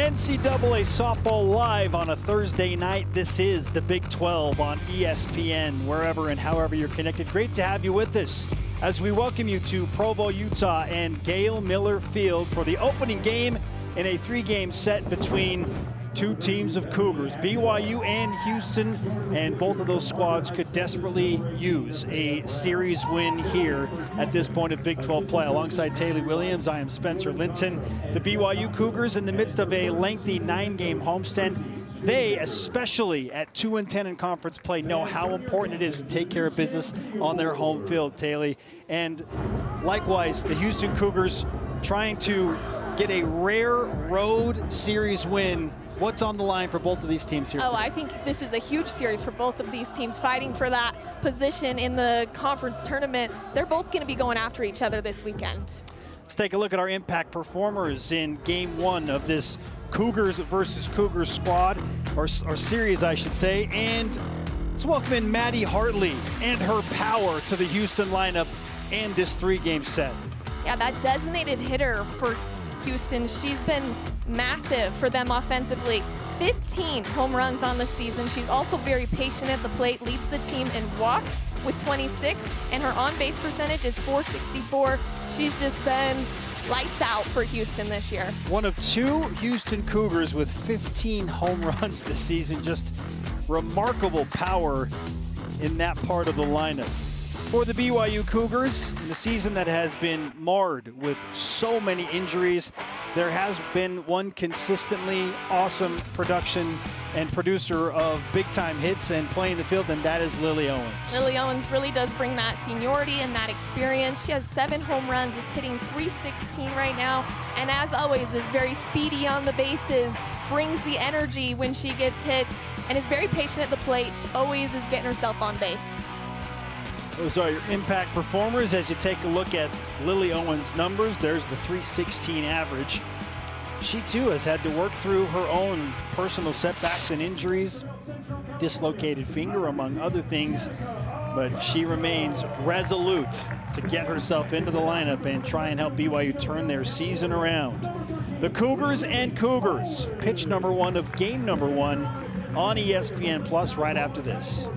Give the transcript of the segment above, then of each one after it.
NCAA softball live on a Thursday night. This is the Big 12 on ESPN, wherever and however you're connected. Great to have you with us as we welcome you to Provo, Utah and Gale Miller Field for the opening game in a three-game set between two teams of Cougars, BYU and Houston, and both of those squads could desperately use a series win here at this point of Big 12 play. Alongside Taylor Williams, I am Spencer Linton. The BYU Cougars, in the midst of a lengthy 9-game homestand, they, especially at 2-10 in conference play, know how important it is to take care of business on their home field, Taylor. And likewise, the Houston Cougars trying to get a rare road series win. What's on the line for both of these teams here today? I think this is a huge series for both of these teams, fighting for that position in the conference tournament. They're both going to be going after each other this weekend. Let's take a look at our impact performers in game one of this Cougars versus Cougars squad, or series, I should say. And let's welcome in Maddie Hartley and her power to the Houston lineup and this three-game set. Yeah, that designated hitter for Houston, she's been massive for them offensively. 15 home runs on the season. She's also very patient at the plate, leads the team in walks with 26, and her on-base percentage is .464. She's just been lights out for Houston this year. One of two Houston Cougars with 15 home runs this season. Just remarkable power in that part of the lineup. For the BYU Cougars, in a season that has been marred with so many injuries, there has been one consistently awesome production and producer of big-time hits and playing the field, and that is Lily Owens. Lily Owens really does bring that seniority and that experience. She has 7 home runs, is hitting .316 right now, and as always is very speedy on the bases, brings the energy when she gets hits, and is very patient at the plate, always is getting herself on base. Those are your impact performers. As you take a look at Lily Owens' numbers, there's the .316 average. She too has had to work through her own personal setbacks and injuries, dislocated finger among other things, but she remains resolute to get herself into the lineup and try and help BYU turn their season around. The Cougars and Cougars, pitch number 1 of game number 1 on ESPN Plus right after this.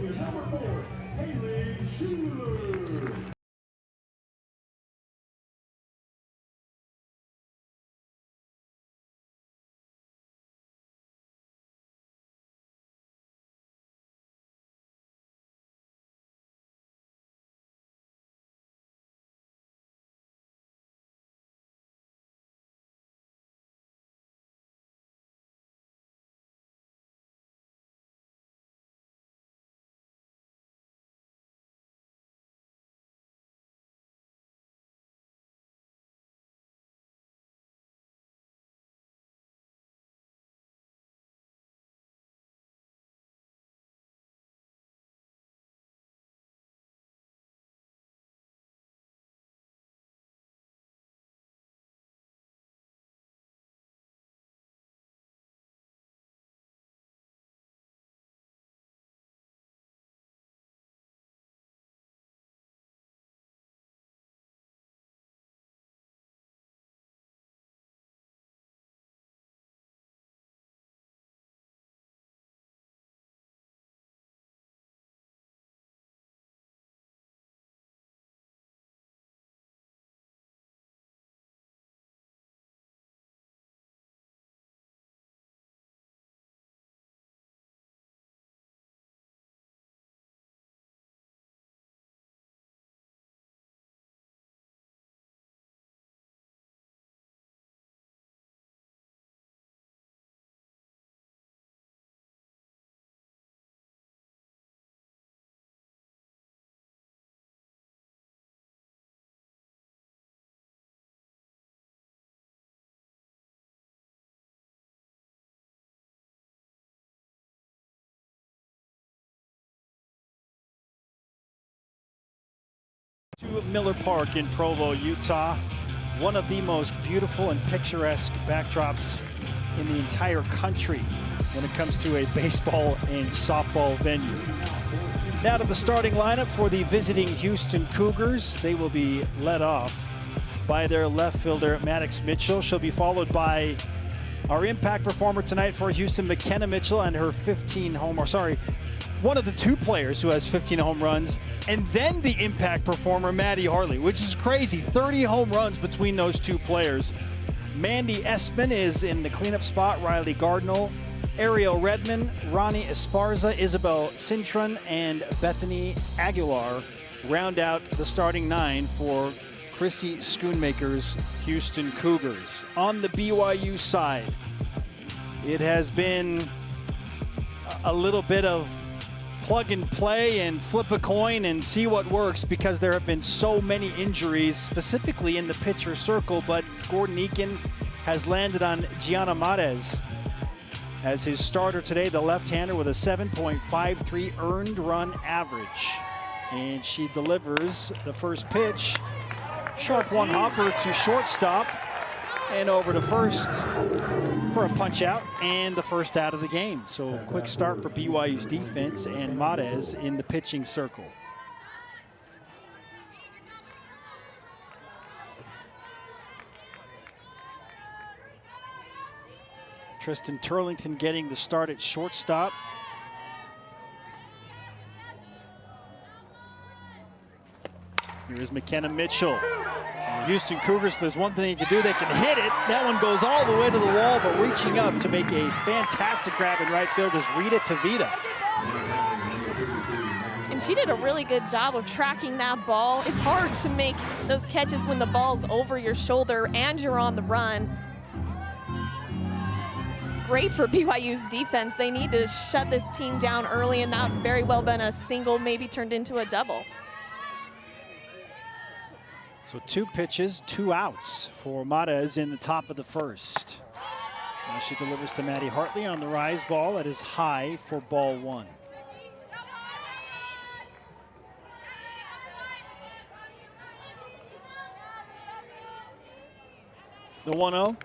To Miller Park in Provo, Utah. One of the most beautiful and picturesque backdrops in the entire country when it comes to a baseball and softball venue. Now to the starting lineup for the visiting Houston Cougars. They will be led off by their left fielder, Maddox Mitchell. She'll be followed by Our impact performer tonight for Houston, McKenna Mitchell, and her 15 one of the two players who has 15 home runs, and then the impact performer, Maddie Hartley, which is crazy. 30 home runs between those two players. Mandy Espin is in the cleanup spot. Riley Gardnell, Ariel Redmond, Ronnie Esparza, Isabel Cintron, and Bethany Aguilar round out the starting 9 for Chrissy Schoonmaker's Houston Cougars. On the BYU side, it has been a little bit of plug and play and flip a coin and see what works, because there have been so many injuries, specifically in the pitcher circle. But Gordon Eakin has landed on Gianna Mares as his starter today, the left-hander with a 7.53 earned run average. And she delivers the first pitch. Sharp one hopper to shortstop and over to first for a punch out and the first out of the game. So quick start for BYU's defense and Mares in the pitching circle. Tristan Turlington getting the start at shortstop. Here's McKenna Mitchell. Houston Cougars, there's one thing they can do, they can hit it. That one goes all the way to the wall, but reaching up to make a fantastic grab in right field is Rita Tavita. And she did a really good job of tracking that ball. It's hard to make those catches when the ball's over your shoulder and you're on the run. Great for BYU's defense. They need to shut this team down early, and that very well been a single, maybe turned into a double. So 2 pitches, 2 outs for Mares in the top of the first. Now she delivers to Maddie Hartley on the rise ball. That is high for ball 1. The 1-0.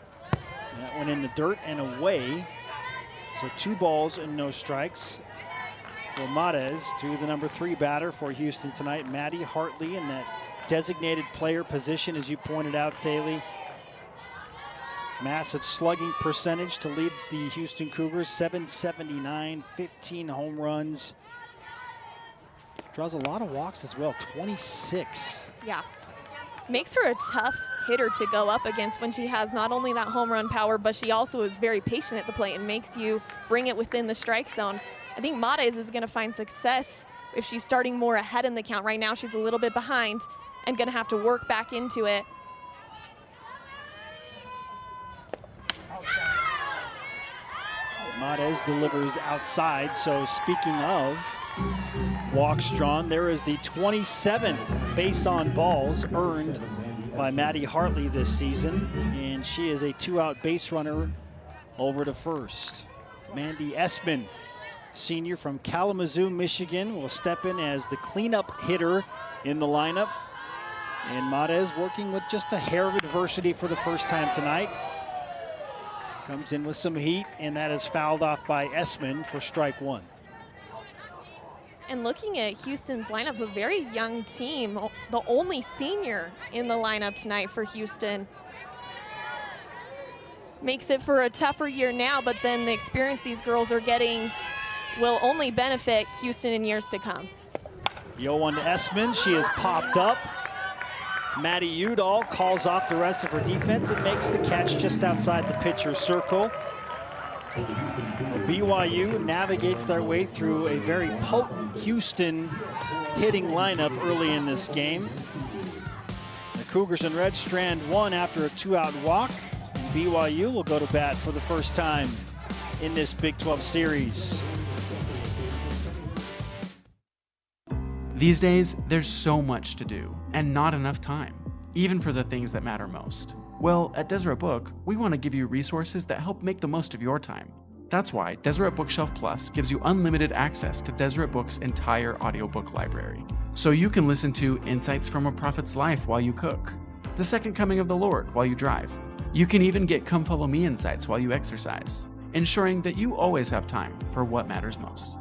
That one in the dirt and away. So 2 balls and no strikes for Mares to the number 3 batter for Houston tonight, Maddie Hartley, in that designated player position, as you pointed out, Taylor. Massive slugging percentage to lead the Houston Cougars, 779, 15 home runs. Draws a lot of walks as well, 26. Yeah. Makes her a tough hitter to go up against when she has not only that home run power, but she also is very patient at the plate and makes you bring it within the strike zone. I think Mares is going to find success if she's starting more ahead in the count. Right now she's a little bit behind and going to have to work back into it. Mares delivers outside. So speaking of walks drawn, there is the 27th base on balls earned by Maddie Hartley this season, and she is a 2-out base runner over to first. Mandy Espin, senior from Kalamazoo, Michigan, will step in as the cleanup hitter in the lineup. And Mares working with just a hair of adversity for the first time tonight. Comes in with some heat, and that is fouled off by Espin for strike 1. And looking at Houston's lineup, a very young team, the only senior in the lineup tonight for Houston. Makes it for a tougher year now, but then the experience these girls are getting will only benefit Houston in years to come. The 0-1 to Espin, she has popped up. Maddie Udall calls off the rest of her defense and makes the catch just outside the pitcher's circle. BYU navigates their way through a very potent Houston hitting lineup early in this game. The Cougars in red strand 1 after a 2-out walk. And BYU will go to bat for the first time in this Big 12 series. These days, there's so much to do and not enough time, even for the things that matter most. Well, at Deseret Book, we want to give you resources that help make the most of your time. That's why Deseret Bookshelf Plus gives you unlimited access to Deseret Book's entire audiobook library. So you can listen to Insights from a Prophet's Life while you cook, The Second Coming of the Lord while you drive. You can even get Come Follow Me insights while you exercise, ensuring that you always have time for what matters most.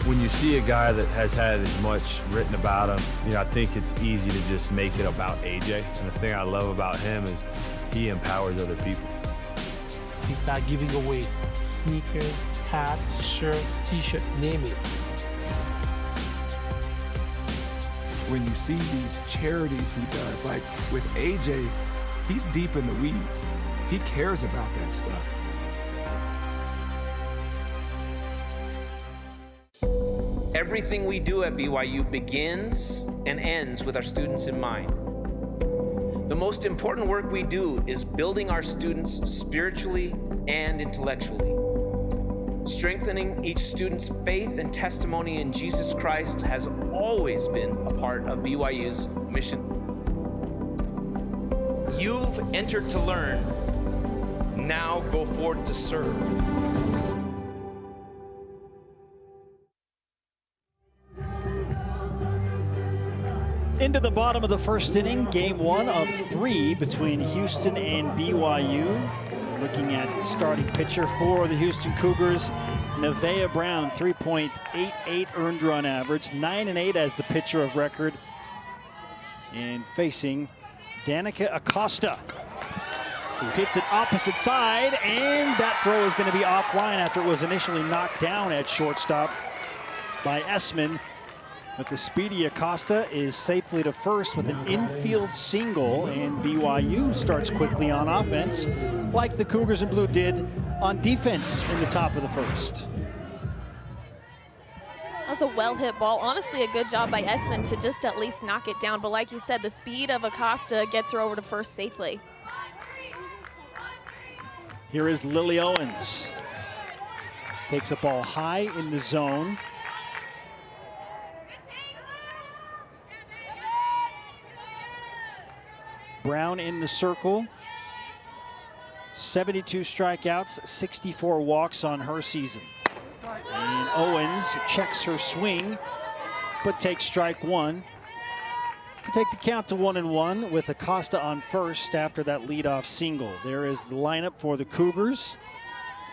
When you see a guy that has had as much written about him, I think it's easy to just make it about AJ. And the thing I love about him is he empowers other people. He started giving away sneakers, hats, shirt, t-shirt, name it. When you see these charities he does, like with AJ, he's deep in the weeds. He cares about that stuff. Everything we do at BYU begins and ends with our students in mind. The most important work we do is building our students spiritually and intellectually. Strengthening each student's faith and testimony in Jesus Christ has always been a part of BYU's mission. You've entered to learn. Now go forward to serve. Into the bottom of the first inning, game 1 of 3 between Houston and BYU. Looking at the starting pitcher for the Houston Cougars, Nevaeh Brown, 3.88 earned run average, 9-8 as the pitcher of record. And facing Danica Acosta, who hits it opposite side, and that throw is going to be offline after it was initially knocked down at shortstop by Essman. But the speedy Acosta is safely to first with an infield single, and BYU starts quickly on offense, like the Cougars in blue did on defense in the top of the first. That was a well-hit ball. Honestly, a good job by Essman to just at least knock it down. But like you said, the speed of Acosta gets her over to first safely. Here is Lily Owens. Takes a ball high in the zone. Brown in the circle. 72 strikeouts, 64 walks on her season. And Owens checks her swing, but takes strike 1 to take the count to 1-1 with Acosta on first after that leadoff single. There is the lineup for the Cougars.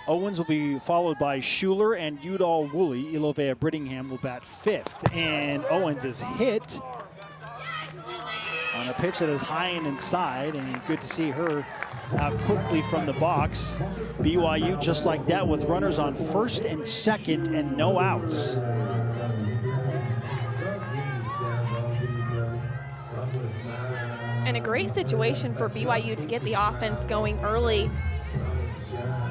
Owens will be followed by Schuler and Udall Woolley. Ilovea Brittingham will bat 5th. And Owens is hit on a pitch that is high and inside, and good to see her out quickly from the box. BYU just like that with runners on first and second and no outs. And a great situation for BYU to get the offense going early.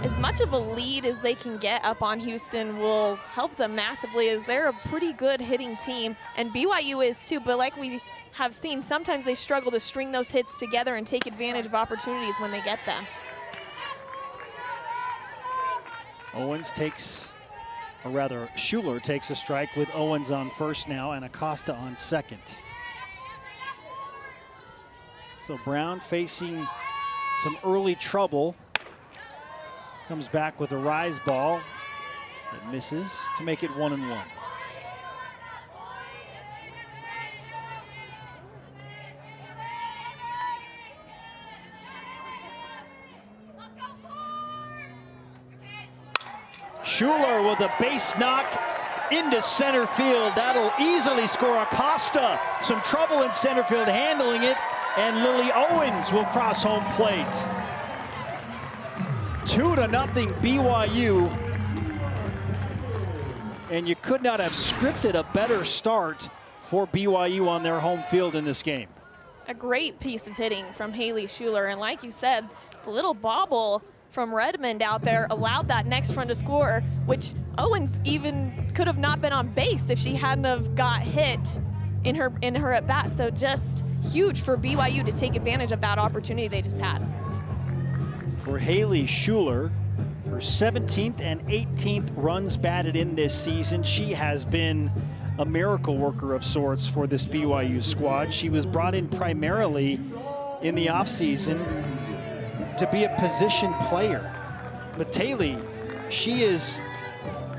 As much of a lead as they can get up on Houston will help them massively, as they're a pretty good hitting team, and BYU is too, but like we have seen, sometimes they struggle to string those hits together and take advantage of opportunities when they get them. Owens takes, or rather Schuler takes a strike with Owens on first now and Acosta on second. So Brown facing some early trouble. Comes back with a rise ball that misses to make it 1-1. Schuler with a base knock into center field. That'll easily score Acosta. Some trouble in center field handling it, and Lily Owens will cross home plate. 2-0 BYU. And you could not have scripted a better start for BYU on their home field in this game. A great piece of hitting from Haley Schuler, and like you said, the little bobble from Redmond out there allowed that next run to score, which Owens even could have not been on base if she hadn't have got hit in her at bat. So just huge for BYU to take advantage of that opportunity they just had. For Haley Schuler, her 17th and 18th runs batted in this season. She has been a miracle worker of sorts for this BYU squad. She was brought in primarily in the offseason to be a position player. But Haley, she is,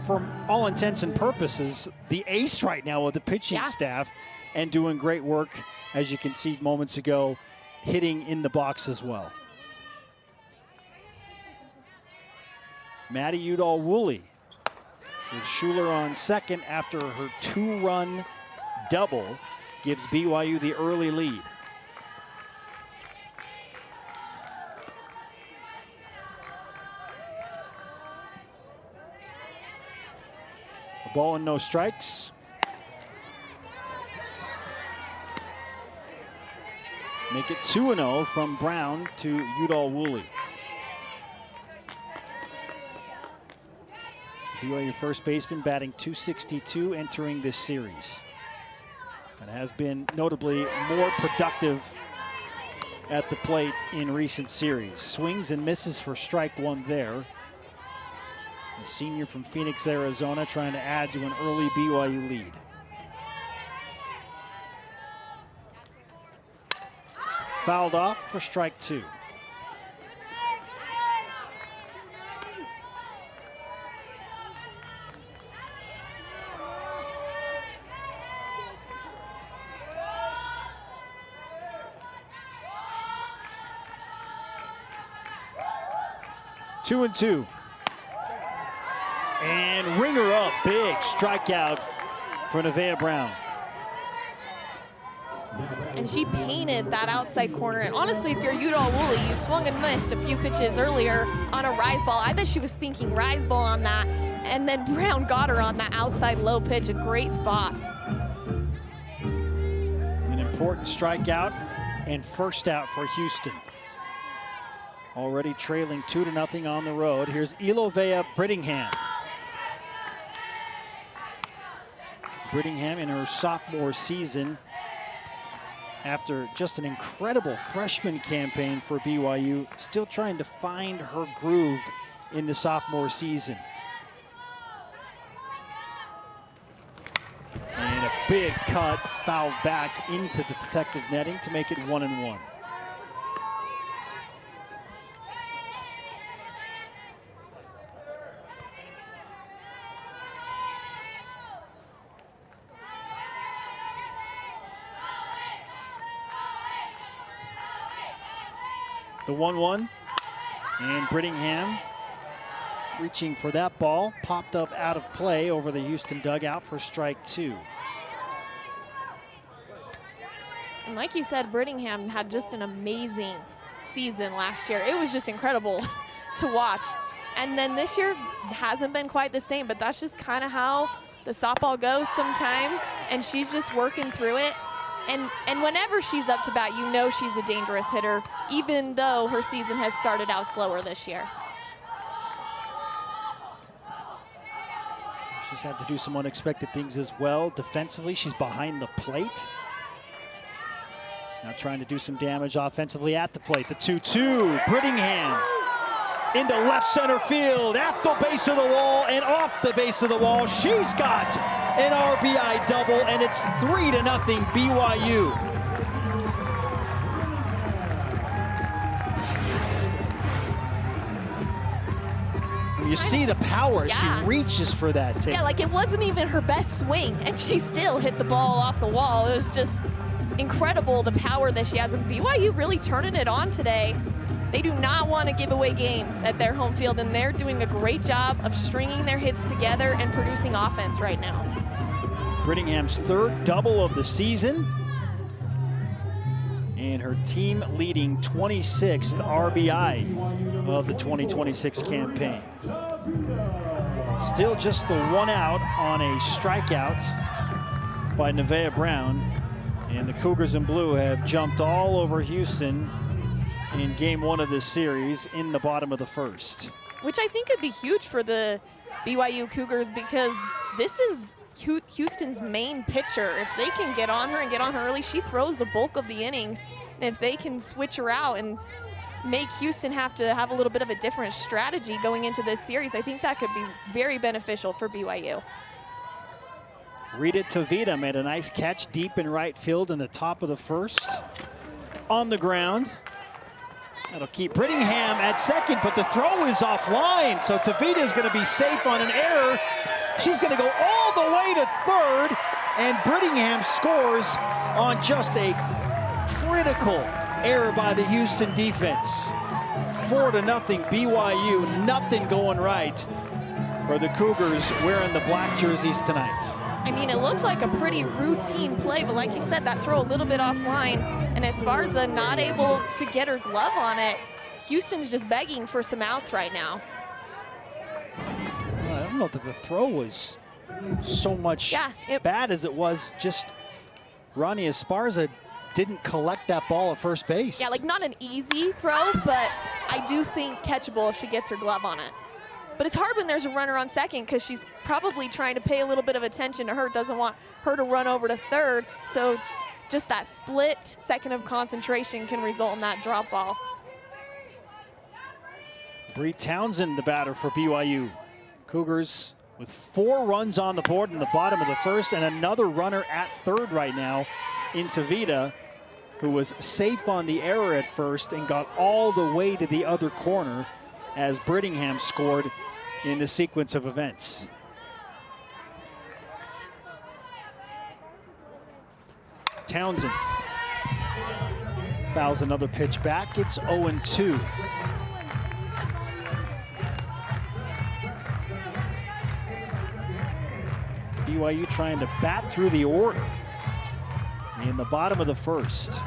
for all intents and purposes, the ace right now with the pitching staff, and doing great work, as you can see moments ago, hitting in the box as well. Maddie Udall Woolley with Schuler on second after her 2-run double gives BYU the early lead. A ball and no strikes. Make it 2-0 from Brown to Udall Woolley. BYU first baseman batting .262 entering this series. And has been notably more productive at the plate in recent series. Swings and misses for strike one there. The senior from Phoenix, Arizona, trying to add to an early BYU lead. Fouled off for strike two. Two and two. And ringer up, big strikeout for Nevaeh Brown. And she painted that outside corner. And honestly, if you're Udall Woolley, you swung and missed a few pitches earlier on a rise ball. I bet she was thinking rise ball on that. And then Brown got her on that outside low pitch, a great spot. An important strikeout and first out for Houston. Already trailing 2-0 on the road. Here's Ilovea Brittingham. Brittingham in her sophomore season, after just an incredible freshman campaign for BYU, still trying to find her groove in the sophomore season. And a big cut fouled back into the protective netting to make it 1-1. The 1-1, and Brittingham reaching for that ball, popped up out of play over the Houston dugout for strike two. And like you said, Brittingham had just an amazing season last year. It was just incredible to watch. And then this year hasn't been quite the same, but that's just kind of how the softball goes sometimes, and she's just working through it. And whenever she's up to bat, you know she's a dangerous hitter, even though her season has started out slower this year. She's had to do some unexpected things as well. Defensively, she's behind the plate. Now trying to do some damage offensively at the plate. The 2-2, Brittingham into left center field, at the base of the wall and off the base of the wall. She's got an RBI double, and it's 3-0 BYU. You see the power, yeah. She reaches for that tape. Yeah, like it wasn't even her best swing, and she still hit the ball off the wall. It was just incredible, the power that she has. And BYU really turning it on today. They do not want to give away games at their home field, and they're doing a great job of stringing their hits together and producing offense right now. Brittingham's third double of the season, and her team-leading 26th RBI of the 2026 campaign. Still just the one out on a strikeout by Nevaeh Brown, and the Cougars in blue have jumped all over Houston in game one of this series in the bottom of the first. Which I think could be huge for the BYU Cougars, because this is Houston's main pitcher. If they can get on her and get on her early, she throws the bulk of the innings. And if they can switch her out and make Houston have to have a little bit of a different strategy going into this series, I think that could be very beneficial for BYU. Rita Tavita made a nice catch deep in right field in the top of the first. On the ground. That'll keep Brittingham at second, but the throw is offline, so Tavita is going to be safe on an error. She's going to go all the way to third, and Brittingham scores on just a critical error by the Houston defense. 4-0 BYU, nothing going right for the Cougars wearing the black jerseys tonight. I mean, it looks like a pretty routine play, but like you said, that throw a little bit offline. And as far as the not able to get her glove on it, Houston's just begging for some outs right now. Well, I don't know that the throw was so much bad as it was, just Ronnie Esparza didn't collect that ball at first base. Yeah, like not an easy throw, but I do think catchable if she gets her glove on it. But it's hard when there's a runner on second because she's probably trying to pay a little bit of attention to her, doesn't want her to run over to third. So just that split second of concentration can result in that drop ball. Bree Townsend, the batter for BYU. Cougars with 4 runs on the board in the bottom of the first, and another runner at third right now in Tavita, who was safe on the error at first and got all the way to the other corner as Brittingham scored in the sequence of events. Townsend fouls another pitch back. It's 0-2. BYU trying to bat through the order in the bottom of the first.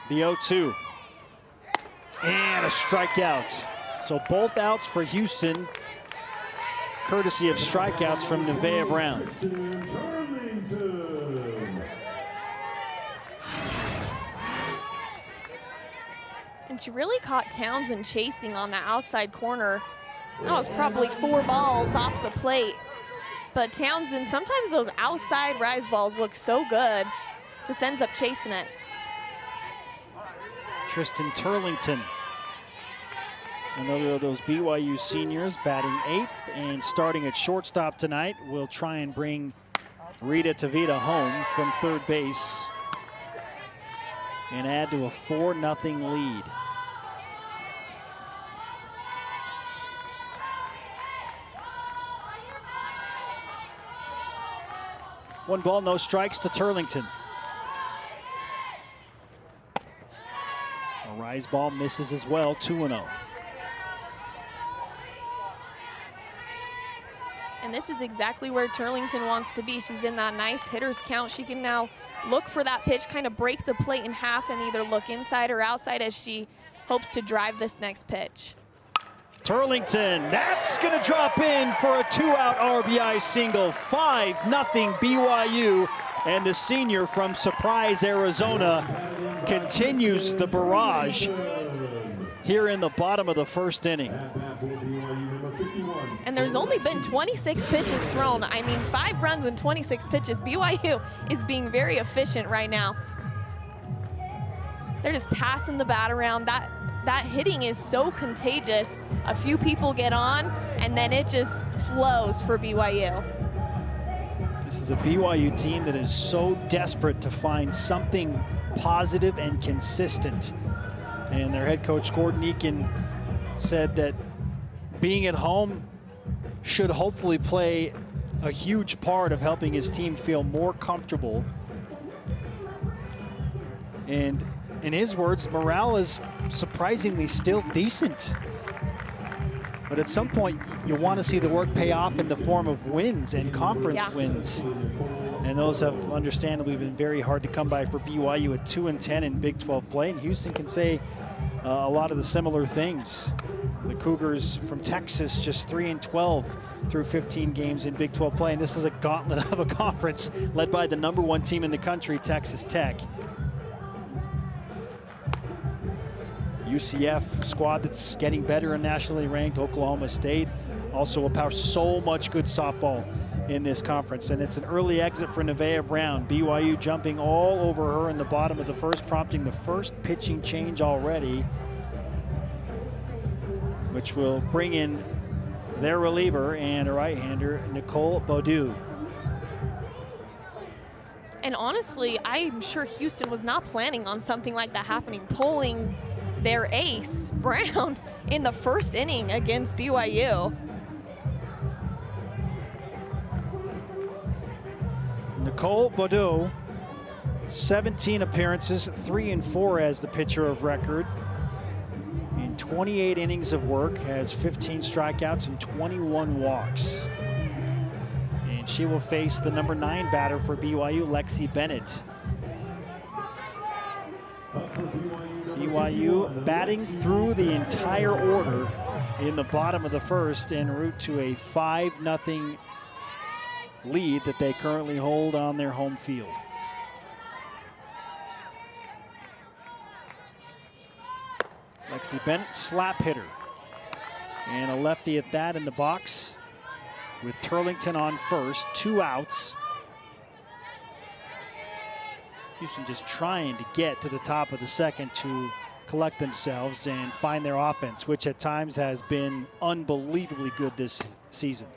The 0-2. And a strikeout. So both outs for Houston, courtesy of strikeouts from Nevaeh Brown. And she really caught Townsend chasing on the outside corner. That was probably 4 balls off the plate. But Townsend, sometimes those outside rise balls look so good, just ends up chasing it. Tristan Turlington, another of those BYU seniors, batting 8th and starting at shortstop tonight, will try and bring Rita Tavita home from third base and add to a 4-0 lead. One ball, no strikes to Turlington. A rise ball misses as well, 2-0. And this is exactly where Turlington wants to be. She's in that nice hitter's count. She can now look for that pitch, kind of break the plate in half and either look inside or outside as she hopes to drive this next pitch. Turlington, that's going to drop in for a 2-out RBI single. 5-0 BYU, and the senior from Surprise, Arizona, continues the barrage here in the bottom of the first inning. And there's only been 26 pitches thrown. I mean, 5 runs and 26 pitches. BYU is being very efficient right now. They're just passing the bat around. That hitting is so contagious. A few people get on, and then it just flows for BYU. This is a BYU team that is so desperate to find something positive and consistent. And their head coach, Gordon Eakin, said that being at home should hopefully play a huge part of helping his team feel more comfortable. And in his words, morale is surprisingly still decent. But at some point, you want to see the work pay off in the form of wins and conference wins. And those have understandably been very hard to come by for BYU at 2-10 in Big 12 play. And Houston can say a lot of the similar things. The Cougars from Texas just 3-12 through 15 games in Big 12 play. And this is a gauntlet of a conference led by the #1 team in the country, Texas Tech. UCF squad that's getting better and nationally ranked. Oklahoma State also will power so much good softball in this conference. And it's an early exit for Nevaeh Brown. BYU jumping all over her in the bottom of the first, prompting the first pitching change already, which will bring in their reliever and a right-hander, Nicole Baudou. And honestly, I'm sure Houston was not planning on something like that happening, pulling their ace, Brown, in the first inning against BYU. Nicole Baudou, 17 appearances, 3-4 as the pitcher of record. In 28 innings of work, has 15 strikeouts and 21 walks. And she will face the #9 batter for BYU, Lexi Bennett. BYU batting through the entire order in the bottom of the first en route to a 5-0 lead that they currently hold on their home field. Lexi Bennett, slap hitter. And a lefty at that in the box with Turlington on first, 2 outs. Houston just trying to get to the top of the second to collect themselves and find their offense, which at times has been unbelievably good this season.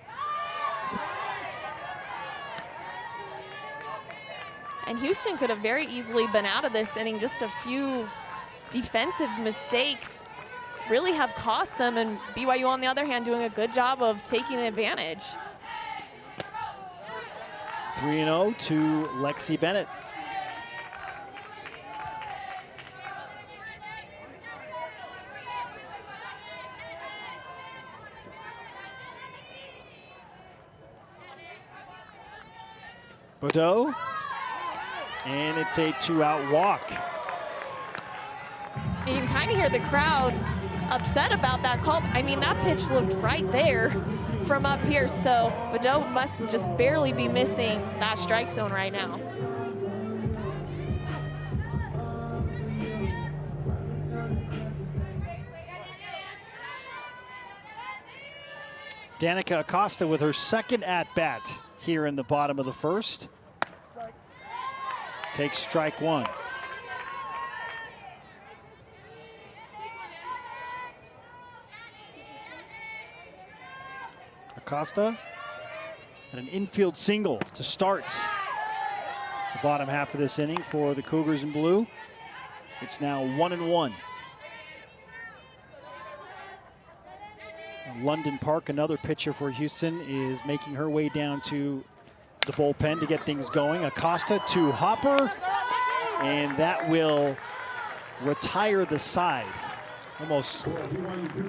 And Houston could have very easily been out of this inning. Just a few defensive mistakes really have cost them, and BYU on the other hand doing a good job of taking advantage. 3-0 to Lexi Bennett. Bordeaux, and it's a 2-out walk. You can kind of hear the crowd upset about that call. I mean, that pitch looked right there from up here, so Bordeaux must just barely be missing that strike zone right now. Danica Acosta with her second at-bat here in the bottom of the first. Takes strike one. Acosta and an infield single to start the bottom half of this inning for the Cougars in blue. It's now 1-1. London Park, another pitcher for Houston, is making her way down to the bullpen to get things going. Acosta to Hopper, and that will retire the side almost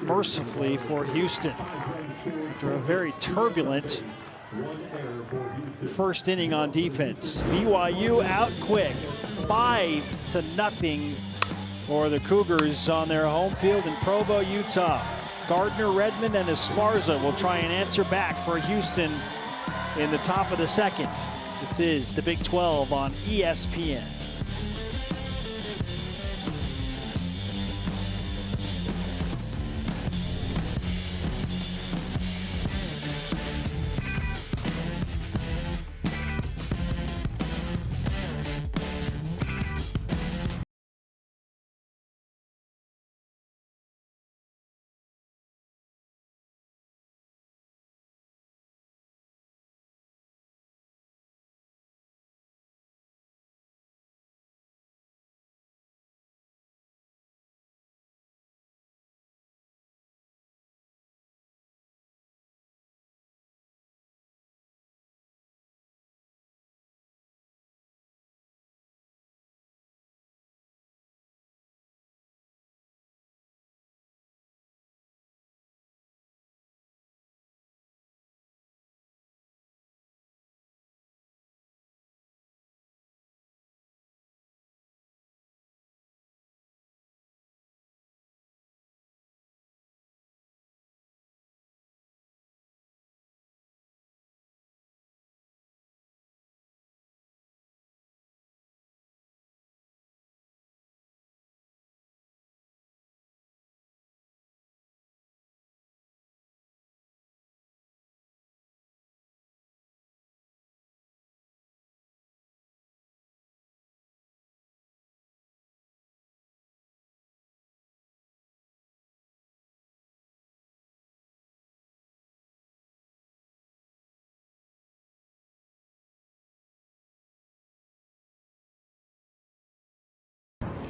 mercifully for Houston after a very turbulent first inning on defense. BYU out quick, 5-0 for the Cougars on their home field in Provo, Utah. Gardner, Redmond, and Esparza will try and answer back for Houston in the top of the second. This is the Big 12 on ESPN.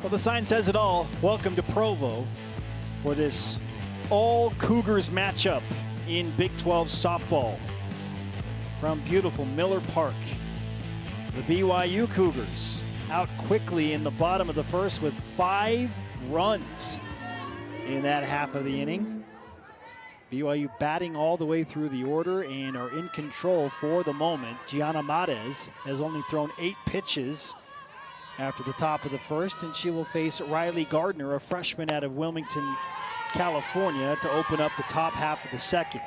Well, the sign says it all. Welcome to Provo for this all Cougars matchup in Big 12 softball from beautiful Miller Park. The BYU Cougars out quickly in the bottom of the first with 5 runs in that half of the inning. BYU batting all the way through the order and are in control for the moment. Gianna Matez has only thrown 8 pitches after the top of the first, and she will face Riley Gardner, a freshman out of Wilmington, California, to open up the top half of the second.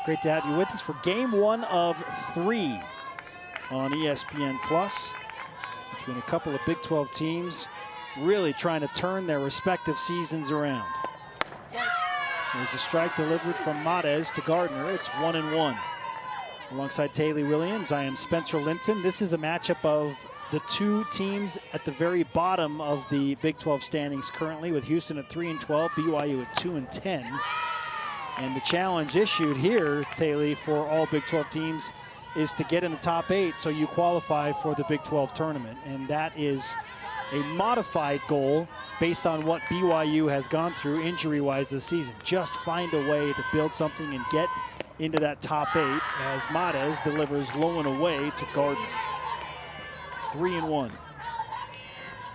Great to have you with us for game 1 of 3 on ESPN Plus between a couple of Big 12 teams really trying to turn their respective seasons around. There's a strike delivered from Matez to Gardner. It's 1-1. Alongside Taylor Williams, I am Spencer Linton. This is a matchup of the two teams at the very bottom of the Big 12 standings currently, with Houston at 3-12, BYU at 2-10. And the challenge issued here, Taylor, for all Big 12 teams is to get in the top 8 so you qualify for the Big 12 tournament. And that is a modified goal based on what BYU has gone through injury-wise this season. Just find a way to build something and get into that top 8 as Matez delivers low and away to Gardner. 3-1.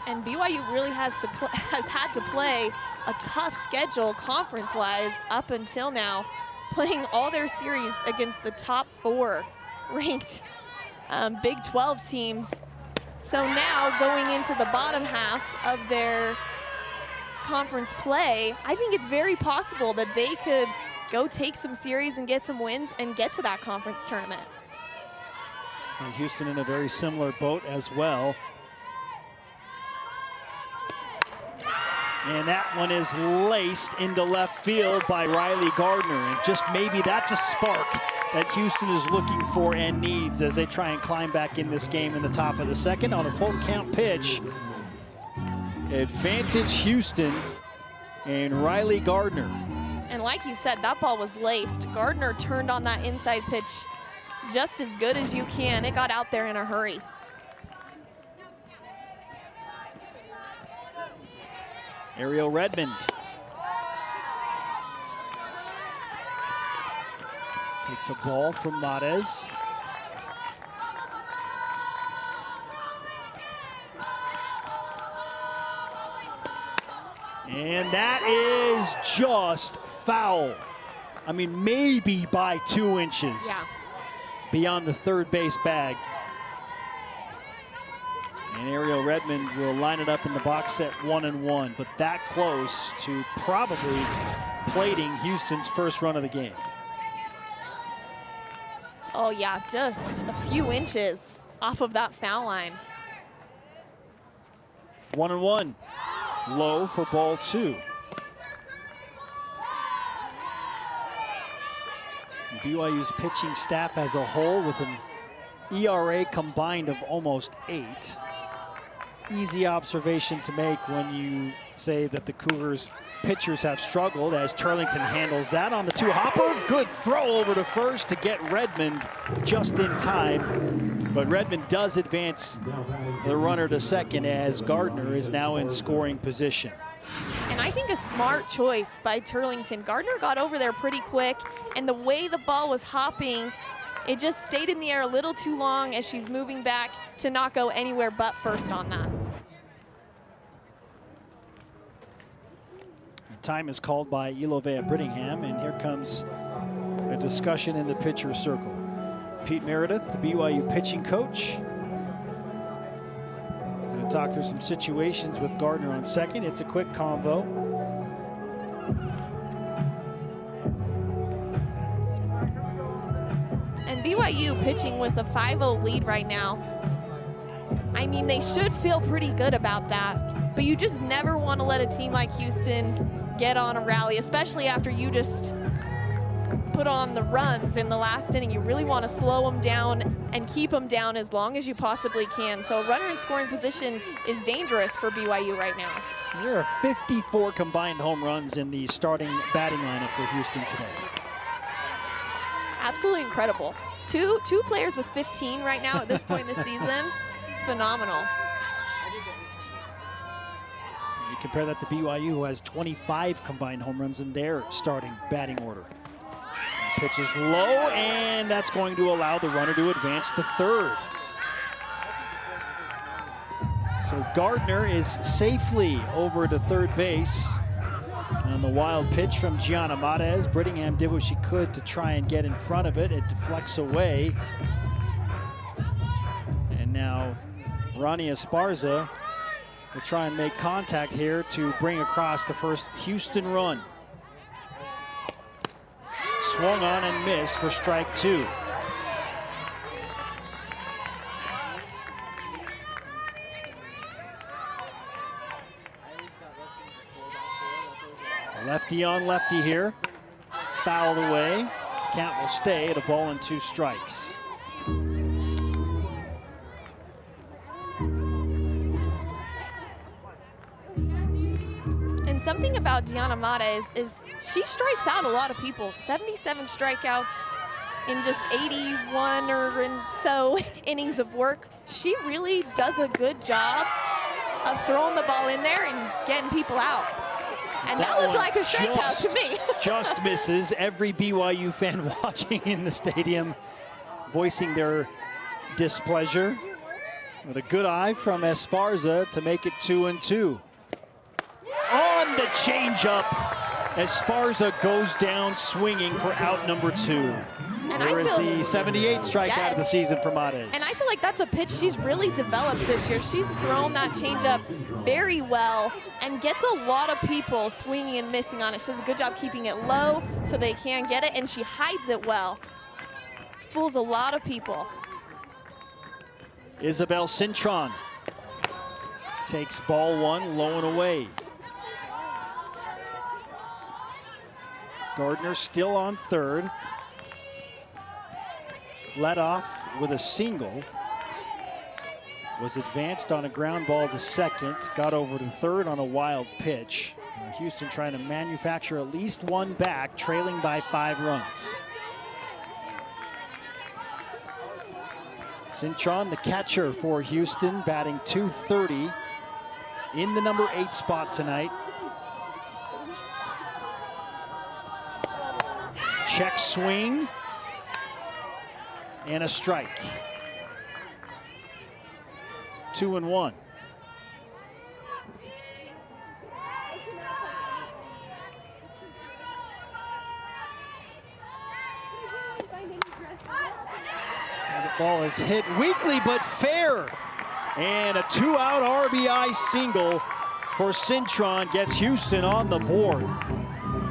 And BYU really has had to play a tough schedule conference-wise up until now, playing all their series against the top 4 ranked Big 12 teams. So now going into the bottom half of their conference play, I think it's very possible that they could go take some series and get some wins and get to that conference tournament. And Houston in a very similar boat as well. And that one is laced into left field by Riley Gardner. And just maybe that's a spark that Houston is looking for and needs as they try and climb back in this game in the top of the second on a full count pitch. Advantage Houston and Riley Gardner. And like you said, that ball was laced. Gardner turned on that inside pitch just as good as you can. It got out there in a hurry. Ariel Redmond takes a ball from Matez. And that is just foul. I mean, maybe by 2 inches beyond the third base bag. And Ariel Redmond will line it up in the box at 1-1, but that close to probably plating Houston's first run of the game. Oh yeah, just a few inches off of that foul line. 1-1, low for ball 2. And BYU's pitching staff as a whole with an ERA combined of almost 8. Easy observation to make when you say that the Cougars pitchers have struggled, as Turlington handles that on the 2-hopper. Good throw over to first to get Redmond just in time. But Redmond does advance the runner to second as Gardner is now in scoring position. And I think a smart choice by Turlington. Gardner got over there pretty quick, and the way the ball was hopping, it just stayed in the air a little too long as she's moving back to not go anywhere but first on that. Time is called by Elovea Brittingham, and here comes a discussion in the pitcher circle. Pete Meredith, the BYU pitching coach, going to talk through some situations with Gardner on second. It's a quick convo. And BYU pitching with a 5-0 lead right now. I mean, they should feel pretty good about that, but you just never want to let a team like Houston get on a rally, especially after you just put on the runs in the last inning. You really want to slow them down and keep them down as long as you possibly can. So a runner in scoring position is dangerous for BYU right now. There are 54 combined home runs in the starting batting lineup for Houston today. Absolutely incredible. Two players with 15 right now at this point in the season. It's phenomenal. You compare that to BYU, who has 25 combined home runs in their starting batting order. Pitch is low, and that's going to allow the runner to advance to third. So Gardner is safely over to third base. On the wild pitch from Gianna Matez, Brittingham did what she could to try and get in front of it. It deflects away. And now Ronnie Esparza will try and make contact here to bring across the first Houston run. Swung on and missed for strike 2. Lefty on lefty here. Fouled away. Count will stay at a ball and 2 strikes. And something about Gianna Mata is she strikes out a lot of people. 77 strikeouts in just 81 or in so innings of work. She really does a good job of throwing the ball in there and getting people out. And that looks like a strikeout to me. Just misses. Every BYU fan watching in the stadium voicing their displeasure. With a good eye from Esparza to make it 2-2. On the changeup, Esparza goes down swinging for out number 2. And there is the 78th strikeout of the season for Mates. And I feel like that's a pitch she's really developed this year. She's thrown that changeup very well and gets a lot of people swinging and missing on it. She does a good job keeping it low so they can get it, and she hides it well. Fools a lot of people. Isabel Cintron takes ball 1, low and away. Gardner still on third. Led off with a single. Was advanced on a ground ball to second. Got over to third on a wild pitch. Houston trying to manufacture at least one back, trailing by 5 runs. Cintron, the catcher for Houston, batting .230 in the number 8 spot tonight. Check swing and a strike. 2-1. The ball is hit weakly but fair. And a 2-out RBI single for Cintron gets Houston on the board.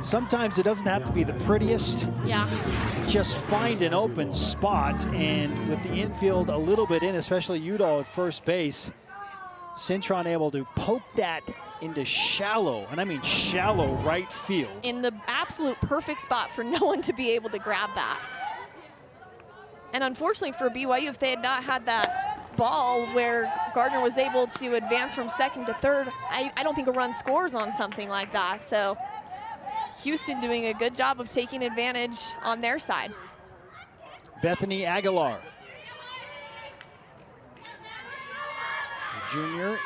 Sometimes it doesn't have to be the prettiest. Yeah. Just find an open spot, and with the infield a little bit in, especially Udall at first base, Cintron able to poke that into shallow, and I mean shallow right field. In the absolute perfect spot for no one to be able to grab that. And unfortunately for BYU, if they had not had that ball where Gardner was able to advance from second to third, I don't think a run scores on something like that. So Houston doing a good job of taking advantage on their side. Bethany Aguilar, the junior,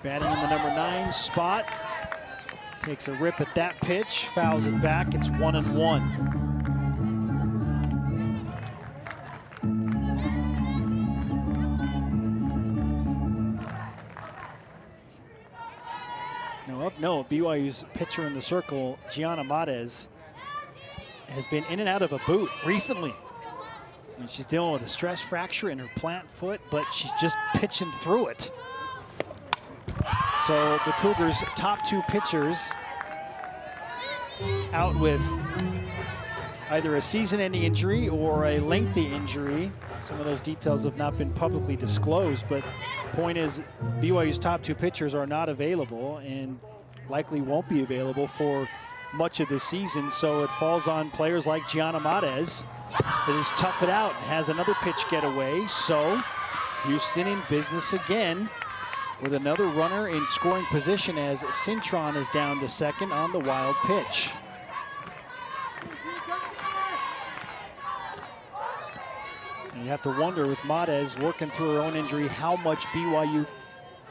batting in the number 9 spot. Takes a rip at that pitch, fouls it back. It's 1-1. No, BYU's pitcher in the circle, Gianna Mates, has been in and out of a boot recently. I mean, she's dealing with a stress fracture in her plant foot, but she's just pitching through it. So the Cougars' top 2 pitchers out with either a season-ending injury or a lengthy injury. Some of those details have not been publicly disclosed, but the point is BYU's top 2 pitchers are not available and likely won't be available for much of the season. So it falls on players like Gianna Mates that just tough it out and has another pitch get away. So Houston in business again with another runner in scoring position as Cintron is down to second on the wild pitch. And you have to wonder with Mates working through her own injury how much BYU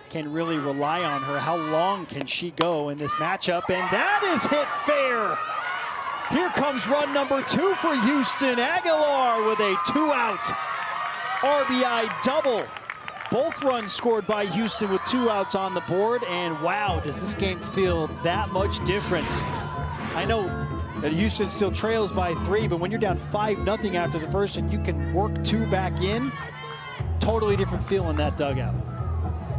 can really rely on her. How long can she go in this matchup? And that is hit fair. Here comes run number 2 for Houston. Aguilar with a 2-out RBI double. Both runs scored by Houston with 2 outs on the board. And wow, does this game feel that much different. I know that Houston still trails by 3, but when you're down 5-0 after the first and you can work 2 back in, totally different feel in that dugout.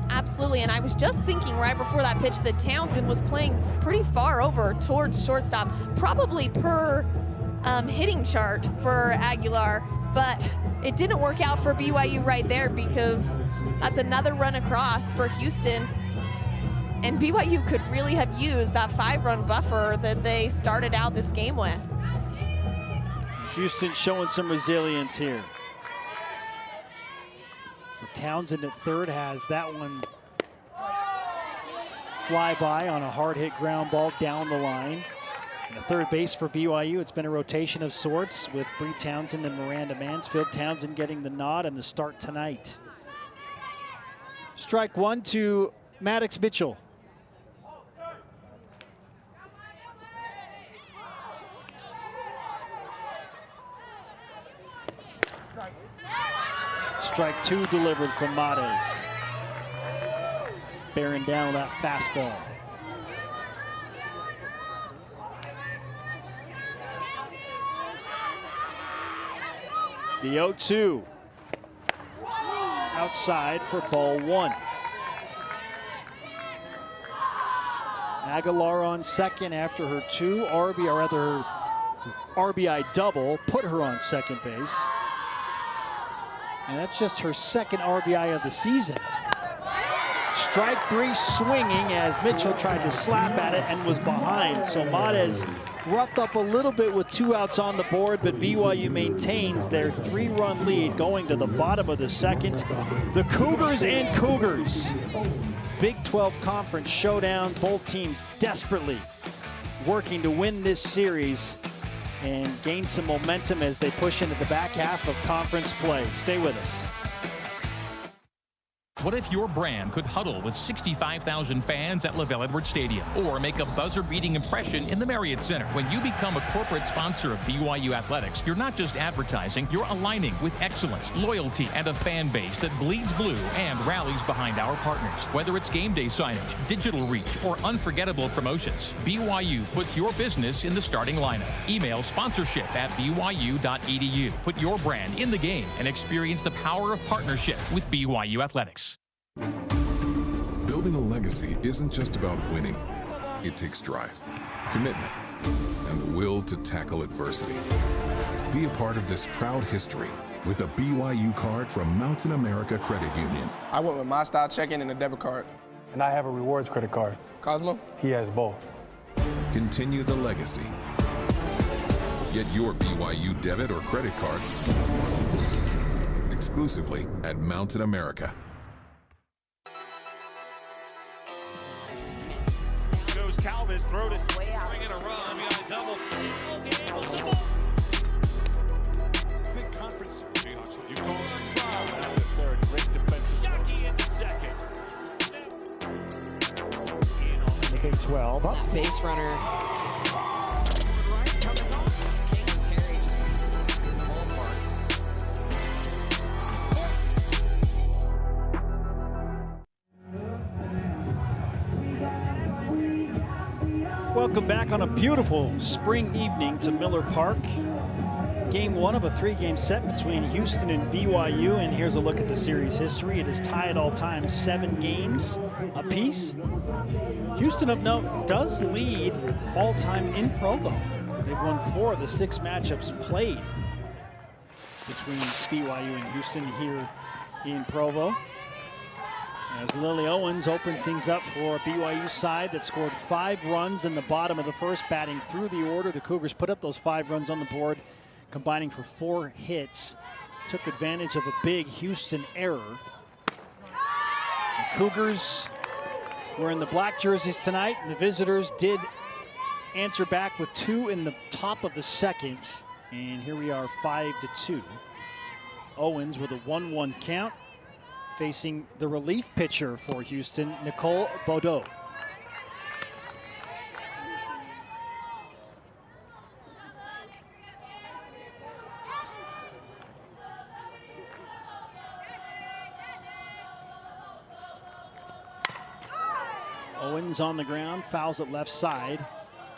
Absolutely, and I was just thinking right before that pitch that Townsend was playing pretty far over towards shortstop, probably per hitting chart for Aguilar, but it didn't work out for BYU right there because that's another run across for Houston. And BYU could really have used that 5-run buffer that they started out this game with. Houston showing some resilience here. So Townsend at third has that one fly by on a hard hit ground ball down the line. And the third base for BYU, it's been a rotation of sorts with Bree Townsend and Miranda Mansfield. Townsend getting the nod and the start tonight. Strike one to Maddox Mitchell. Strike two delivered from Mates. Bearing down that fastball. The 0-2. Outside for ball one. Aguilar on second after her RBI double put her on second base. And that's just her second RBI of the season. Strike three swinging as Mitchell tried to slap at it and was behind. So Mates roughed up a little bit with 2 outs on the board, but BYU maintains their 3-run lead going to the bottom of the second. The Cougars and Cougars. Big 12 Conference showdown. Both teams desperately working to win this series and gain some momentum as they push into the back half of conference play. Stay with us. What if your brand could huddle with 65,000 fans at LaVell Edwards Stadium or make a buzzer-beating impression in the Marriott Center? When you become a corporate sponsor of BYU Athletics, you're not just advertising, you're aligning with excellence, loyalty, and a fan base that bleeds blue and rallies behind our partners. Whether it's game day signage, digital reach, or unforgettable promotions, BYU puts your business in the starting lineup. Email sponsorship@byu.edu. Put your brand in the game and experience the power of partnership with BYU Athletics. Building a legacy isn't just about winning. It takes drive, commitment, and the will to tackle adversity. Be a part of this proud history with a BYU card from Mountain America Credit Union. I went with my style checking and a debit card. And I have a rewards credit card. Cosmo? He has both. Continue the legacy. Get your BYU debit or credit card exclusively at Mountain America. Calvis throw it way out. Bringing a run. We got a double. Big conference. You call it the third. Great defensive. Jockey in the second. The Big 12 up. Base runner. Welcome back on a beautiful spring evening to Miller Park. Game one of a 3-game set between Houston and BYU, and here's a look at the series history. It is tied all time 7 games apiece. Houston of note does lead all time in Provo. They've won 4 of the 6 matchups played between BYU and Houston here in Provo. As Lily Owens opens things up for a BYU side that scored 5 runs in the bottom of the first, batting through the order. The Cougars put up those 5 runs on the board, combining for 4 hits. Took advantage of a big Houston error. The Cougars were in the black jerseys tonight, and the visitors did answer back with 2 in the top of the second. And here we are 5-2. Owens with a 1-1 count, facing the relief pitcher for Houston, Nicole Baudot. Owens on the ground, fouls it left side.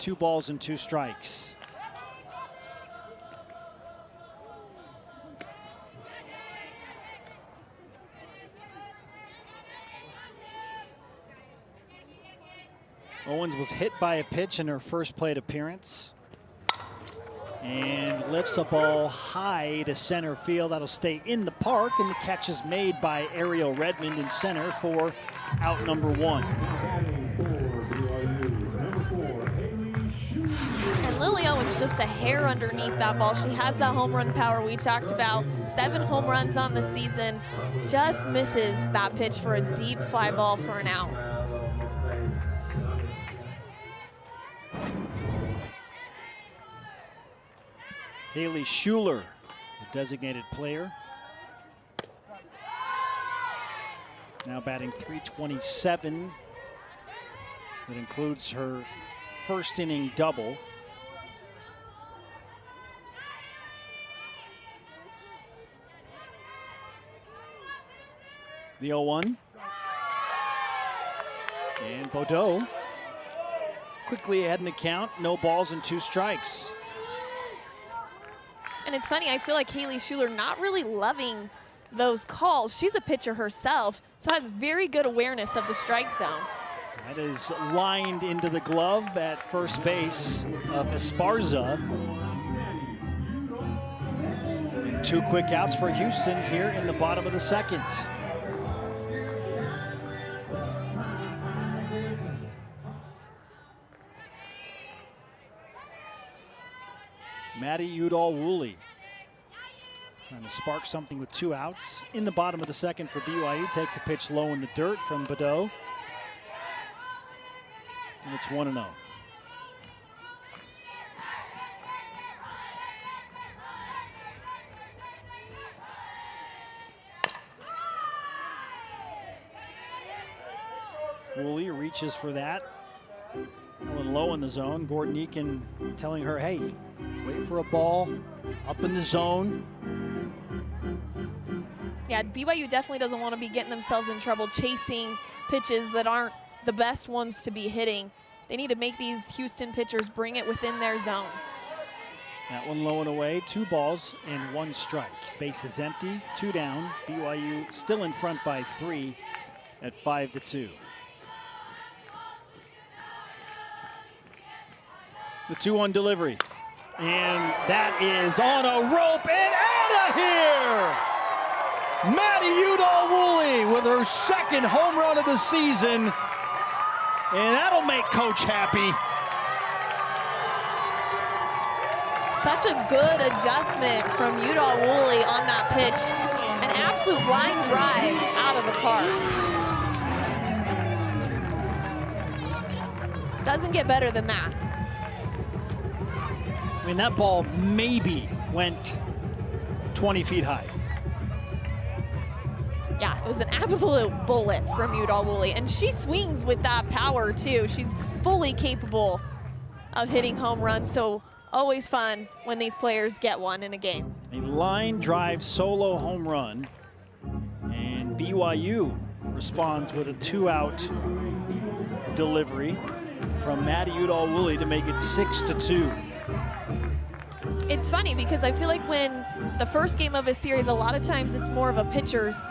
2 balls and 2 strikes. Owens was hit by a pitch in her first plate appearance and lifts a ball high to center field. That'll stay in the park, and the catch is made by Ariel Redmond in center for out number 1. And Lily Owens just a hair underneath that ball. She has that home run power we talked about. 7 home runs on the season. Just misses that pitch for a deep fly ball for an out. Haley Schuler, the designated player. Now batting .327. That includes her first inning double. The 0-1. And Bordeaux quickly ahead in the count. No balls and 2 strikes. And it's funny, I feel like Haley Schuler not really loving those calls. She's a pitcher herself, so has very good awareness of the strike zone. That is lined into the glove at first base of Esparza. And 2 quick outs for Houston here in the bottom of the 2nd. Maddie Udall-Woolley trying to spark something with 2 outs in the bottom of the 2nd for BYU. Takes a pitch low in the dirt from Bordeaux. And it's 1-0. Woolley reaches for that. Going low in the zone. Gordon Eakin telling her, hey, wait for a ball up in the zone. Yeah, BYU definitely doesn't want to be getting themselves in trouble chasing pitches that aren't the best ones to be hitting. They need to make these Houston pitchers bring it within their zone. That one low and away, 2 balls and 1 strike. Base is empty, 2 down. BYU still in front by 3 at 5-2. The 2-1 delivery. And that is on a rope and out of here! Maddie Udall-Woolley with her 2nd home run of the season. And that'll make Coach happy. Such a good adjustment from Udall-Woolley on that pitch. An absolute line drive out of the park. Doesn't get better than that. I mean, that ball maybe went 20 feet high. Yeah, it was an absolute bullet from Udall-Woolley, and she swings with that power too. She's fully capable of hitting home runs, so always fun when these players get one in a game. A line drive solo home run, and BYU responds with a 2-out delivery from Maddie Udall-Woolley to make it 6-2. It's funny because I feel like when the first game of a series, a lot of times it's more of a pitcher's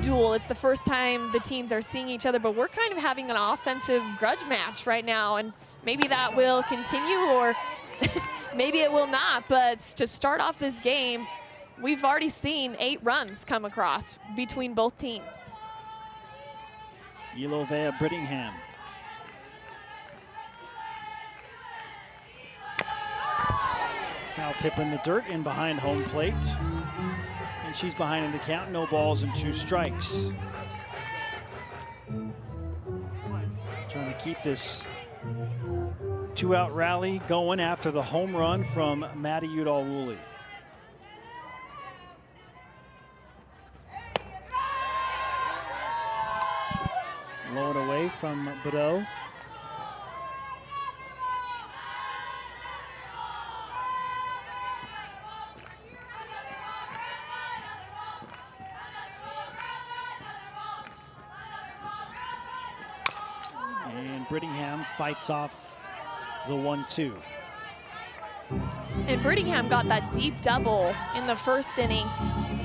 duel. It's the first time the teams are seeing each other, but we're kind of having an offensive grudge match right now, and maybe that will continue or maybe it will not, but to start off this game, we've already seen 8 runs come across between both teams. Elovea Brittingham. Foul tip in the dirt in behind home plate. And she's behind in the count, no balls and 2 strikes. Trying to keep this 2-out rally going after the home run from Maddie Udall-Woolley. Low and away from Bordeaux. And Brittingham fights off the 1-2. And Brittingham got that deep double in the first inning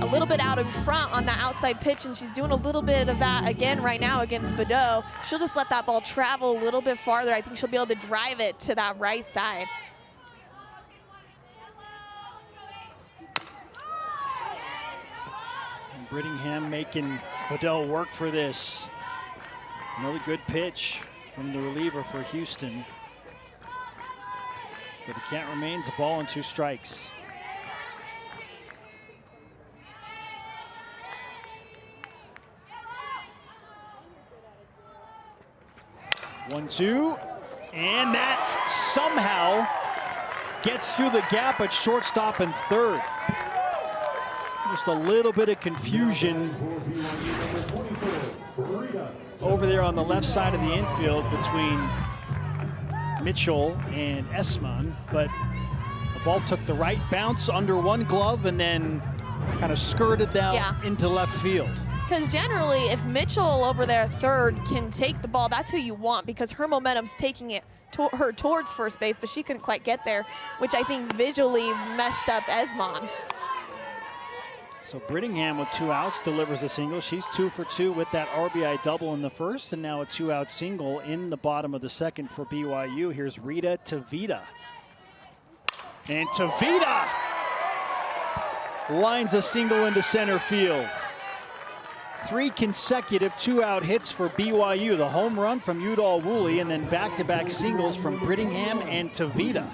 a little bit out in front on that outside pitch, and she's doing a little bit of that again right now against Badeau. She'll just let that ball travel a little bit farther. I think she'll be able to drive it to that right side. And Brittingham making Badeau work for this. Another good pitch from the reliever for Houston. But the count remains a ball and 2 strikes. One, two, and that somehow gets through the gap at shortstop and third. Just a little bit of confusion over there on the left side of the infield between Mitchell and Esman, but the ball took the right bounce under one glove and then kind of skirted down into left field. Because generally, if Mitchell over there third can take the ball, that's who you want, because her momentum's taking it her towards first base, but she couldn't quite get there, which I think visually messed up Esman. So Brittingham with 2 outs delivers a single. She's 2 for 2 with that RBI double in the first, and now a 2-out single in the bottom of the second for BYU. Here's Rita Tavita. And Tavita lines a single into center field. 3 consecutive 2-out hits for BYU. The home run from Udall Woolley, and then back-to-back singles from Brittingham and Tavita.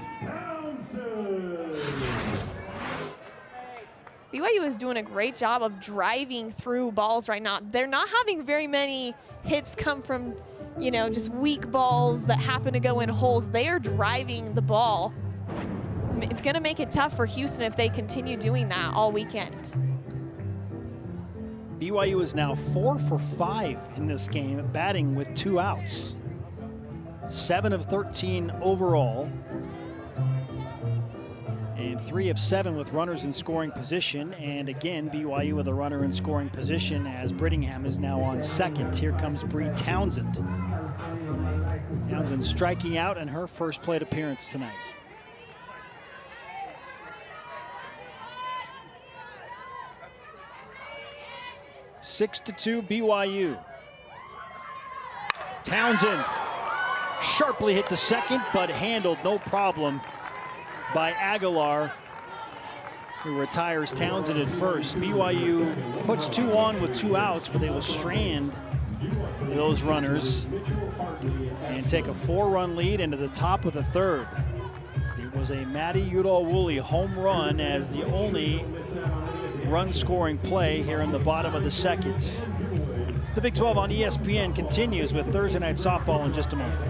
BYU is doing a great job of driving through balls right now. They're not having very many hits come from, you know, just weak balls that happen to go in holes. They are driving the ball. It's going to make it tough for Houston if they continue doing that all weekend. BYU is now 4 for 5 in this game, batting with 2 outs. 7 of 13 overall. And 3 of 7 with runners in scoring position. And again, BYU with a runner in scoring position as Brittingham is now on second. Here comes Bree Townsend. Townsend striking out in her first plate appearance tonight. Six to 2 BYU. Townsend sharply hit the second, but handled no problem by Aguilar, who retires Townsend at first. BYU puts 2 on with 2 outs, but they will strand those runners and take a 4-run lead into the top of the third. It was a Maddie Udall Woolley home run as the only run-scoring play here in the bottom of the second. The Big 12 on ESPN continues with Thursday Night Softball in just a moment.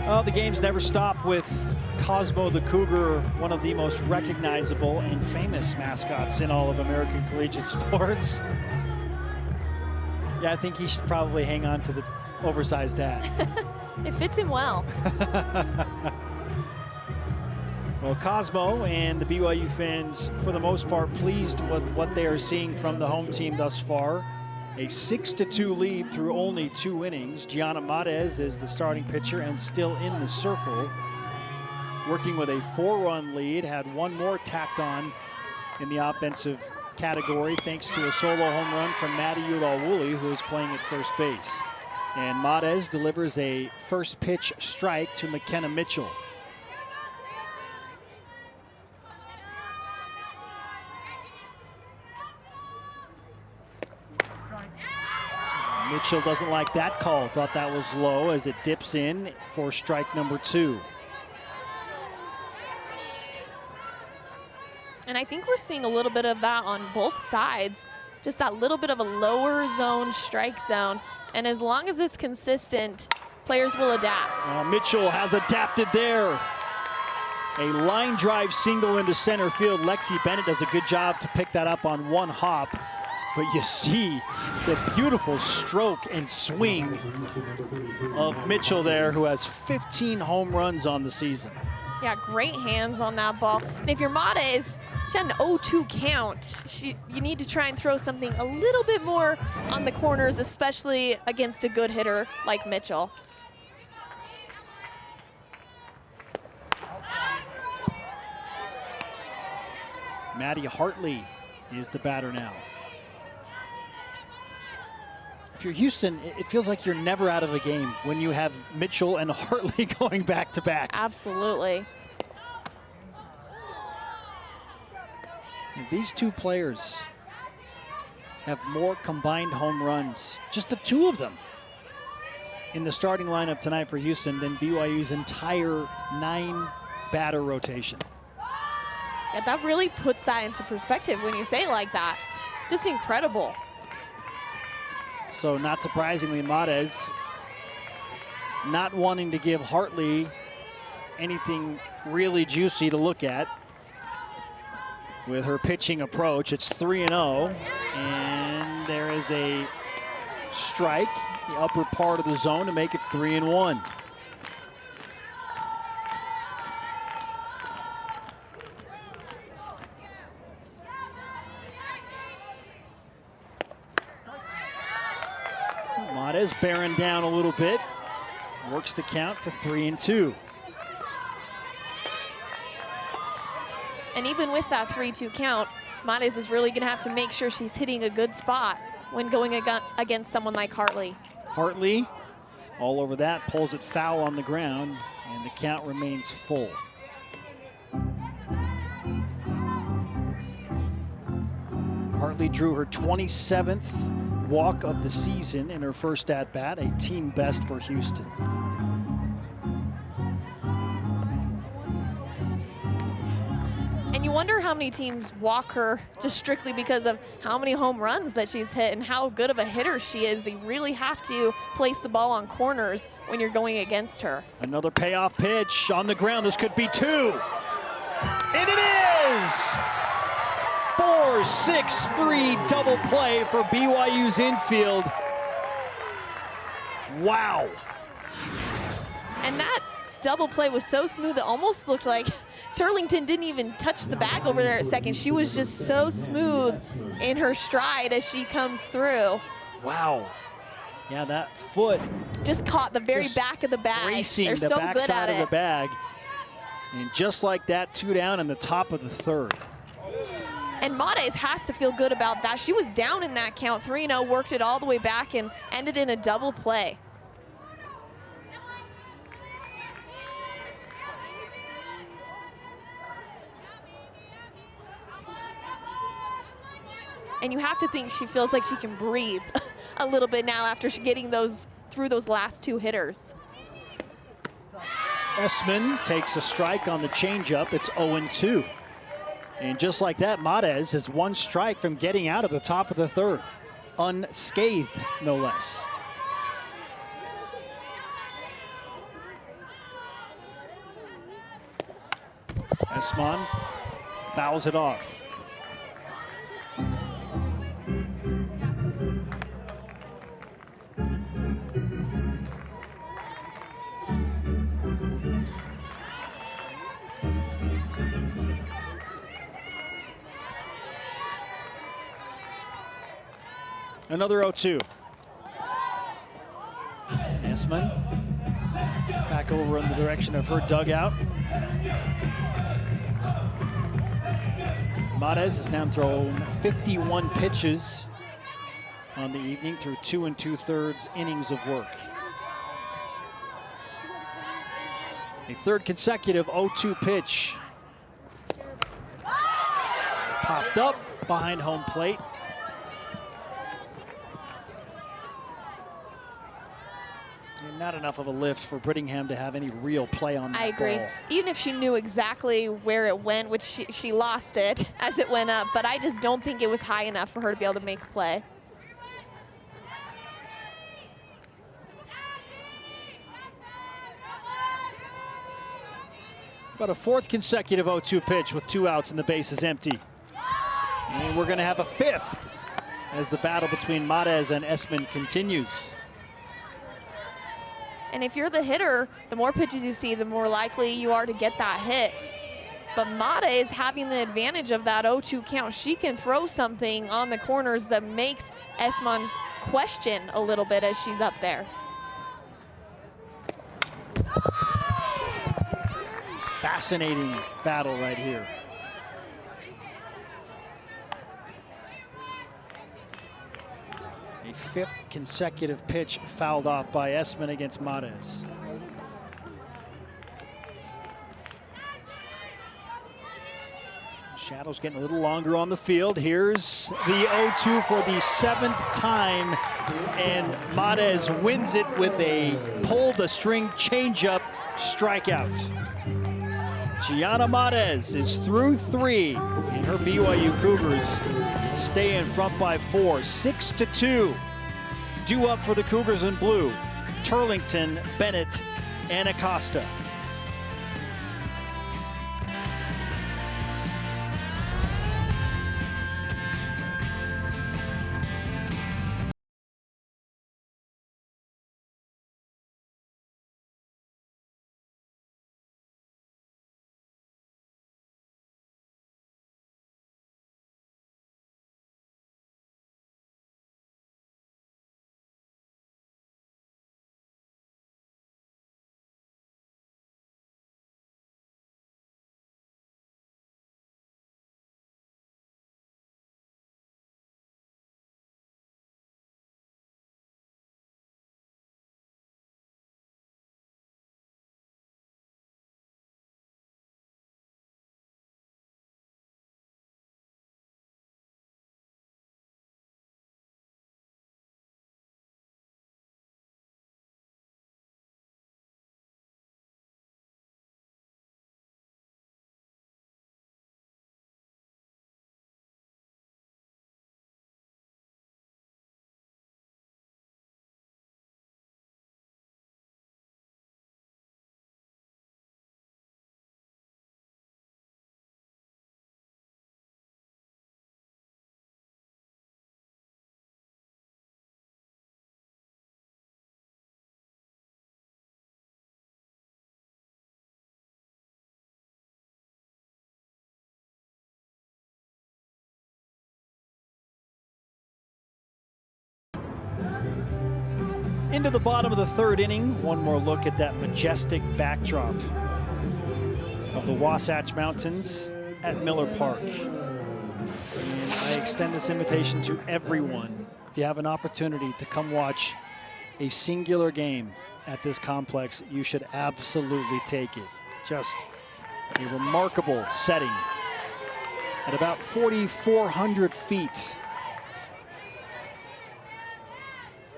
Well, the games never stop with Cosmo the Cougar, one of the most recognizable and famous mascots in all of American collegiate sports. Yeah, I think he should probably hang on to the oversized hat. It fits him well. Well, Cosmo and the BYU fans, for the most part, pleased with what they are seeing from the home team thus far. A 6-2 lead through only 2 innings. Gianna Matez is the starting pitcher and still in the circle. Working with a 4-run lead, had one more tacked on in the offensive category thanks to a solo home run from Maddie Udall-Woolley, who is playing at first base. And Matez delivers a first pitch strike to McKenna Mitchell. Mitchell doesn't like that call. Thought that was low as it dips in for strike number 2. And I think we're seeing a little bit of that on both sides. Just that little bit of a lower zone strike zone. And as long as it's consistent, players will adapt. Mitchell has adapted there. A line drive single into center field. Lexi Bennett does a good job to pick that up on one hop. But you see the beautiful stroke and swing of Mitchell there, who has 15 home runs on the season. Yeah, great hands on that ball. And if your Matez, she had an 0-2 count, you need to try and throw something a little bit more on the corners, especially against a good hitter like Mitchell. Maddie Hartley is the batter now. If you're Houston, it feels like you're never out of a game when you have Mitchell and Hartley going back to back. Absolutely. And these two players have more combined home runs, just the two of them, in the starting lineup tonight for Houston than BYU's entire 9-batter rotation. Yeah, that really puts that into perspective when you say it like that. Just incredible. So not surprisingly, Matez not wanting to give Hartley anything really juicy to look at with her pitching approach. It's 3-0, and there is a strike, the upper part of the zone, to make it 3-1. Matez bearing down a little bit, works the count to 3-2. And even with that 3-2 count, Matez is really gonna have to make sure she's hitting a good spot when going against someone like Hartley. Hartley, all over that, pulls it foul on the ground, and the count remains full. Hartley drew her 27th walk of the season in her first at-bat, a team best for Houston. And you wonder how many teams walk her just strictly because of how many home runs that she's hit and how good of a hitter she is. They really have to place the ball on corners when you're going against her. Another payoff pitch on the ground. This could be 2. And it is! 4-6-3 double play for BYU's infield. Wow. And that double play was so smooth, it almost looked like Turlington didn't even touch the bag over there at second. She was just so smooth in her stride as she comes through. Wow. Yeah, that foot just caught the very back of the bag. Racing They're the so back good side at of it. the bag. And just like that, 2 down in the top of the 3rd. And Matez has to feel good about that. She was down in that count, 3-0, worked it all the way back and ended in a double play. And you have to think she feels like she can breathe a little bit now after getting through those last 2 hitters. Essman takes a strike on the changeup. It's 0-2. And just like that, Matez has 1 strike from getting out of the top of the 3rd. Unscathed, no less. Esmond fouls it off. Another 0-2. Esmond back over in the direction of her dugout. Mares has now thrown 51 pitches on the evening through 2 2/3 innings of work. A third consecutive 0-2 pitch. Popped up behind home plate. And not enough of a lift for Brittingham to have any real play on that I agree. ball. Even if she knew exactly where it went, which she lost it as it went up, but I just don't think it was high enough for her to be able to make a play. About a fourth consecutive 0-2 pitch with 2 outs and the base is empty. And we're going to have a fifth as the battle between Mares and Esmond continues. And if you're the hitter, the more pitches you see, the more likely you are to get that hit. But Mata is having the advantage of that 0-2 count. She can throw something on the corners that makes Esmond question a little bit as she's up there. Fascinating battle right here. A fifth consecutive pitch fouled off by Esmond against Mares. Shadow's getting a little longer on the field. Here's the 0-2 for the 7th time, and Mares wins it with a pull the string changeup strikeout. Gianna Mares is through 3, and her BYU Cougars stay in front by 4, 6-2. Due up for the Cougars in blue: Turlington, Bennett, and Acosta. Into the bottom of the 3rd inning. One more look at that majestic backdrop of the Wasatch Mountains at Miller Park. And I extend this invitation to everyone. If you have an opportunity to come watch a singular game at this complex, you should absolutely take it. Just a remarkable setting at about 4,400 feet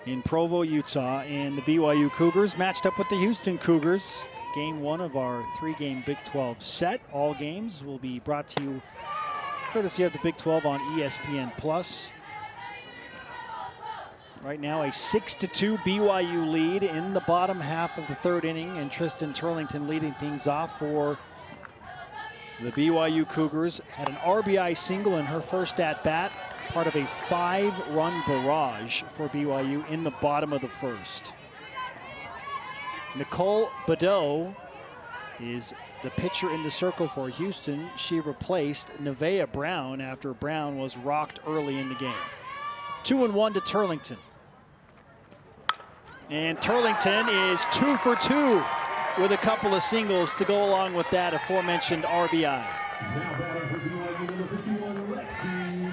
in Provo, Utah, and the BYU Cougars matched up with the Houston Cougars. Game 1 of our 3-game Big 12 set. All games will be brought to you courtesy of the Big 12 on ESPN+. Right now a 6-2 BYU lead in the bottom half of the 3rd inning, and Tristan Turlington leading things off for The BYU Cougars had an RBI single in her first at-bat, part of a 5-run barrage for BYU in the bottom of the first. Nicole Badeau is the pitcher in the circle for Houston. She replaced Nevaeh Brown after Brown was rocked early in the game. 2-1 to Turlington. And Turlington is 2 for 2 with a couple of singles to go along with that aforementioned RBI.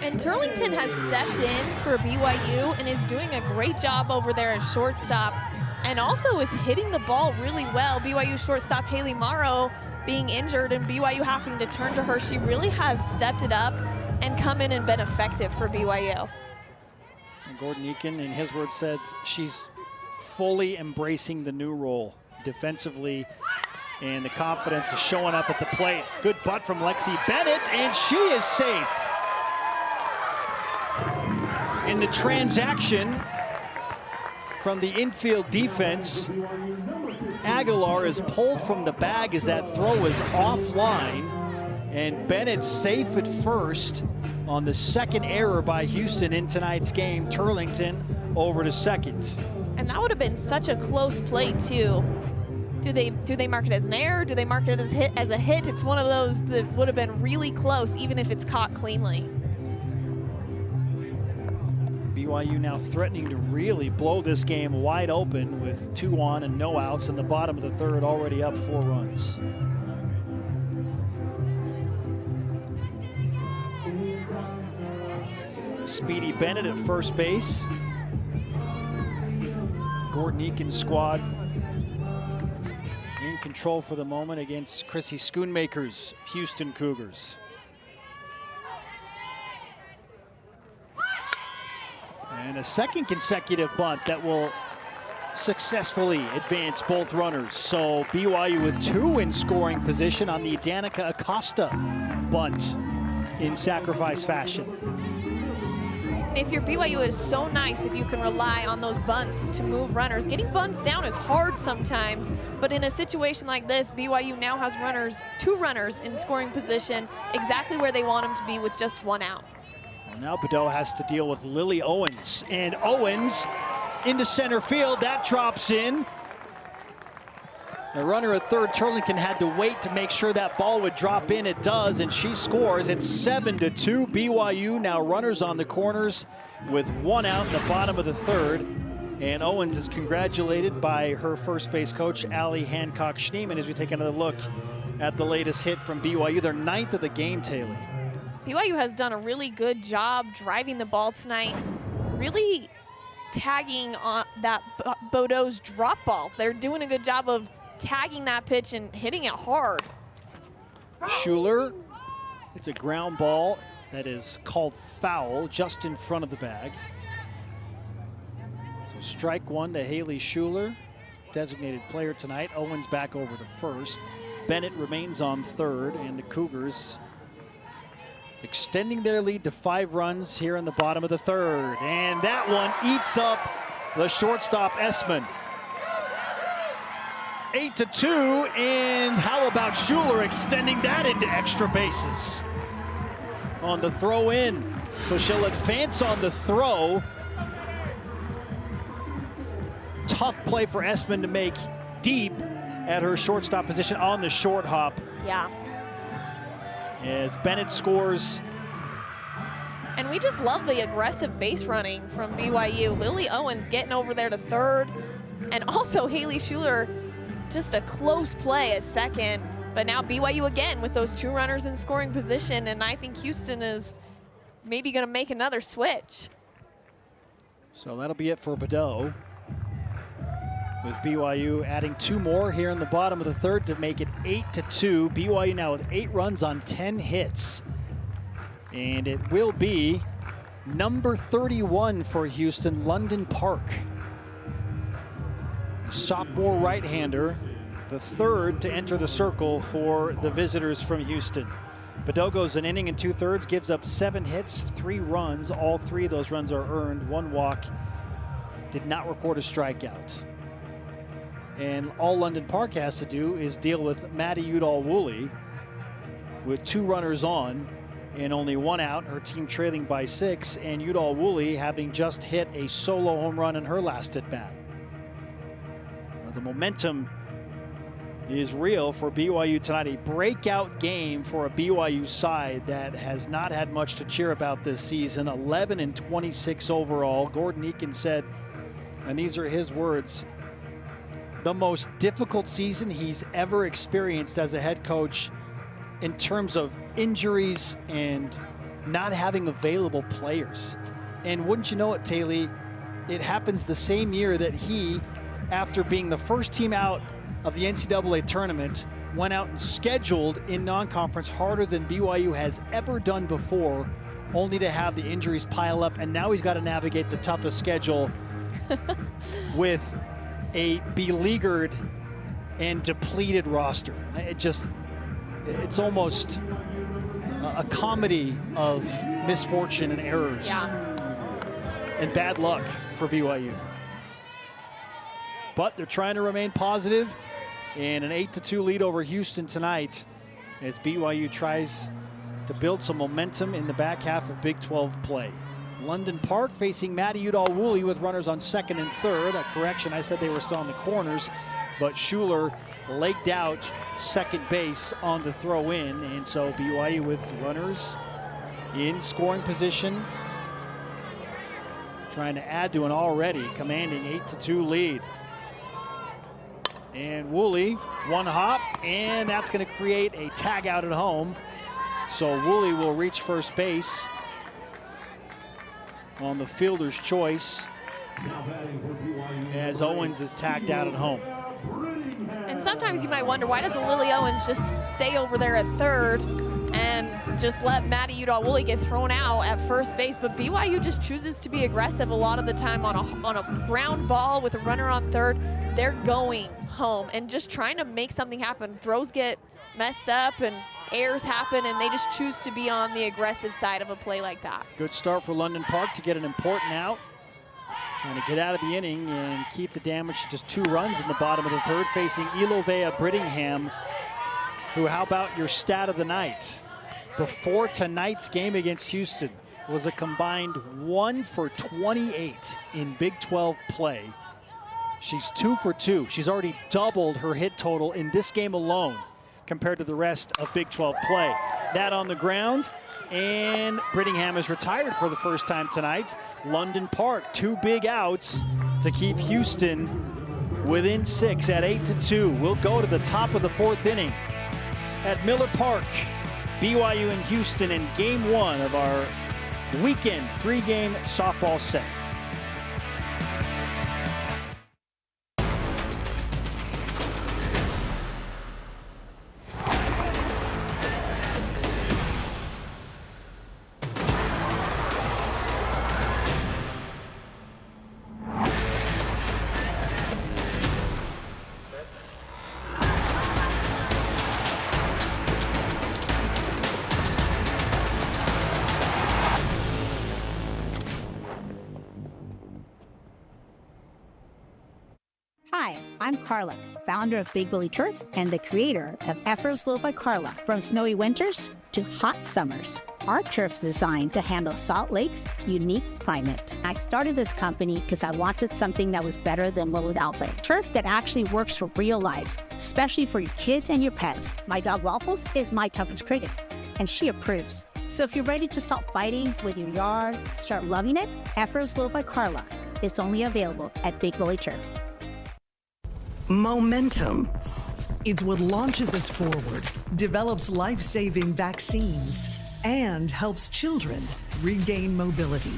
And Turlington has stepped in for BYU and is doing a great job over there at shortstop, and also is hitting the ball really well. BYU shortstop Haley Morrow being injured and BYU having to turn to her. She really has stepped it up and come in and been effective for BYU. And Gordon Eakin, in his words, says she's fully embracing the new role defensively, and the confidence is showing up at the plate. Good butt from Lexi Bennett, and she is safe. In the transaction from the infield defense, Aguilar is pulled from the bag as that throw is offline, and Bennett safe at first on the second error by Houston in tonight's game. Turlington over to second. And that would have been such a close play too. Do they mark it as an error? Do they mark it as a hit? It's one of those that would have been really close even if it's caught cleanly. BYU now threatening to really blow this game wide open with 2 on and no outs in the bottom of the third, already up 4 runs. Speedy Bennett at first base. Gordon Eakin's squad in control for the moment against Chrissy Schoonmaker's Houston Cougars. And a second consecutive bunt that will successfully advance both runners. So BYU with 2 in scoring position on the Danica Acosta bunt in sacrifice fashion. If you're BYU, it is so nice if you can rely on those bunts to move runners. Getting bunts down is hard sometimes, but in a situation like this, BYU now has 2 runners in scoring position, exactly where they want them to be with just 1 out. Well, now Badeau has to deal with Lily Owens, and Owens into center field. That drops in. The runner at third, Turlington, had to wait to make sure that ball would drop in. It does, and she scores. It's 7-2. BYU now runners on the corners with 1 out in the bottom of the third. And Owens is congratulated by her first base coach, Allie Hancock-Schneeman, as we take another look at the latest hit from BYU. Their 9th of the game, Taylor. BYU has done a really good job driving the ball tonight, really tagging on that Badeau's drop ball. They're doing a good job of tagging that pitch and hitting it hard. Schuler, it's a ground ball that is called foul just in front of the bag. So strike 1 to Haley Schuler, designated player tonight. Owens back over to first. Bennett remains on third, and the Cougars extending their lead to 5 runs here in the bottom of the third. And that one eats up the shortstop Essman. 8-2, and how about Schuler extending that into extra bases on the throw in? So she'll advance on the throw. Tough play for Essman to make deep at her shortstop position on the short hop. Yeah. As Bennett scores. And we just love the aggressive base running from BYU. Lily Owens getting over there to third, and also Haley Schuler, just a close play at second. But now BYU again with those 2 runners in scoring position, and I think Houston is maybe going to make another switch. So that'll be it for Badeau, with BYU adding 2 more here in the bottom of the third to make it 8-2. BYU now with 8 runs on 10 hits. And it will be number 31 for Houston, London Park. Sophomore right-hander, the 3rd to enter the circle for the visitors from Houston. Badeau goes an inning and 2/3, gives up 7 hits, 3 runs. All 3 of those runs are earned, 1 walk. Did not record a strikeout. And all London Park has to do is deal with Maddie Udall-Woolley, with 2 runners on and only 1 out, her team trailing by 6, and Udall Woolley having just hit a solo home run in her last at bat. The momentum is real for BYU tonight. A breakout game for a BYU side that has not had much to cheer about this season. 11-26 overall. Gordon Eakin said, and these are his words, the most difficult season he's ever experienced as a head coach in terms of injuries and not having available players. And wouldn't you know it, Taylor, it happens the same year that he, after being the first team out of the NCAA tournament, went out and scheduled in non-conference harder than BYU has ever done before, only to have the injuries pile up, and now he's got to navigate the toughest schedule with a beleaguered and depleted roster. It's almost a comedy of misfortune and errors and bad luck for BYU. But they're trying to remain positive, and an 8-2 lead over Houston tonight as BYU tries to build some momentum in the back half of Big 12 play. London Park facing Maddie Udall Woolley with runners on 2nd and 3rd. A correction, I said they were still on the corners, but Schuler legged out second base on the throw in, and so BYU with runners in scoring position, trying to add to an already commanding 8-2 lead. And Woolley, 1 hop, and that's going to create a tag out at home. So Woolley will reach first base on the fielder's choice as Owens is tagged out at home. And sometimes you might wonder, why doesn't Lily Owens just stay over there at 3rd and just let Maddie Udall Woolley get thrown out at first base? But BYU just chooses to be aggressive a lot of the time on a ground ball with a runner on 3rd. They're going home and just trying to make something happen. Throws get messed up and errors happen, and they just choose to be on the aggressive side of a play like that. Good start for London Park to get an important out. Trying to get out of the inning and keep the damage to just 2 runs in the bottom of the 3rd, facing Elovea Brittingham, who, how about your stat of the night? Before tonight's game against Houston was a combined 1 for 28 in Big 12 play. She's 2 for 2. She's already doubled her hit total in this game alone compared to the rest of Big 12 play. That on the ground, and Brittingham is retired for the first time tonight. London Park, 2 big outs to keep Houston within 6 at 8-2. We'll go to the top of the 4th inning at Miller Park. BYU and Houston in game 1 of our weekend 3-game softball set. Hi, I'm Carla, founder of Big Billy Turf and the creator of Efforts Flow by Carla. From snowy winters to hot summers, our turf's designed to handle Salt Lake's unique climate. I started this company because I wanted something that was better than what was out there. Turf that actually works for real life, especially for your kids and your pets. My dog Waffles is my toughest critic, and she approves. So if you're ready to stop fighting with your yard, start loving it, Efforts Flow by Carla is only available at Big Billy Turf. Momentum. It's what launches us forward, develops life-saving vaccines, and helps children regain mobility.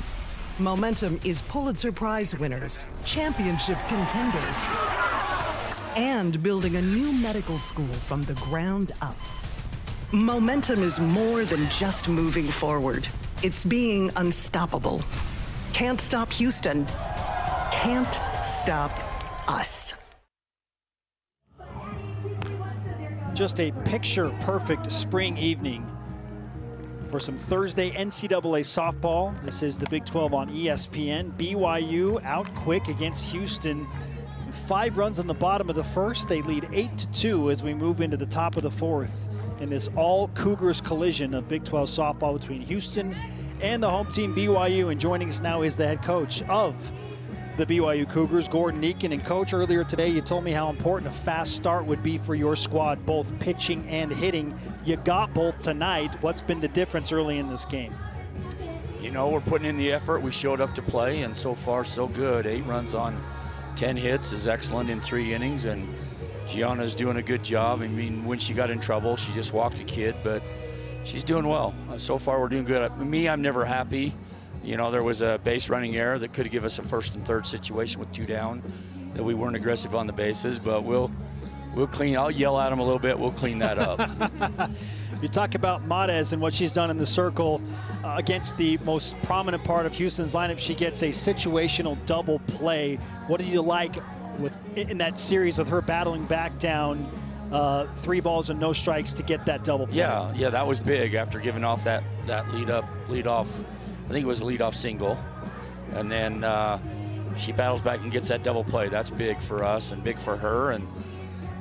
Momentum is Pulitzer Prize winners, championship contenders, and building a new medical school from the ground up. Momentum is more than just moving forward. It's being unstoppable. Can't stop Houston. Can't stop us. Just a picture-perfect spring evening for some Thursday NCAA softball. This is the Big 12 on ESPN. BYU out quick against Houston. With 5 runs on the bottom of the 1st, they lead 8-2 as we move into the top of the 4th. in this all Cougars collision of Big 12 softball between Houston and the home team BYU. And joining us now is the head coach of the BYU Cougars, Gordon Eakin. And Coach, earlier today you told me how important a fast start would be for your squad, both pitching and hitting. You got both tonight. What's been the difference early in this game? You know, we're putting in the effort. We showed up to play, and so far so good. 8 runs on 10 hits is excellent in 3 innings, and Gianna's doing a good job. I mean, when she got in trouble, she just walked a kid, but she's doing well. So far we're doing good. Me, I'm never happy. You know, there was a base running error that could have given us a 1st and 3rd situation with 2 down, that we weren't aggressive on the bases, but we'll clean. I'll yell at them a little bit. We'll clean that up. You talk about Matez and what she's done in the circle against the most prominent part of Houston's lineup. She gets a situational double play. What do you like in that series with her battling back down 3 balls and no strikes to get that double play? Yeah, that was big after giving off that lead off. I think it was a leadoff single, and then she battles back and gets that double play. That's big for us and big for her. And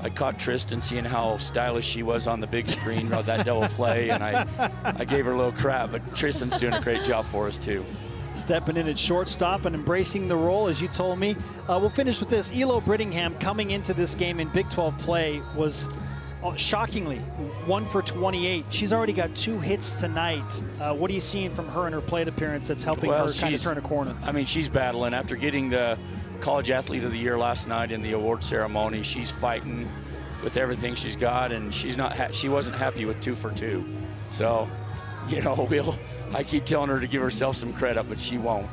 I caught Tristan seeing how stylish she was on the big screen of that double play, and I gave her a little crap, but Tristan's doing a great job for us too. Stepping in at shortstop and embracing the role, as you told me. We'll finish with this. Elo Brittingham coming into this game in Big 12 play was shockingly 1 for 28. She's already got 2 hits tonight. What are you seeing from her in her plate appearance that's helping her kind of turn a corner? I mean, she's battling. After getting the College Athlete of the Year last night in the award ceremony, she's fighting with everything she's got, and she wasn't happy with 2 for 2. So, you know, I keep telling her to give herself some credit, but she won't.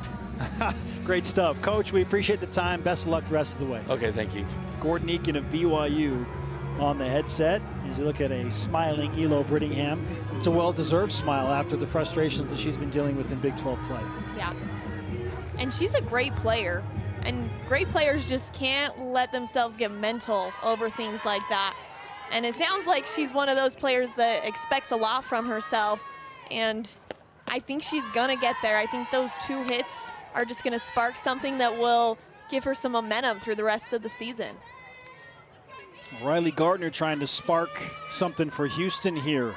Great stuff. Coach, we appreciate the time. Best of luck the rest of the way. Okay, thank you. Gordon Eakin of BYU on the headset. As you look at a smiling Elo Brittingham, it's a well-deserved smile after the frustrations that she's been dealing with in Big 12 play. Yeah. And she's a great player. And great players just can't let themselves get mental over things like that. And it sounds like she's one of those players that expects a lot from herself. And I think she's going to get there. I think those 2 hits are just going to spark something that will give her some momentum through the rest of the season. Riley Gardner trying to spark something for Houston here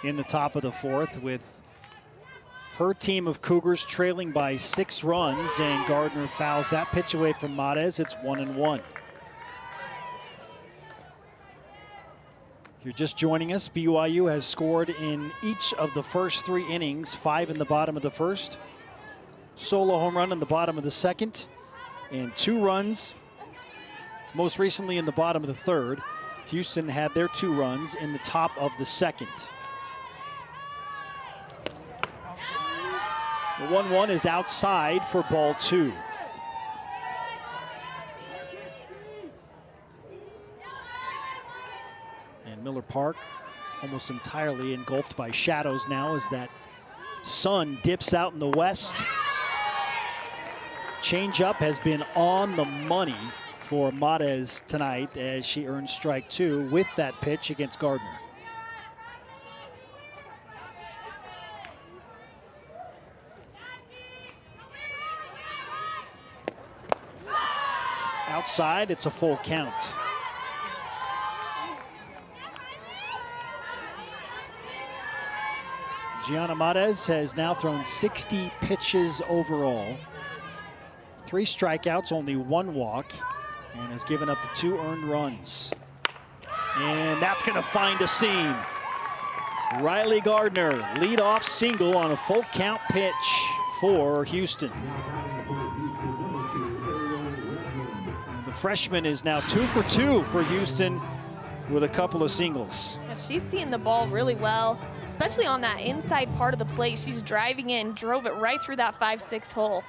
in the top of the 4th, with her team of Cougars trailing by 6 runs, and Gardner fouls that pitch away from Matez. It's 1-1. If you're just joining us, BYU has scored in each of the first 3 innings, 5 in the bottom of the 1st, solo home run in the bottom of the 2nd, and 2 runs most recently in the bottom of the 3rd. Houston had their 2 runs in the top of the 2nd. The 1-1 is outside for ball 2. And Miller Park almost entirely engulfed by shadows now as that sun dips out in the west. Changeup has been on the money for Matez tonight as she earns strike 2 with that pitch against Gardner. Outside, it's a full count. Gianna Matez has now thrown 60 pitches overall. 3 strikeouts, only 1 walk, and has given up the 2 earned runs. And that's going to find a seam. Riley Gardner, leadoff single on a full count pitch for Houston. The freshman is now 2 for 2 for Houston with a couple of singles. Yeah, she's seeing the ball really well, especially on that inside part of the plate. She's driving in, drove it right through that 5-6 hole.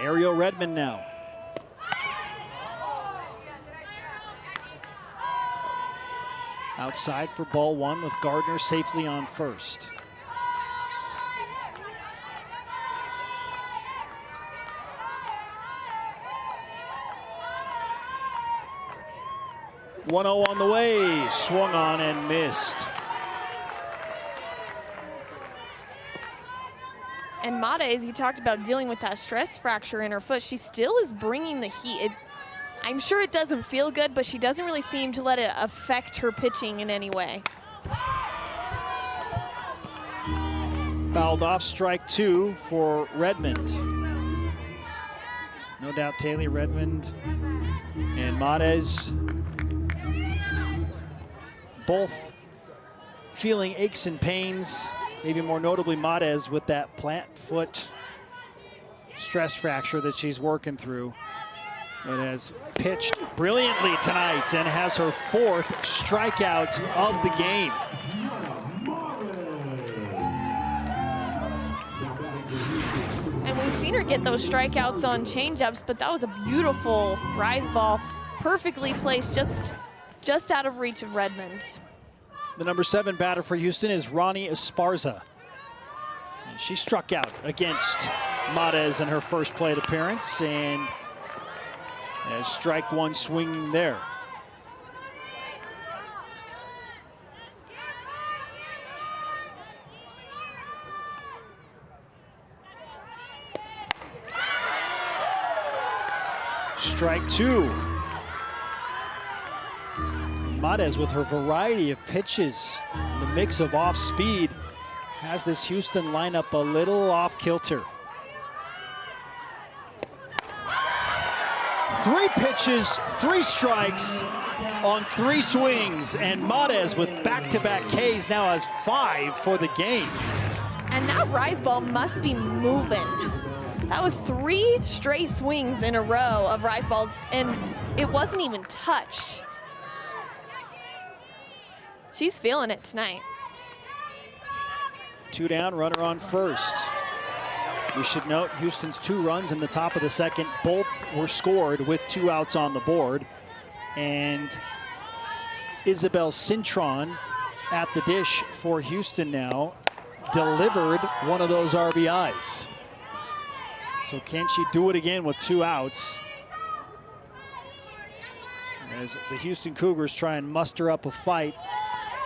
Ariel Redmond now. Outside for ball 1 with Gardner safely on first. .1-0 on the way, swung on and missed. And Mata, as you talked about dealing with that stress fracture in her foot, she still is bringing the heat. I'm sure it doesn't feel good, but she doesn't really seem to let it affect her pitching in any way. Fouled off, strike 2 for Redmond. No doubt Taylor Redmond and Mates both feeling aches and pains, maybe more notably Mates with that plant foot stress fracture that she's working through, but has pitched brilliantly tonight and has her 4th strikeout of the game. And we've seen her get those strikeouts on changeups, but that was a beautiful rise ball, perfectly placed, just out of reach of Redmond. The number 7 batter for Houston is Ronnie Esparza. And she struck out against Mates in her first plate appearance, and has strike 1 swinging there. Strike 2. Mates, with her variety of pitches, the mix of off speed, has this Houston lineup a little off kilter. 3 pitches, 3 strikes on 3 swings, and Mates with back-to-back Ks now has 5 for the game. And that rise ball must be moving. That was 3 straight swings in a row of rise balls, and it wasn't even touched. She's feeling it tonight. 2 down, runner on first. We should note Houston's 2 runs in the top of the second. Both were scored with 2 outs on the board. And Isabel Cintron at the dish for Houston now delivered one of those RBIs. So can she do it again with 2 outs? As the Houston Cougars try and muster up a fight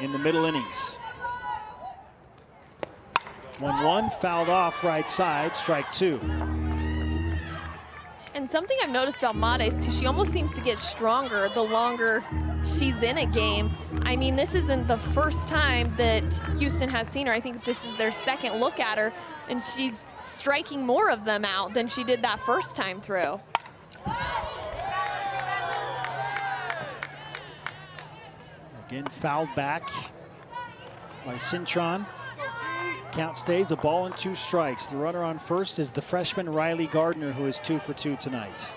in the middle innings. 1-1, fouled off right side, strike 2. And something I've noticed about Mates too, she almost seems to get stronger the longer she's in a game. I mean, this isn't the first time that Houston has seen her. I think this is their 2nd look at her, and she's striking more of them out than she did that first time through. Again, fouled back by Cintron. Count stays, a ball and 2 strikes. The runner on first is the freshman Riley Gardner, who is 2 for 2 tonight.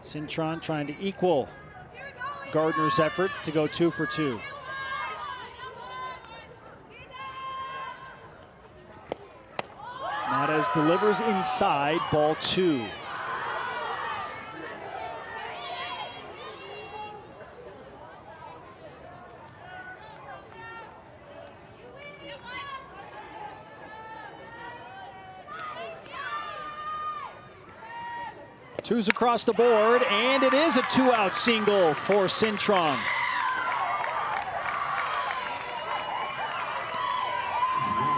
Cintron trying to equal Gardner's effort to go 2 for 2. Mates delivers inside, ball 2. Twos across the board, and it is a 2-out single for Cintron.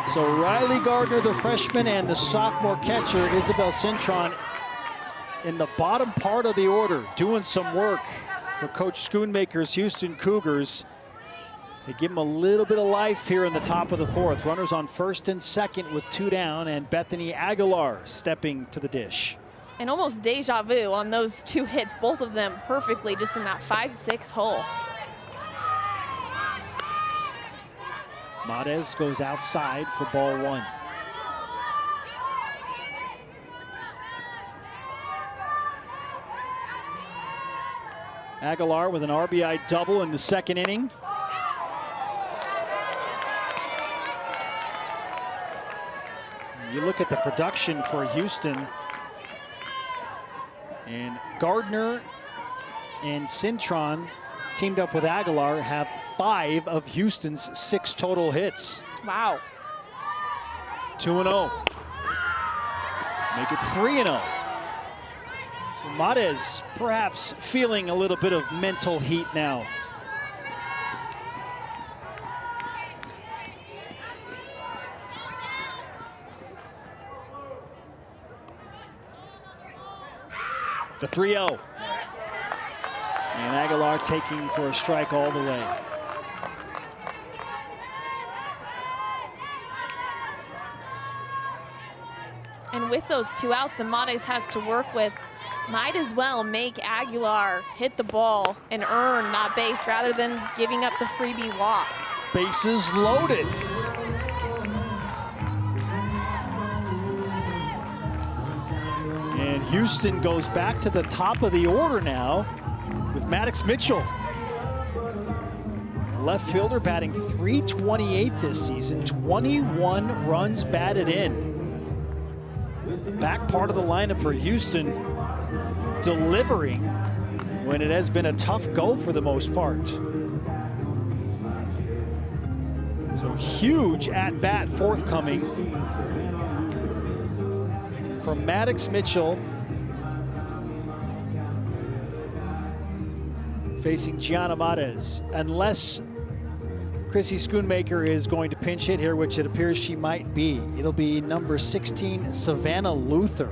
So Riley Gardner, the freshman, and the sophomore catcher, Isabel Cintron, in the bottom part of the order, doing some work for Coach Schoonmaker's Houston Cougars to give them a little bit of life here in the top of the 4th. Runners on first and second with 2 down, and Bethany Aguilar stepping to the dish. And almost deja vu on those 2 hits, both of them perfectly just in that 5-6 hole. Mates goes outside for ball 1. Aguilar with an RBI double in the 2nd inning. You look at the production for Houston, and Gardner and Cintron teamed up with Aguilar have 5 of Houston's 6 total hits. Wow. 2-0. Make it 3-0. So Mates perhaps feeling a little bit of mental heat now. The 3-0. And Aguilar taking for a strike all the way. And with those 2 outs that Mates has to work with, might as well make Aguilar hit the ball and earn that base rather than giving up the freebie walk. Bases loaded. And Houston goes back to the top of the order now with Maddox Mitchell. Left fielder batting .328 this season, 21 runs batted in. Back part of the lineup for Houston, delivering when it has been a tough go for the most part. So huge at-bat forthcoming from Maddox Mitchell, facing Gianna Mates. Unless Chrissy Schoonmaker is going to pinch hit here, which it appears she might be. It'll be number 16, Savannah Luther.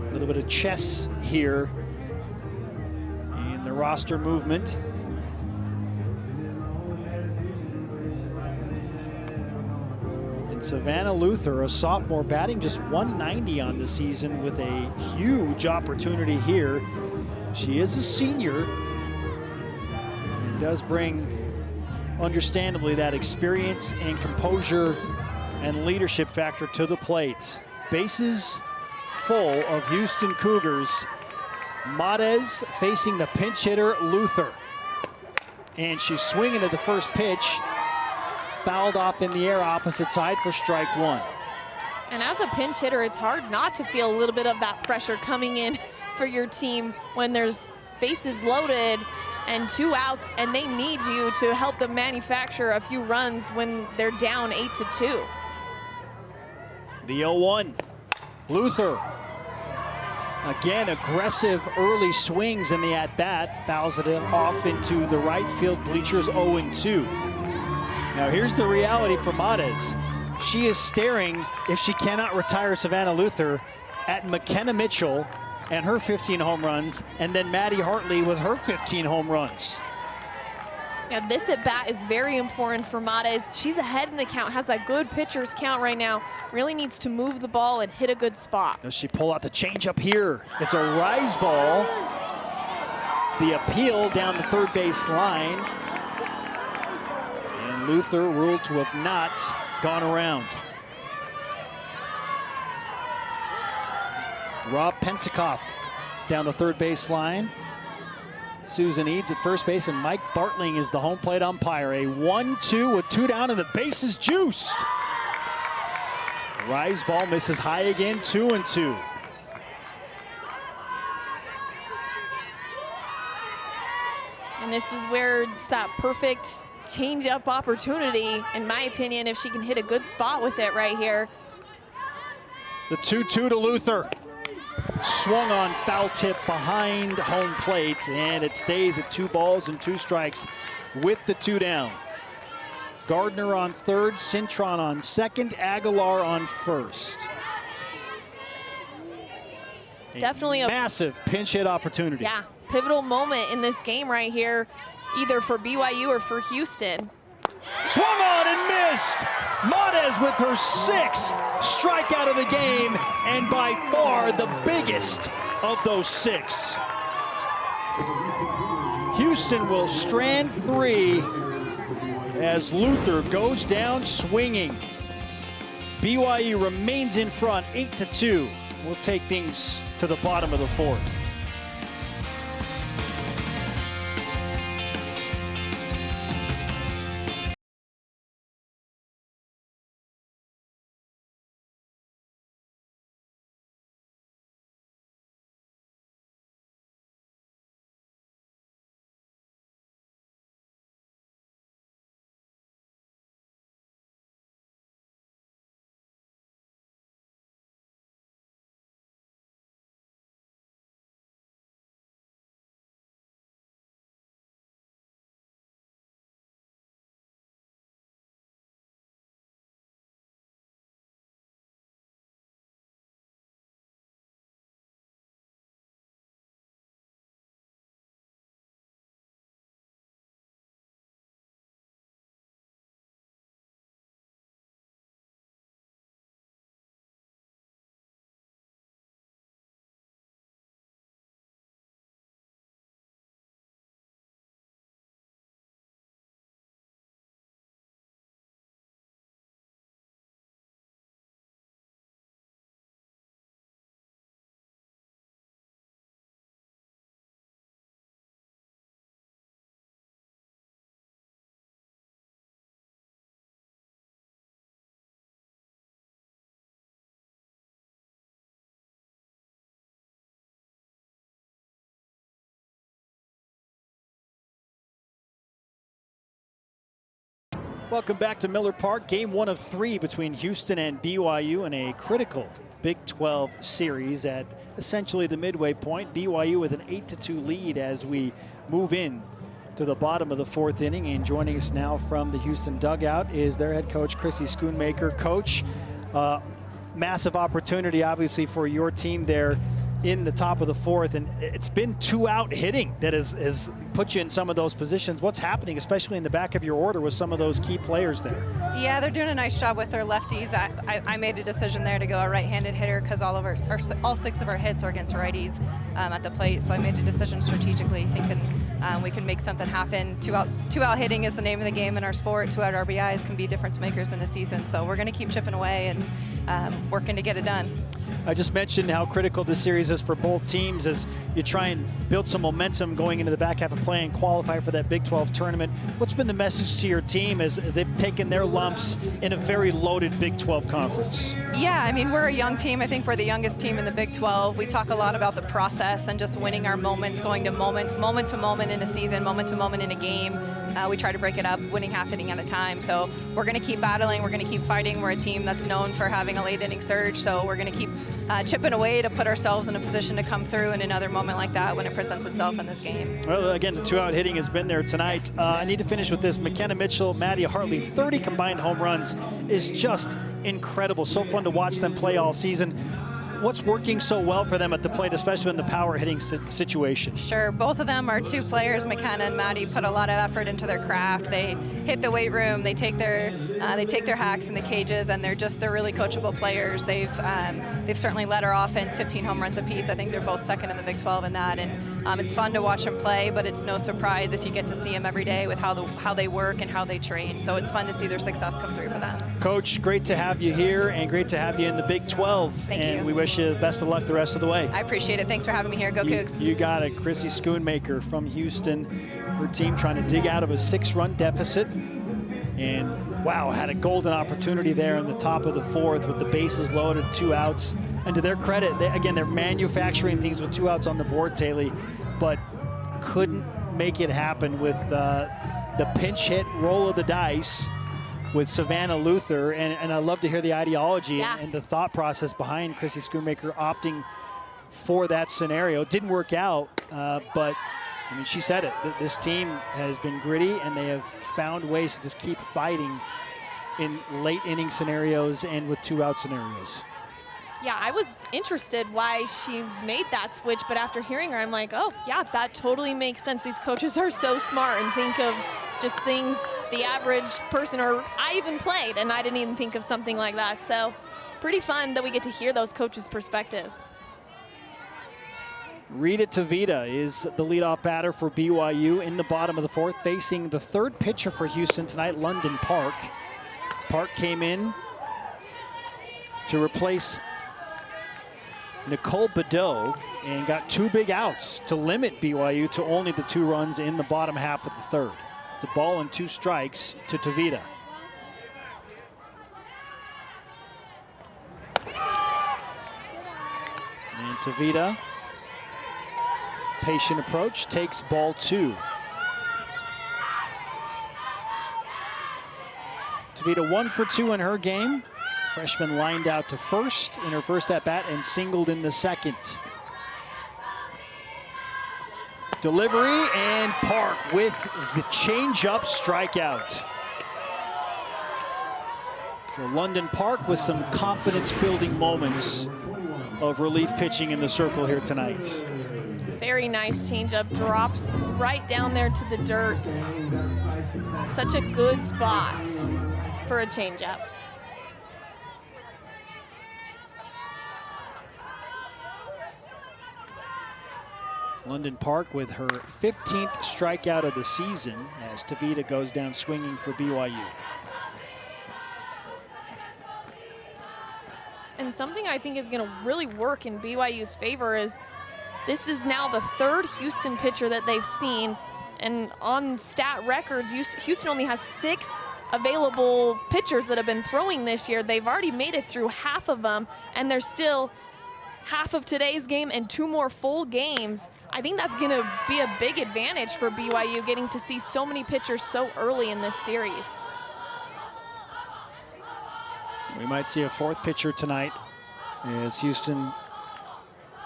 A little bit of chess here in the roster movement. Savannah Luther, a sophomore, batting just .190 on the season with a huge opportunity here. She is a senior and does bring, understandably, that experience and composure and leadership factor to the plate. Bases full of Houston Cougars. Mates facing the pinch hitter Luther. And she's swinging at the first pitch. Fouled off in the air opposite side for strike 1. And as a pinch hitter, it's hard not to feel a little bit of that pressure coming in for your team when there's bases loaded and 2 outs, and they need you to help them manufacture a few runs when they're down 8-2. The 0-1, Luther. Again, aggressive early swings in the at-bat, fouls it off into the right field bleachers, 0-2. Now here's the reality for Mates. She is staring, if she cannot retire Savannah Luther, at McKenna Mitchell and her 15 home runs, and then Maddie Hartley with her 15 home runs. Now this at bat is very important for Mates. She's ahead in the count, has a good pitcher's count right now. Really needs to move the ball and hit a good spot. Does she pull out the changeup here? It's a rise ball. The appeal down the third base line. Luther ruled to have not gone around. Rob Pentikoff down the third base line. Susan Eads at first base, and Mike Bartling is the home plate umpire. A 1-2 with 2 down, and the base is juiced. Rise ball misses high again, 2-2. And this is where it's that perfect change-up opportunity, in my opinion, if she can hit a good spot with it right here. The 2-2 to Luther. Swung on, foul tip behind home plate, and it stays at 2 balls and 2 strikes with the 2 down. Gardner on third, Cintron on second, Aguilar on first. Definitely a massive pinch hit opportunity. Yeah, pivotal moment in this game right here, either for BYU or for Houston. Swung on and missed. Mates with her 6th strikeout of the game, and by far the biggest of those 6. Houston will strand 3 as Luther goes down swinging. BYU remains in front, 8-2. We'll take things to the bottom of the 4th. Welcome back to Miller Park. Game 1 of 3 between Houston and BYU in a critical Big 12 series at essentially the midway point. BYU with an 8-2 lead as we move in to the bottom of the 4th inning. And joining us now from the Houston dugout is their head coach, Chrissy Schoonmaker. Coach, massive opportunity obviously for your team there in the top of the 4th, and it's been 2-out hitting that has put you in some of those positions. What's happening, especially in the back of your order with some of those key players there? Yeah, they're doing a nice job with their lefties. I made a decision there to go a right-handed hitter because all 6 of our hits are against righties at the plate, so I made a decision strategically thinking we can make something happen. 2-out hitting is the name of the game in our sport. 2-out RBIs can be difference makers in a season, so we're going to keep chipping away and working to get it done. I just mentioned how critical this series is for both teams as you try and build some momentum going into the back half of play and qualify for that Big 12 tournament. What's been the message to your team as they've taken their lumps in a very loaded Big 12 conference? Yeah, I mean, we're a young team. I think we're the youngest team in the Big 12. We talk a lot about the process and just winning our moments, going to moment to moment in a season, moment to moment in a game. We try to break it up, winning half inning at a time. So we're going to keep battling. We're going to keep fighting. We're a team that's known for having a late inning surge. So we're going to keep chipping away to put ourselves in a position to come through in another moment like that when it presents itself in this game. Well, again, the 2-out hitting has been there tonight. I need to finish with this. McKenna Mitchell, Maddie Hartley, 30 combined home runs is just incredible. So fun to watch them play all season. What's working so well for them at the plate, especially in the power hitting situation? Sure, both of them are 2 players. McKenna and Maddie put a lot of effort into their craft. They hit the weight room. They take their hacks in the cages, and they're really coachable players. They've certainly led our offense 15 home runs apiece. I think they're both second in the Big 12 in that, and it's fun to watch them play. But it's no surprise if you get to see them every day with how they work and how they train. So it's fun to see their success come through for them. Coach, great to have you here, and great to have you in the Big 12. Thank you. We wish you the best of luck the rest of the way. I appreciate it. Thanks for having me here. Go Cougs. You got it. Chrissy Schoonmaker from Houston. Her team trying to dig out of a 6-run deficit. And wow, had a golden opportunity there in the top of the 4th with the bases loaded, 2 outs. And to their credit, they're manufacturing things with 2 outs on the board, Taylor, but couldn't make it happen with the pinch hit roll of the dice with Savannah Luther, and I love to hear the ideology and the thought process behind Chrissy Schoonmaker opting for that scenario. It didn't work out, but I mean, she said it. This team has been gritty, and they have found ways to just keep fighting in late inning scenarios and with 2-out scenarios. Yeah, I was interested why she made that switch, but after hearing her, I'm like, oh, yeah, that totally makes sense. These coaches are so smart and think of just things the average person, or I even played, and I didn't even think of something like that. So pretty fun that we get to hear those coaches' perspectives. Rita Tavita is the leadoff batter for BYU in the bottom of the 4th, facing the 3rd pitcher for Houston tonight, London Park. Park came in to replace Nicole Badeau and got 2 big outs to limit BYU to only the 2 runs in the bottom half of the 3rd. It's a ball and 2 strikes to Tavita. And Tavita, patient approach, takes ball 2. Tavita 1 for 2 in her game. Freshman lined out to first in her first at-bat and singled in the 2nd. Delivery, and Park with the change-up strikeout. So London Park with some confidence-building moments of relief pitching in the circle here tonight. Very nice changeup, drops right down there to the dirt. Such a good spot for a changeup. London Park with her 15th strikeout of the season as Tavita goes down swinging for BYU. And something I think is going to really work in BYU's favor is this is now the 3rd Houston pitcher that they've seen. And on stat records, Houston only has 6 available pitchers that have been throwing this year. They've already made it through half of them, and there's still half of today's game and 2 more full games. I think that's going to be a big advantage for BYU, getting to see so many pitchers so early in this series. We might see a fourth pitcher tonight as Houston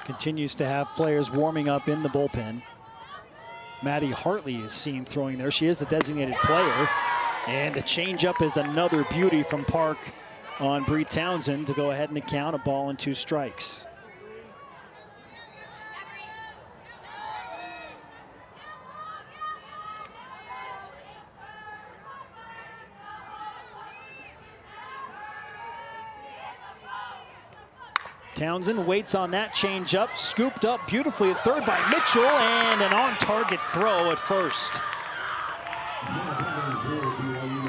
continues to have players warming up in the bullpen. Maddie Hartley is seen throwing there. She is the designated player. And the changeup is another beauty from Park on Bree Townsend to go ahead in the count, a ball and 2 strikes. Townsend waits on that changeup, scooped up beautifully at third by Mitchell, and an on-target throw at first.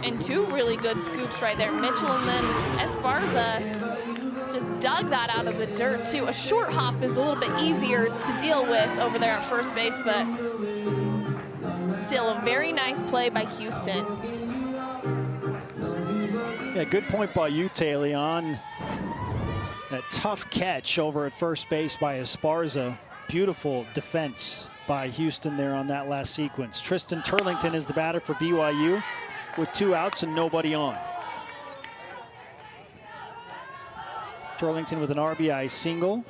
And 2 really good scoops right there. Mitchell and then Esparza just dug that out of the dirt too. A short hop is a little bit easier to deal with over there at first base, but still a very nice play by Houston. Yeah, good point by you, Taylor, on that tough catch over at first base by Esparza. Beautiful defense by Houston there on that last sequence. Tristan Turlington is the batter for BYU with 2 outs and nobody on. Turlington with an RBI single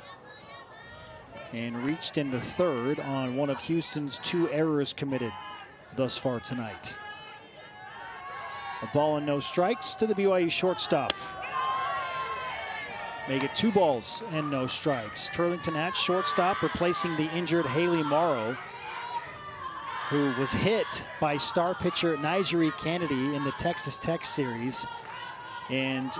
and reached into third on one of Houston's 2 errors committed thus far tonight. A ball and no strikes to the BYU shortstop. Make it 2 balls and no strikes. Turlington at shortstop, replacing the injured Haley Morrow, who was hit by star pitcher Nigeri Kennedy in the Texas Tech series and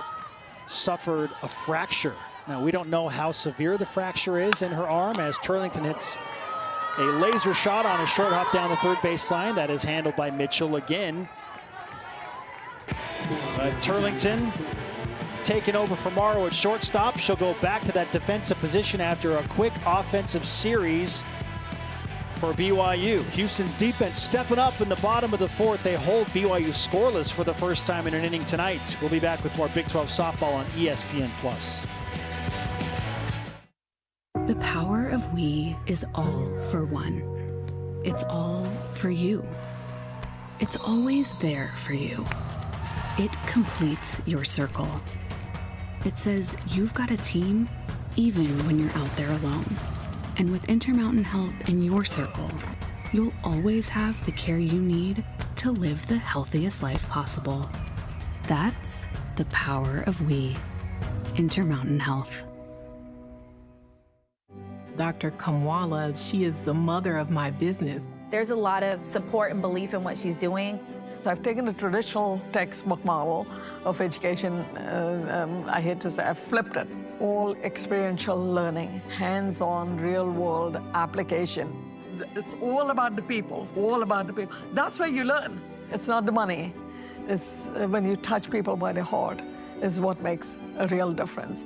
suffered a fracture. Now, we don't know how severe the fracture is in her arm as Turlington hits a laser shot on a short hop down the third base line. That is handled by Mitchell again. But Turlington taking over for Morrow at shortstop. She'll go back to that defensive position after a quick offensive series for BYU. Houston's defense stepping up in the bottom of the 4th. They hold BYU scoreless for the first time in an inning tonight. We'll be back with more Big 12 softball on ESPN+. The power of we is all for one. It's all for you. It's always there for you. It completes your circle. It says you've got a team even when you're out there alone. And with Intermountain Health in your circle, you'll always have the care you need to live the healthiest life possible. That's the power of we. Intermountain Health. Dr. Kamwala, she is the mother of my business. There's a lot of support and belief in what she's doing. So I've taken a traditional textbook model of education, I hate to say, I've flipped it. All experiential learning, hands-on, real-world application. It's all about the people, all about the people. That's where you learn. It's not the money. It's when you touch people by the heart is what makes a real difference.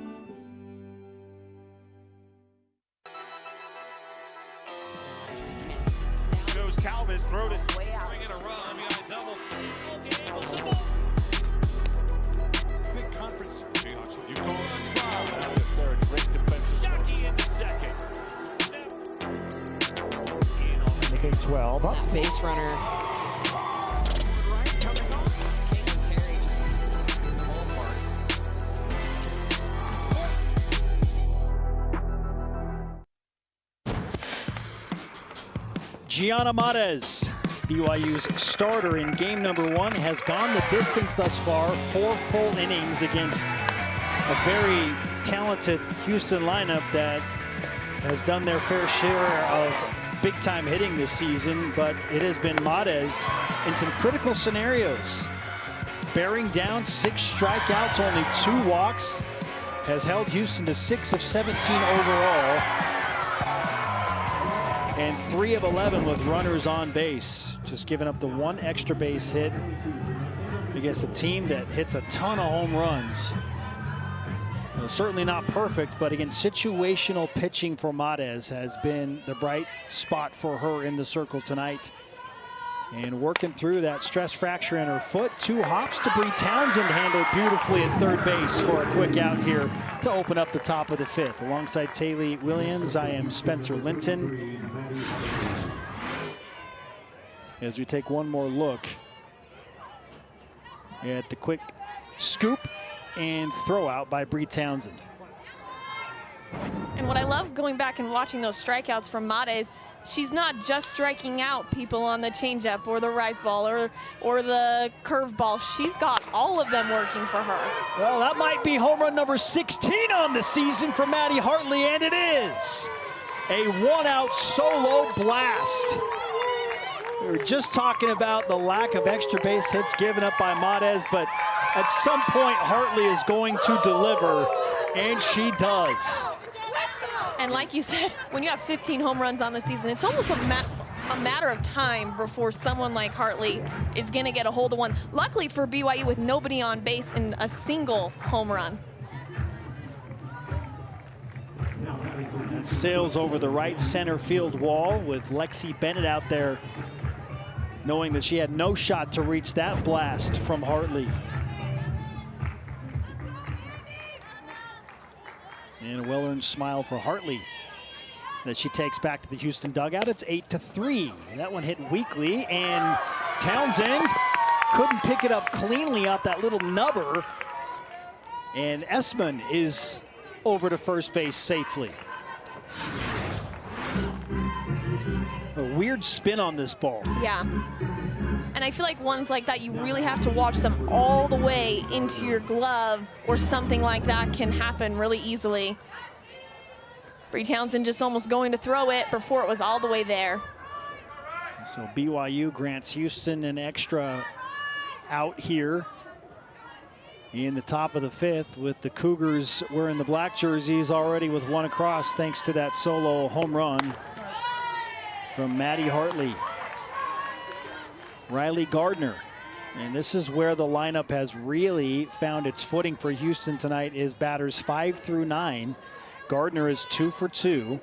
Goes Calvis, throw it way out. Bring in a run, behind double. Big conference. You call it foul out of the third. Great defense. Jockey in the second. In the Big 12. Up. That base runner. Gianna Matez, BYU's starter in game number 1, has gone the distance thus far, 4 full innings against a very talented Houston lineup that has done their fair share of big-time hitting this season, but it has been Matez in some critical scenarios. Bearing down 6 strikeouts, only 2 walks, has held Houston to 6 of 17 overall. And 3 of 11 with runners on base. Just giving up the 1 extra base hit against a team that hits a ton of home runs. Well, certainly not perfect, but again, situational pitching for Matez has been the bright spot for her in the circle tonight. And working through that stress fracture in her foot. 2 hops to Bree Townsend, handled beautifully at third base for a quick out here to open up the top of the 5th. Alongside Taylor Williams, I am Spencer Linton. As we take one more look at the quick scoop and throw out by Bree Townsend. And what I love going back and watching those strikeouts from Mata is she's not just striking out people on the changeup or the rise ball or the curve ball. She's got all of them working for her. Well, that might be home run number 16 on the season for Maddie Hartley, and it is a one-out solo blast. We were just talking about the lack of extra base hits given up by Matez, but at some point Hartley is going to deliver, and she does. And like you said, when you have 15 home runs on the season, it's almost a matter of time before someone like Hartley is going to get a hold of one. Luckily for BYU, with nobody on base in a single home run. That sails over the right center field wall with Lexi Bennett out there, knowing that she had no shot to reach that blast from Hartley. And a well-earned smile for Hartley that she takes back to the Houston dugout. It's 8-3. That one hit weakly, and Townsend couldn't pick it up cleanly off that little nubber. And Essman is over to first base safely. A weird spin on this ball. Yeah. And I feel like ones like that, you really have to watch them all the way into your glove, or something like that can happen really easily. Bree Townsend just almost going to throw it before it was all the way there. So BYU grants Houston an extra out here in the top of the fifth, with the Cougars wearing the black jerseys already with one across, thanks to that solo home run from Maddie Hartley. Riley Gardner, and this is where the lineup has really found its footing for Houston tonight, is batters 5 through 9. Gardner is 2 for 2.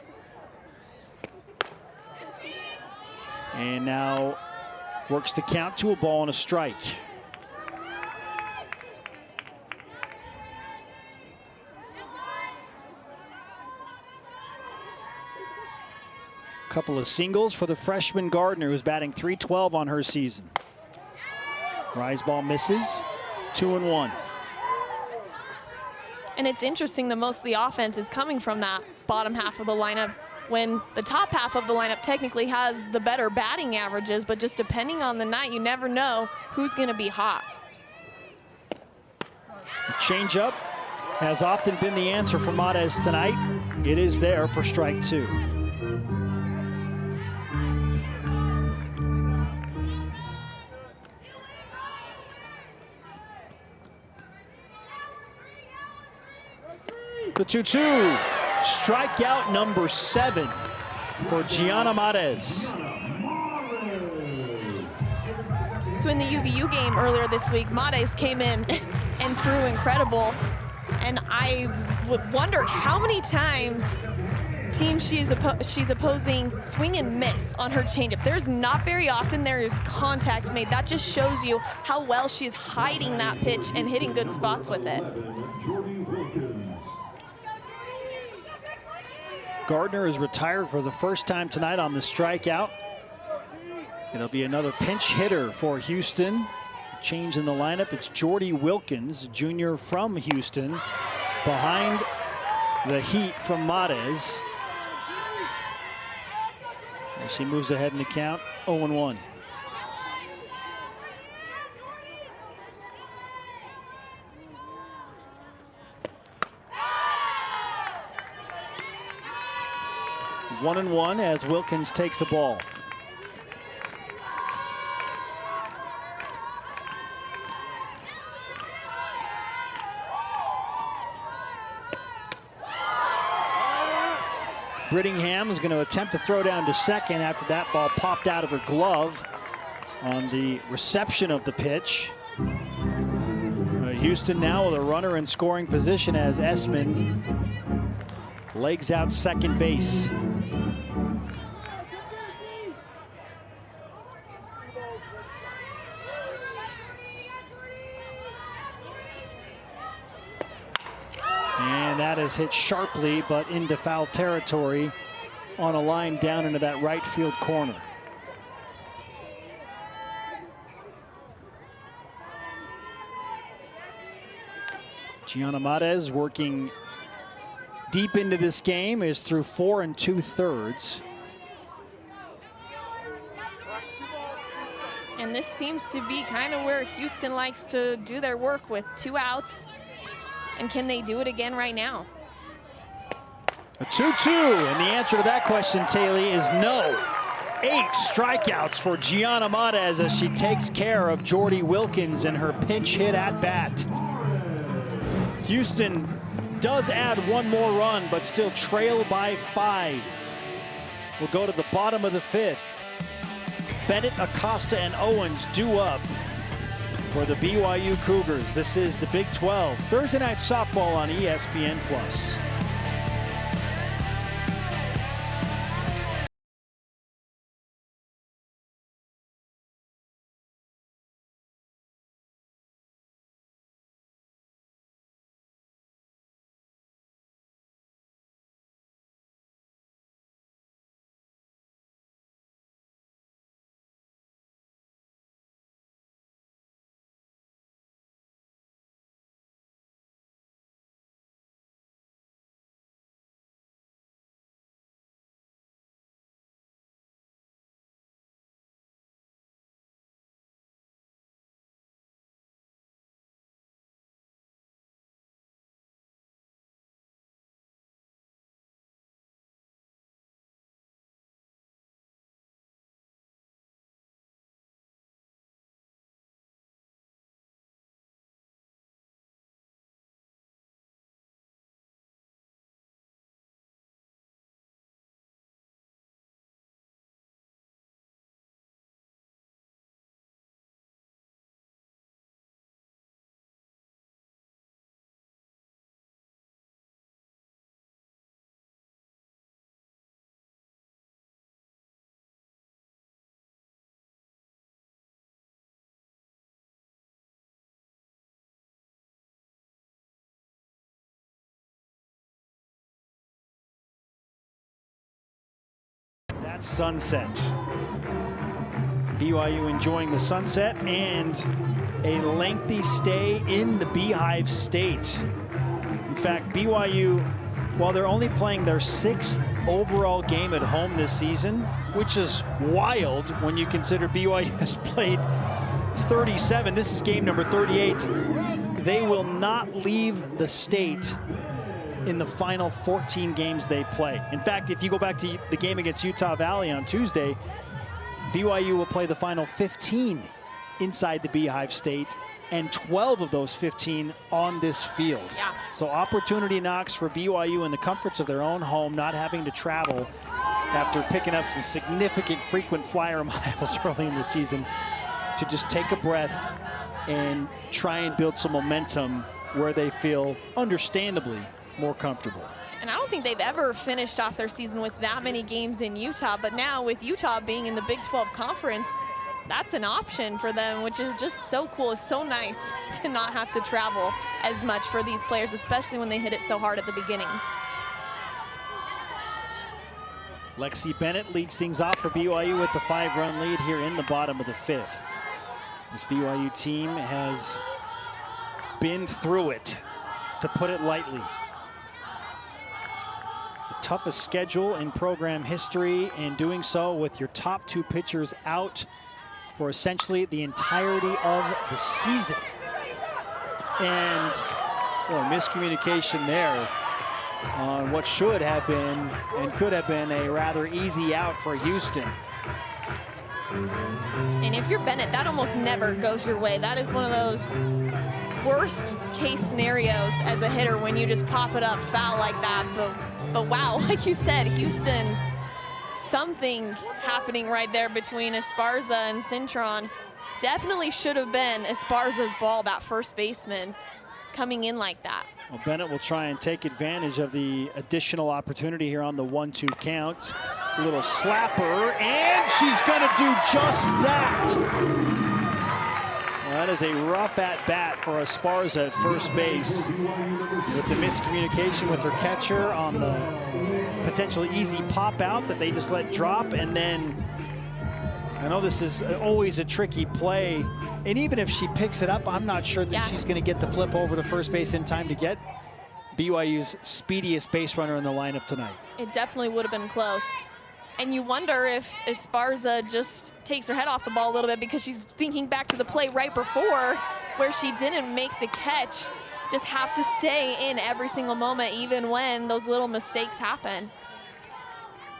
And now works to count to a ball and a strike. Couple of singles for the freshman Gardner, who's batting .312 on her season. Rise ball misses, 2-1. And it's interesting that most of the offense is coming from that bottom half of the lineup, when the top half of the lineup technically has the better batting averages, but just depending on the night, you never know who's going to be hot. The changeup has often been the answer for Matez tonight. It is there for strike 2. The 2-2, strikeout number 7 for Gianna Matez. So in the UVU game earlier this week, Matez came in and threw incredible. And I wondered how many times teams she's opposing swing and miss on her changeup. There's not very often there is contact made. That just shows you how well she's hiding that pitch and hitting good spots with it. Gardner is retired for the first time tonight on the strikeout. It'll be another pinch hitter for Houston. Change in the lineup. It's Jordy Wilkins, junior from Houston, behind the heat from Matez. As she moves ahead in the count, 0-1. One and one as Wilkins takes the ball. Brittingham is going to attempt to throw down to second after that ball popped out of her glove on the reception of the pitch. Houston now with a runner in scoring position as Essman legs out second base. And that is hit sharply, but into foul territory on a line down into that right field corner. Gianna Matez working deep into this game, is through 4 2/3. And this seems to be kind of where Houston likes to do their work, with 2 outs. And can they do it again right now? A 2-2, and the answer to that question, Taylor, is no. 8 strikeouts for Gianna Matez as she takes care of Jordy Wilkins in her pinch hit at bat. Houston does add 1 more run, but still trail by 5. We'll go to the bottom of the 5th. Bennett, Acosta, and Owens due up for the BYU Cougars. This is the Big 12, Thursday night softball on ESPN+. That's sunset. BYU enjoying the sunset and a lengthy stay in the Beehive State. In fact, BYU, while they're only playing their 6th overall game at home this season, which is wild when you consider BYU has played 37. This is game number 38. They will not leave the state in the final 14 games they play. In fact, if you go back to the game against Utah Valley on Tuesday, BYU will play the final 15 inside the Beehive State, and 12 of those 15 on this field. Yeah. So opportunity knocks for BYU in the comforts of their own home, not having to travel after picking up some significant frequent flyer miles early in the season, to just take a breath and try and build some momentum where they feel understandably more comfortable. And I don't think they've ever finished off their season with that many games in Utah, but now with Utah being in the Big 12 Conference, that's an option for them, which is just so cool. It's so nice to not have to travel as much for these players, especially when they hit it so hard at the beginning. Lexi Bennett leads things off for BYU with the 5-run lead here in the bottom of the 5th. This BYU team has been through it, to put it lightly. The toughest schedule in program history, and doing so with your top 2 pitchers out for essentially the entirety of the season. And miscommunication there on what should have been and could have been a rather easy out for Houston. And if you're Bennett, that almost never goes your way. That is one of those worst case scenarios as a hitter, when you just pop it up foul like that. But wow, like you said, Houston, something happening right there between Esparza and Cintron. Definitely should have been Esparza's ball, that first baseman, coming in like that. Well, Bennett will try and take advantage of the additional opportunity here on the 1-2 count. A little slapper, and she's gonna do just that. Well, that is a rough at-bat for Esparza at first base, with the miscommunication with her catcher on the potentially easy pop out that they just let drop, and then I know this is always a tricky play, and even if she picks it up, I'm not sure that she's going to get the flip over to first base in time to get BYU's speediest base runner in the lineup tonight. It definitely would have been close. And you wonder if Esparza just takes her head off the ball a little bit because she's thinking back to the play right before where she didn't make the catch. Just have to stay in every single moment, even when those little mistakes happen.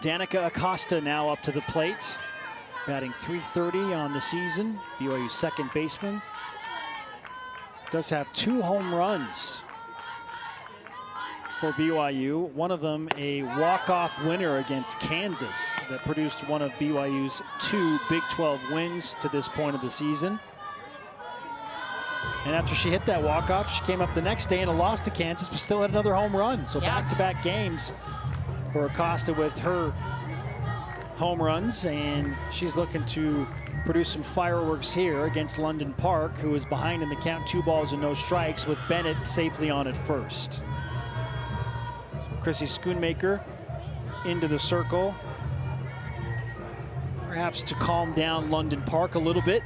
Danica Acosta now up to the plate, batting .330 on the season. BYU's second baseman. Does have 2 home runs for BYU. One of them a walk-off winner against Kansas that produced one of BYU's 2 Big 12 wins to this point of the season. And after she hit that walk-off, she came up the next day in a loss to Kansas, but still had another home run. So back-to-back games for Acosta with her home runs, and she's looking to produce some fireworks here against London Park, who is behind in the count, 2 balls and no strikes, with Bennett safely on at first. So Chrissy Schoonmaker into the circle, perhaps to calm down London Park a little bit.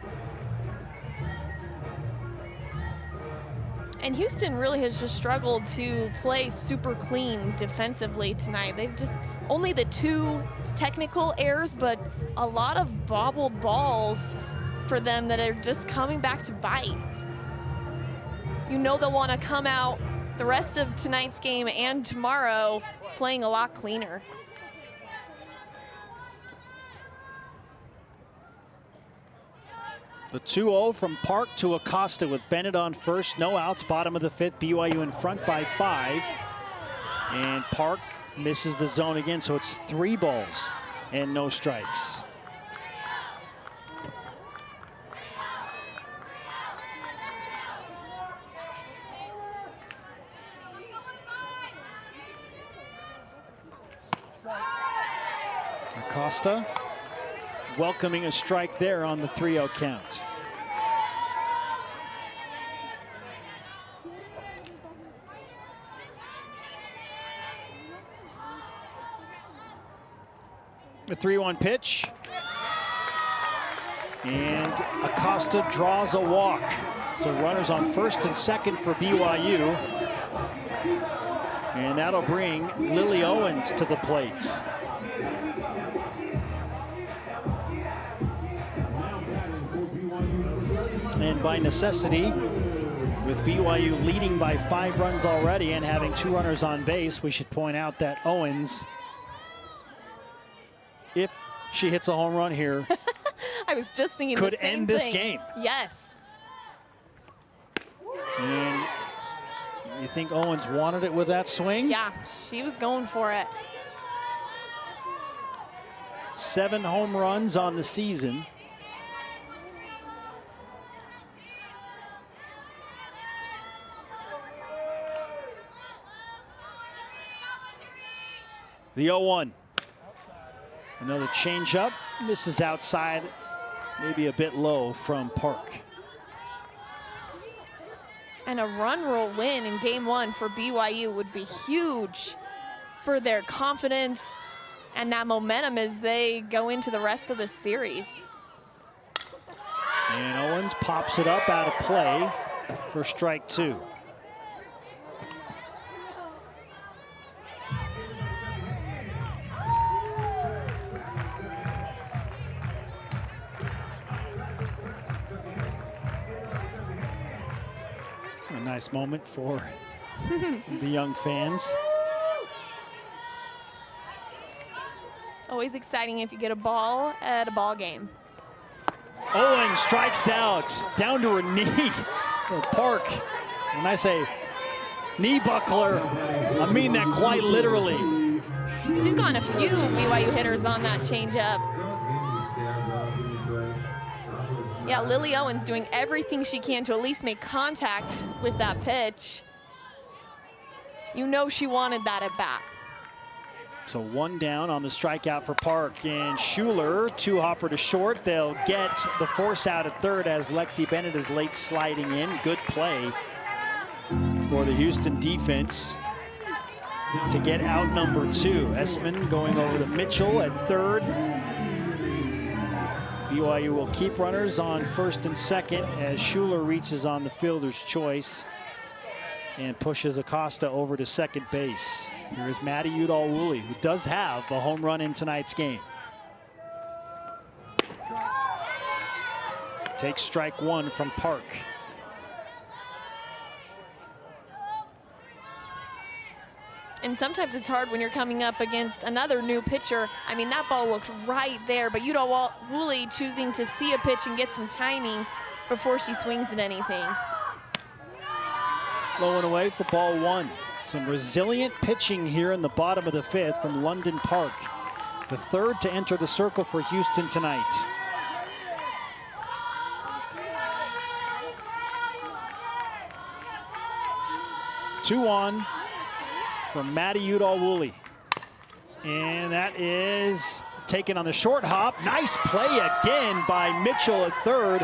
And Houston really has just struggled to play super clean defensively tonight. They've just only the 2 technical errors, but a lot of bobbled balls for them that are just coming back to bite. You know they'll want to come out the rest of tonight's game and tomorrow playing a lot cleaner. The 2-0 from Park to Acosta with Bennett on first, no outs, bottom of the 5th. BYU in front by 5. And Park misses the zone again, so it's 3 balls and no strikes. Acosta welcoming a strike there on the 3-0 count. The 3-1 pitch. And Acosta draws a walk. So runners on first and second for BYU. And that'll bring Lily Owens to the plate. And by necessity, with BYU leading by 5 runs already and having 2 runners on base, we should point out that Owens, if she hits a home run here, I was just thinking could the same end this thing. game. Yes. And you think Owens wanted it with that swing? Yeah, she was going for it. 7 home runs on the season. The 0-1. Another changeup, misses outside, maybe a bit low from Park. And a run rule win in game 1 for BYU would be huge for their confidence and that momentum as they go into the rest of the series. And Owens pops it up out of play for strike 2. A nice moment for the young fans. Always exciting if you get a ball at a ball game. Owens strikes out, down to her knee. Park, when I say knee buckler, I mean that quite literally. She's gone a few BYU hitters on that changeup. Yeah, Lily Owens doing everything she can to at least make contact with that pitch. You know she wanted that at bat. So 1 down on the strikeout for Park, and Schuler 2-hopper to short. They'll get the force out at third as Lexi Bennett is late sliding in. Good play for the Houston defense to get out number 2. Esmond going over to Mitchell at third. BYU will keep runners on first and second as Schuler reaches on the fielder's choice and pushes Acosta over to second base. Here is Matty Udall-Woolley, who does have a home run in tonight's game. Takes strike one from Park. And sometimes it's hard when you're coming up against another new pitcher. I mean, that ball looked right there, but Udall-Woolley choosing to see a pitch and get some timing before she swings at anything. Low and away for ball one. Some resilient pitching here in the bottom of the fifth from London Park. The third to enter the circle for Houston tonight. Two on for Matty Udall-Woolley. And that is taken on the short hop. Nice play again by Mitchell at third.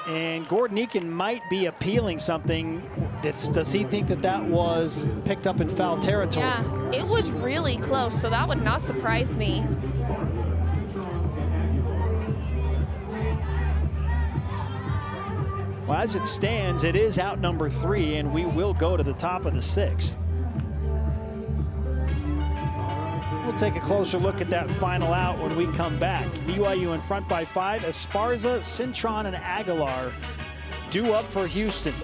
And Gordon Eakin might be appealing something. Does he think that that was picked up in foul territory? Yeah, it was really close, so that would not surprise me. Well, as it stands, it is out number 3, and we will go to the top of the 6th. We'll take a closer look at that final out when we come back. BYU in front by 5. Esparza, Cintron, and Aguilar due up for Houston.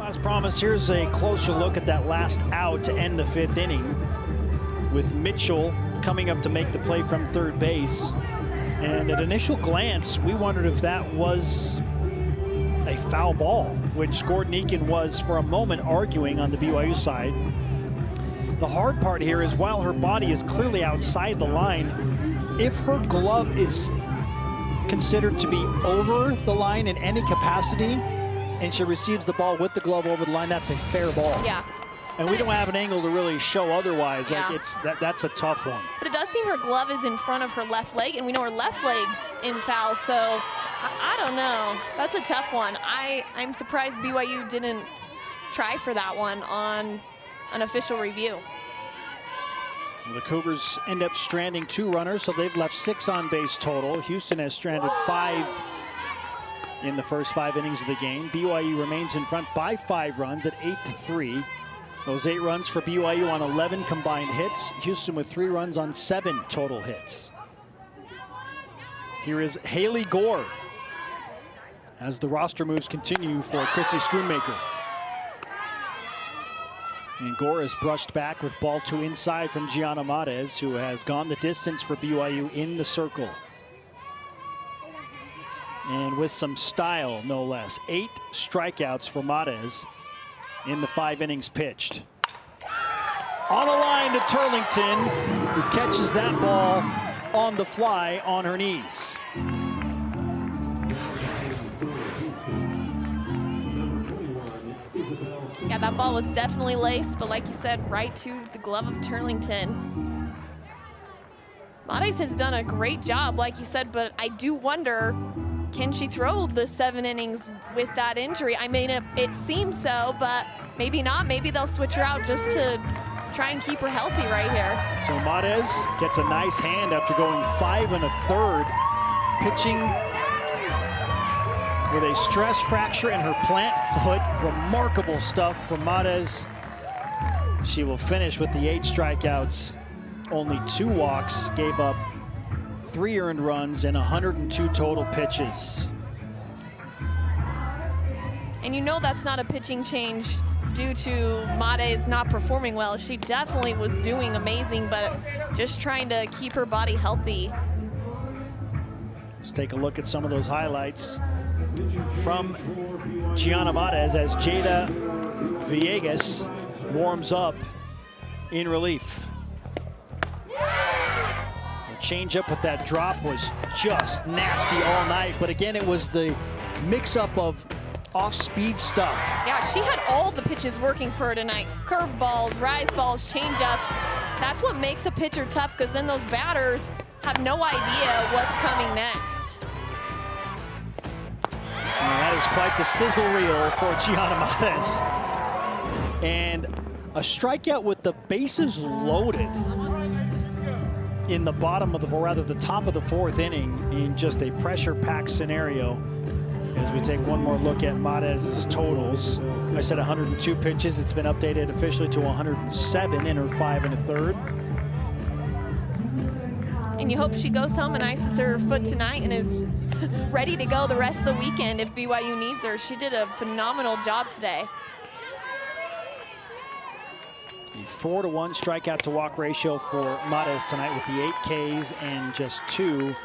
As promised, here's a closer look at that last out to end the 5th inning, with Mitchell coming up to make the play from third base. And at initial glance, we wondered if that was a foul ball, which Gordon Eakin was for a moment arguing on the BYU side. The hard part here is while her body is clearly outside the line, if her glove is considered to be over the line in any capacity, and she receives the ball with the glove over the line, that's a fair ball. Yeah. And we don't have an angle to really show otherwise. Yeah. Like that's a tough one. But it does seem her glove is in front of her left leg, and we know her left leg's in foul, so I don't know. That's a tough one. I'm surprised BYU didn't try for that one on an official review. The Cougars end up stranding 2 runners, so they've left 6 on base total. Houston has stranded 5 in the first 5 innings of the game. BYU remains in front by 5 runs at 8-3. Those 8 runs for BYU on 11 combined hits. Houston with 3 runs on 7 total hits. Here is Haley Gore as the roster moves continue for Chrissy Schoonmaker. And Gore is brushed back with ball 2 inside from Gianna Matez, who has gone the distance for BYU in the circle. And with some style, no less. 8 strikeouts for Matez in the 5 innings pitched. On a line to Turlington, who catches that ball on the fly on her knees. Yeah, that ball was definitely laced, but like you said, right to the glove of Turlington. Mares has done a great job, like you said, but I do wonder, can she throw the 7 innings with that injury? I mean, it seems so, but maybe not. Maybe they'll switch her out just to try and keep her healthy right here. So Mares gets a nice hand after going 5 1/3, pitching with a stress fracture in her plant foot. Remarkable stuff from Mares. She will finish with the 8 strikeouts, only 2 walks, gave up 3 earned runs and 102 total pitches. And you know that's not a pitching change due to Mares not performing well. She definitely was doing amazing, but just trying to keep her body healthy. Let's take a look at some of those highlights from Gianna Mares as Jada Villegas warms up in relief. The changeup with that drop was just nasty all night, but again, it was the mix-up of off-speed stuff. Yeah, she had all the pitches working for her tonight. Curve balls, rise balls, changeups. That's what makes a pitcher tough, because then those batters have no idea what's coming next. And that is quite the sizzle reel for Gianna Mares. And a strikeout with the bases loaded in the bottom of the, or rather the top of the 4th inning in just a pressure-packed scenario. As we take one more look at Mares' totals. I said 102 pitches. It's been updated officially to 107 in her 5 1/3. And you hope she goes home and ices her foot tonight and is ready to go the rest of the weekend if BYU needs her. She did a phenomenal job today. A 4-to-1 strikeout to walk ratio for Mares tonight with the 8 Ks and just 2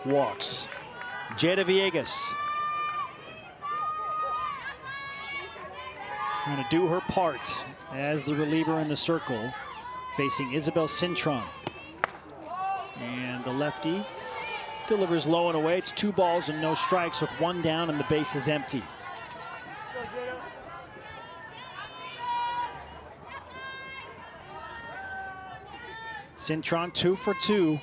walks. Jada Villegas trying to do her part as the reliever in the circle, facing Isabel Cintron. And the lefty delivers low and away. It's 2 balls and no strikes with 1 down and the base is empty. Cintron 2 for 2.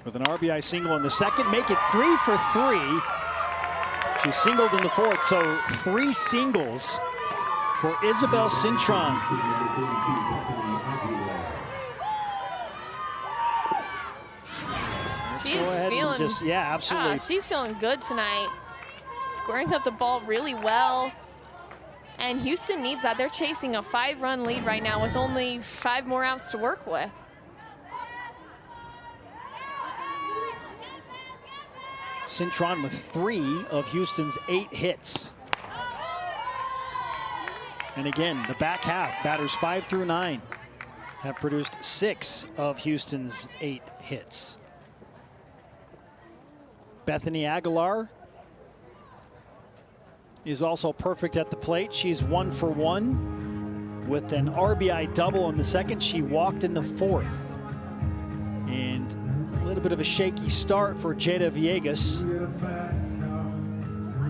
With an RBI single in the second, make it 3 for 3. She singled in the 4th, so 3 singles for Isabel Cintron. She's feeling, yeah, absolutely. She's feeling good tonight. Squaring up the ball really well. And Houston needs that. They're chasing a 5-run lead right now with only 5 more outs to work with. Cintron with 3 of Houston's 8 hits. And again, the back half, batters 5 through 9 have produced 6 of Houston's 8 hits. Bethany Aguilar is also perfect at the plate. She's 1 for 1 with an RBI double in the second. She walked in the 4th. And a little bit of a shaky start for Jada Villegas,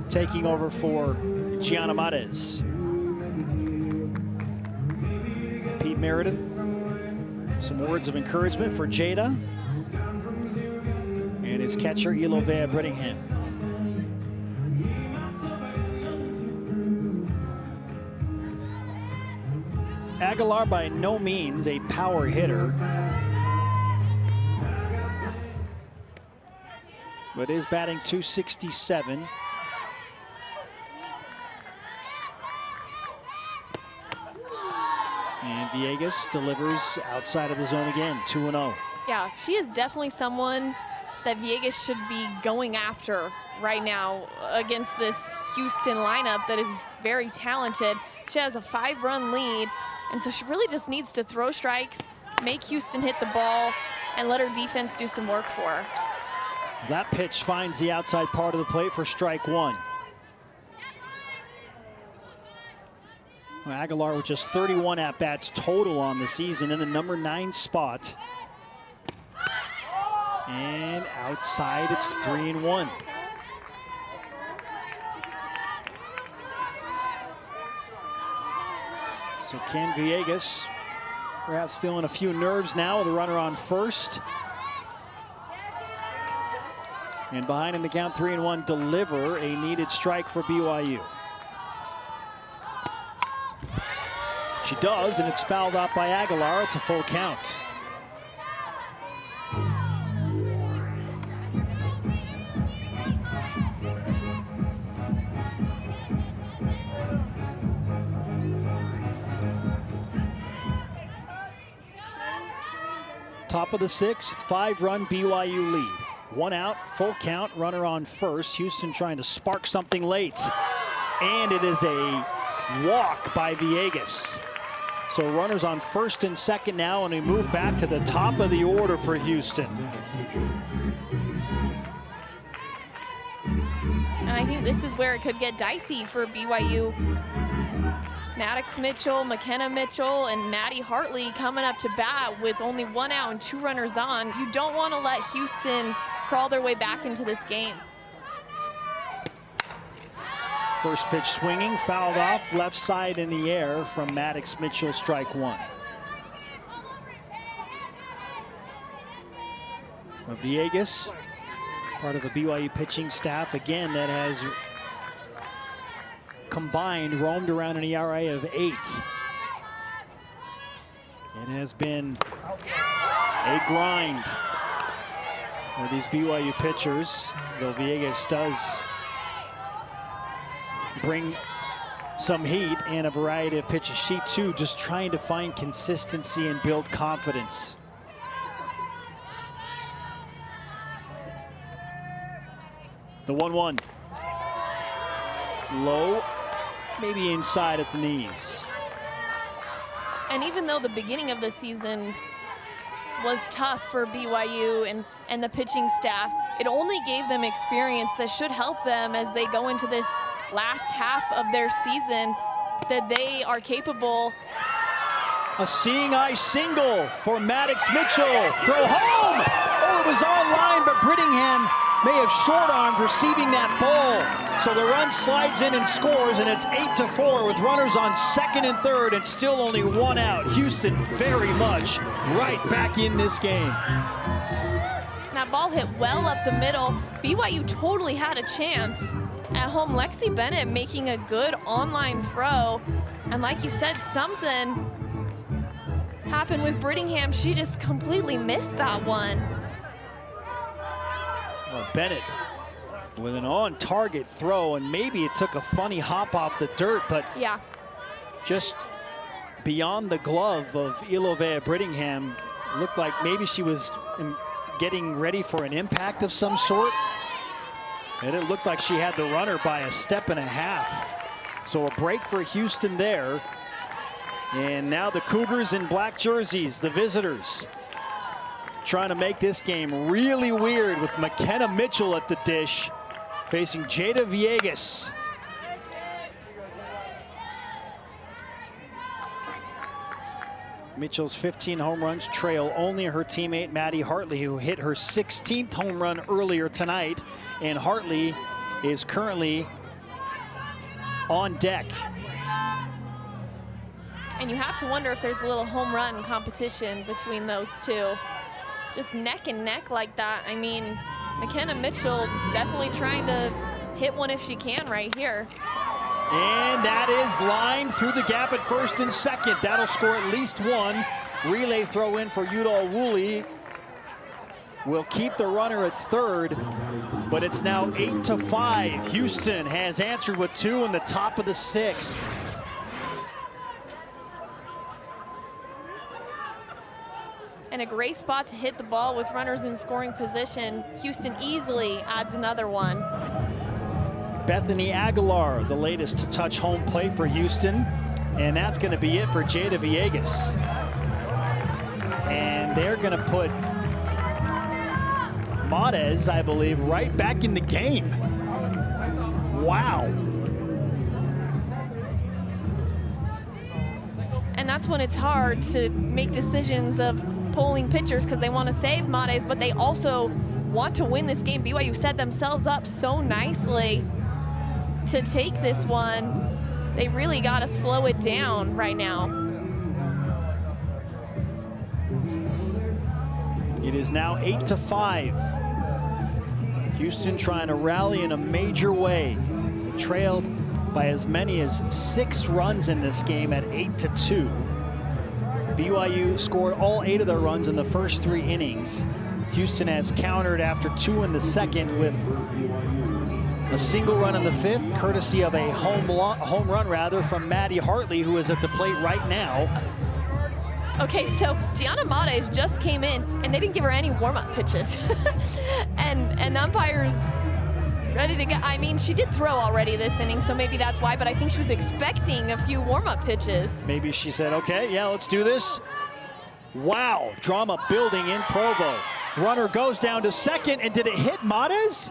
taking over for Gianna Mares. Pete Meredith, some words of encouragement for Jada and his catcher Ilovea Brittingham. Aguilar by no means a power hitter, but is batting .267. And Villegas delivers outside of the zone again, 2-0. Yeah, she is definitely someone that Villegas should be going after right now against this Houston lineup that is very talented. She has a 5-run lead, and so she really just needs to throw strikes, make Houston hit the ball, and let her defense do some work for her. That pitch finds the outside part of the plate for strike 1. Aguilar with just 31 at-bats total on the season in the number 9 spot. And outside, it's 3-1. So Ken Villegas perhaps feeling a few nerves now with a runner on first. And behind in the count, 3-1, deliver a needed strike for BYU. She does, and it's fouled out by Aguilar. It's a full count. Top of the sixth, 5-run BYU lead. One out, full count, runner on first. Houston trying to spark something late. And it is a walk by Villegas. So runners on first and second now, and we move back to the top of the order for Houston. And I think this is where it could get dicey for BYU. Maddox Mitchell, McKenna Mitchell, and Maddie Hartley coming up to bat with only 1 out and 2 runners on. You don't want to let Houston crawl their way back into this game. First pitch swinging, fouled off, left side in the air from Maddox Mitchell, strike one. Villegas, part of a BYU pitching staff, again, that has combined roamed around an ERA of 8. It has been a grind for these BYU pitchers, though Villegas does bring some heat and a variety of pitches. She too just trying to find consistency and build confidence. The 1-1. Low, maybe inside at the knees. And even though the beginning of the season was tough for BYU and the pitching staff, it only gave them experience that should help them as they go into this last half of their season, that they are capable. A seeing eye single for Maddox Mitchell. Throw home! Oh, it was on line, but Brittingham may have short-armed receiving that ball. So the run slides in and scores, and it's 8-4 with runners on second and third and still only 1 out. Houston very much right back in this game. That ball hit well up the middle. BYU totally had a chance. At home, Lexi Bennett making a good online throw. And like you said, something happened with Brittingham. She just completely missed that one. Well, Bennett with an on-target throw, and maybe it took a funny hop off the dirt, but yeah, just beyond the glove of Ilovea Brittingham, looked like maybe she was getting ready for an impact of some sort. And it looked like she had the runner by a step and a half. So a break for Houston there. And now the Cougars in black jerseys, the visitors, trying to make this game really weird with McKenna Mitchell at the dish, facing Jada Villegas. Mitchell's 15 home runs trail only her teammate Maddie Hartley, who hit her 16th home run earlier tonight. And Hartley is currently on deck. And you have to wonder if there's a little home run competition between those two. Just neck and neck like that. I mean, McKenna Mitchell definitely trying to hit one if she can right here. And that is lined through the gap at first and second. That'll score at least one. Relay throw in for Udall Woolley. Will keep the runner at third, but it's now 8-5. Houston has answered with 2 in the top of the 6th. And a great spot to hit the ball with runners in scoring position. Houston easily adds another one. Bethany Aguilar, the latest to touch home plate for Houston. And that's going to be it for Jada Villegas. And they're going to put Modes, I believe, right back in the game. Wow. And that's when it's hard to make decisions of pulling pitchers because they want to save Modes, but they also want to win this game. BYU set themselves up so nicely to take this one. they really got to slow it down right now. It is now 8-5. Houston trying to rally in a major way. Trailed by as many as 6 runs in this game at 8-2. BYU scored all 8 of their runs in the first 3 innings. Houston has countered after 2 in the second with a single run in the 5th, courtesy of a home run from Maddie Hartley, who is at the plate right now. Okay, so Gianna Mates just came in, and they didn't give her any warm-up pitches. and umpires ready to go. I mean, she did throw already this inning, so maybe that's why, but I think she was expecting a few warm-up pitches. Maybe she said, okay, yeah, let's do this. Wow, drama building in Provo. Runner goes down to second, and did it hit Mates?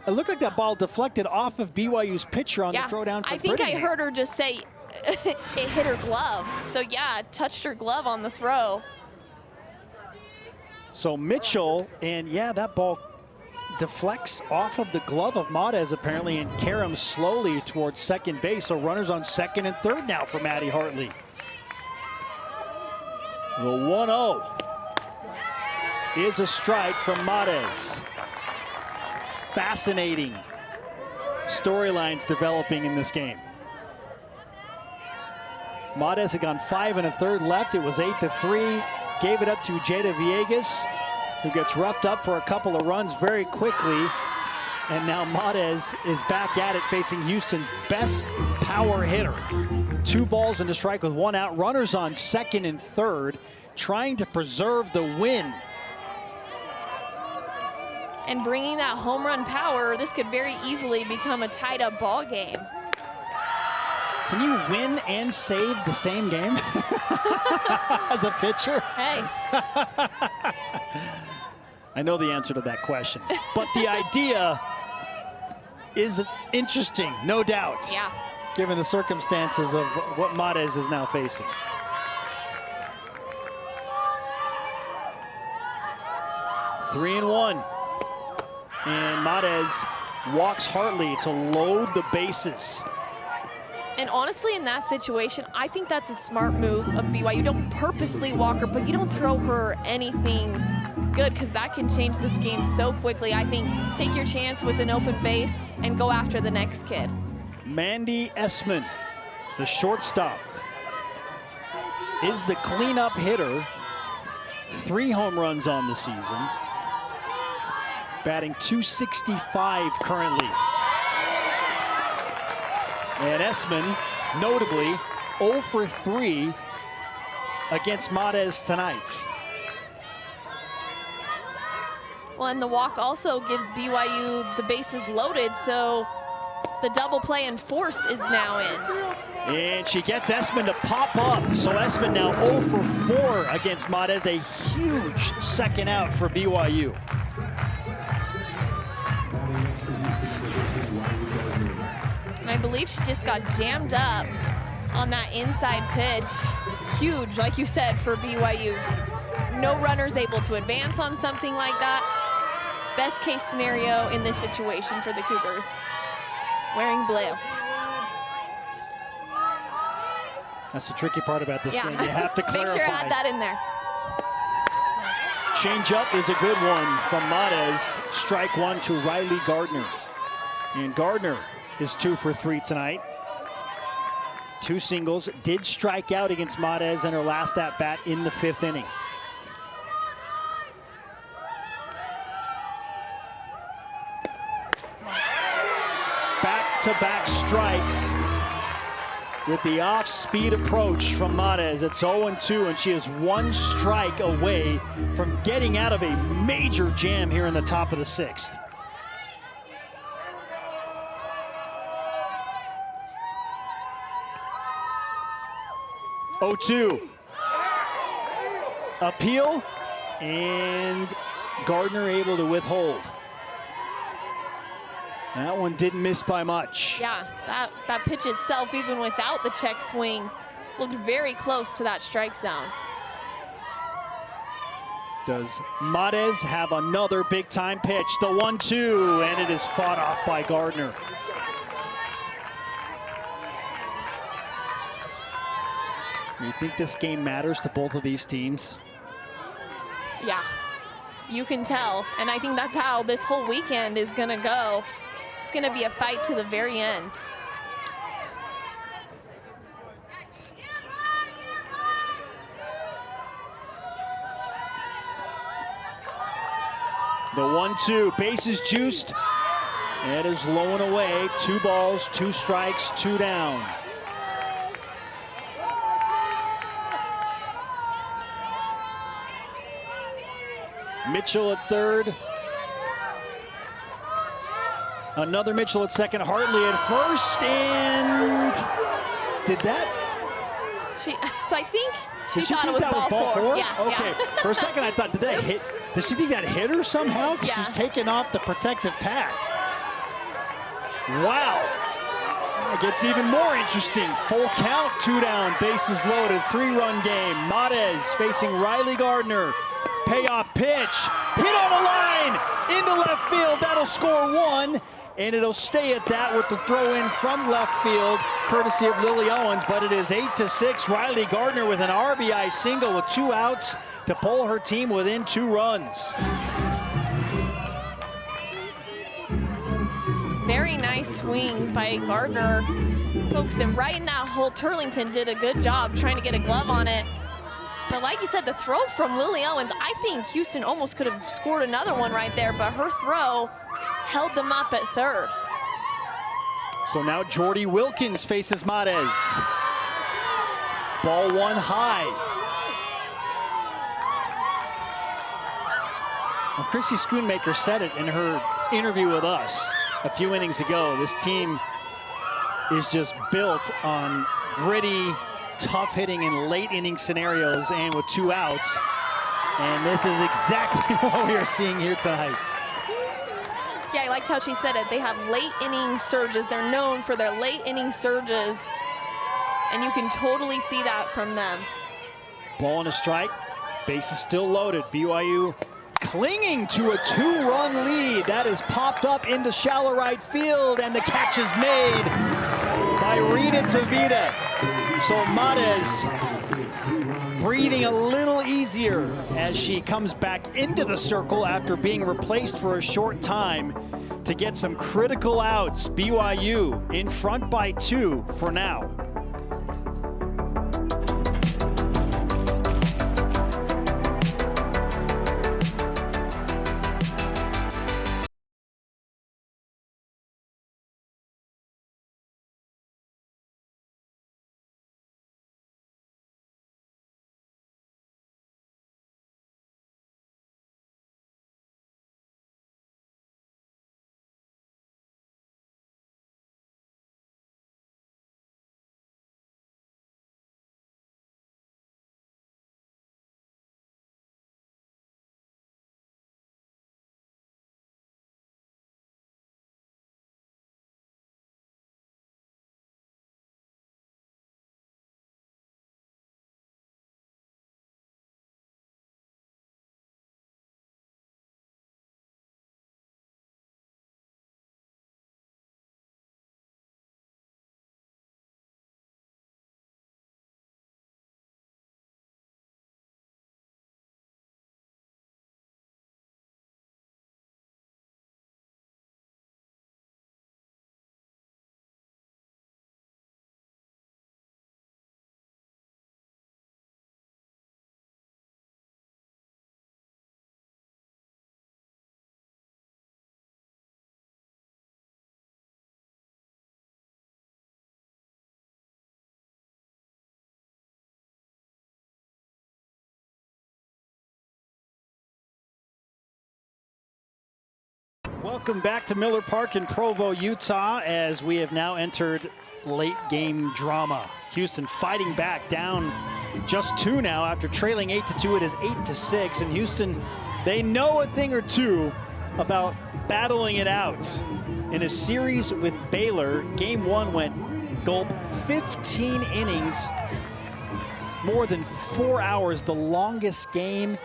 It looked like that ball deflected off of BYU's pitcher on the throw down for I think I Brittany. heard her just say it hit her glove. So yeah, it touched her glove on the throw. So Mitchell, and yeah, that ball deflects off of the glove of Mates apparently, and caroms slowly towards second base. So runners on second and third now for Maddie Hartley. The 1-0 is a strike from Mates. Fascinating storylines developing in this game. Mates had gone 5 1/3 left. It was 8-3. Gave it up to Jada Villegas, who gets roughed up for a couple of runs very quickly. And now Mates is back at it, facing Houston's best power hitter. 2 balls and a strike with 1 out. Runners on second and third, trying to preserve the win. And bringing that home run power, this could very easily become a tied-up ball game. Can you win and save the same game as a pitcher? Hey. I know the answer to that question, but the idea is interesting, no doubt. Yeah. Given the circumstances of what Mates is now facing. Three and 1. And Mates walks Hartley to load the bases. And honestly, in that situation, I think that's a smart move of BYU. You don't purposely walk her, but you don't throw her anything good, because that can change this game so quickly. I think take your chance with an open base and go after the next kid. Mandy Essman, the shortstop, is the cleanup hitter. 3 home runs on the season. Batting .265 currently. And Essman, notably, 0 for 3 against Mates tonight. Well, and the walk also gives BYU the bases loaded, so the double play and force is now in. And she gets Essman to pop up. So Essman now 0 for 4 against Mates, a huge second out for BYU. I believe she just got jammed up on that inside pitch. Huge, like you said, for BYU. No runners able to advance on something like that. Best case scenario in this situation for the Cougars. Wearing blue. That's the tricky part about this game. You have to clarify. Make sure you add that in there. Change up is a good one from Mates. Strike 1 to Riley Gardner. And Gardner is 2 for 3 tonight. 2 singles. Did strike out against Mates in her last at-bat in the 5th inning. Back-to-back strikes with the off-speed approach from Mates. It's 0-2, and she is 1 strike away from getting out of a major jam here in the top of the 6th. (0-2). Appeal, and Gardner able to withhold. That one didn't miss by much. Yeah, that pitch itself, even without the check swing, looked very close to that strike zone. Does Matez have another big-time pitch? The 1-2, and it is fought off by Gardner. You think this game matters to both of these teams? Yeah, you can tell. And I think that's how this whole weekend is going to go. It's going to be a fight to the very end. The 1-2, bases juiced. It is low and away. 2 balls, 2 strikes, 2 down. Mitchell at third. Another Mitchell at second. Hartley at first. And did that? So I think she thought it was ball four. Yeah, okay. Yeah. For a second, I thought, did that hit? Does she think that hit her somehow? Because she's taking off the protective pad. Wow. It gets even more interesting. Full count, 2 down, bases loaded, 3-run game. Matez facing Riley Gardner. Payoff pitch, hit on the line, into left field. That'll score 1, and it'll stay at that with the throw in from left field, courtesy of Lily Owens. But it is 8-6. Riley Gardner with an RBI single with 2 outs to pull her team within 2 runs. Very nice swing by Gardner. Pokes him right in that hole. Turlington did a good job trying to get a glove on it. But like you said, the throw from Lily Owens, I think Houston almost could have scored another one right there, but her throw held them up at third. So now Jordy Wilkins faces Matez. Ball 1 high. Well, Chrissy Schoonmaker said it in her interview with us a few innings ago. This team is just built on gritty, tough hitting in late inning scenarios and with 2 outs. And this is exactly what we are seeing here tonight. Yeah, I liked how she said it. They have late inning surges. They're known for their late inning surges. And you can totally see that from them. Ball and a strike. Base is still loaded. BYU clinging to a 2-run lead. That is popped up into shallow right field, and the catch is made by Rita Tavita. So Matez breathing a little easier as she comes back into the circle after being replaced for a short time to get some critical outs. BYU in front by 2 for now. Welcome back to Miller Park in Provo, Utah, as we have now entered late game drama. Houston fighting back, down just 2 now after trailing 8-2. It is 8-6, and Houston, they know a thing or two about battling it out. In a series with Baylor, game 1 went gulp 15 innings, more than 4 hours, the longest game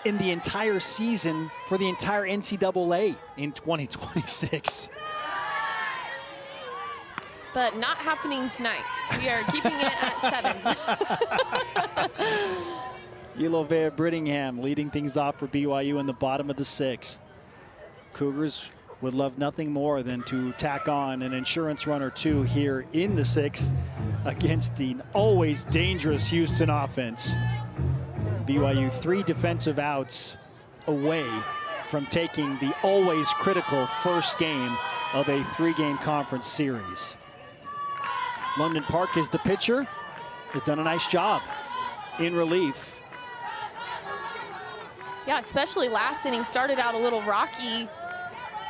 in the entire season for the entire NCAA in 2026. But not happening tonight. We are keeping it at 7. Ilovea Brittingham leading things off for BYU in the bottom of the 6th. Cougars would love nothing more than to tack on an insurance run or two here in the 6th against the always dangerous Houston offense. BYU 3 defensive outs away from taking the always critical first game of a 3-game conference series. London Park is the pitcher, has done a nice job in relief. Yeah, especially last inning, started out a little rocky,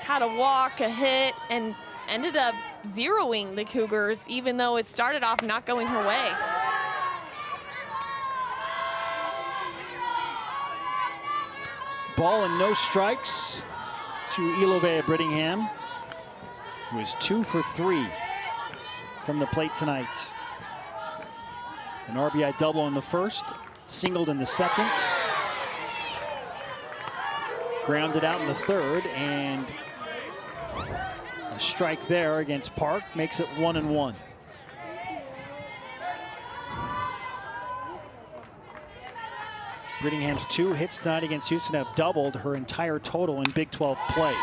had a walk, a hit, and ended up zeroing the Cougars, even though it started off not going her way. Ball and no strikes to Ilovea Brittingham, who is 2 for 3 from the plate tonight. An RBI double in the first, singled in the second. Grounded out in the third, and a strike there against Park makes it 1-1. Brittingham's 2 hits tonight against Houston have doubled her entire total in Big 12 play.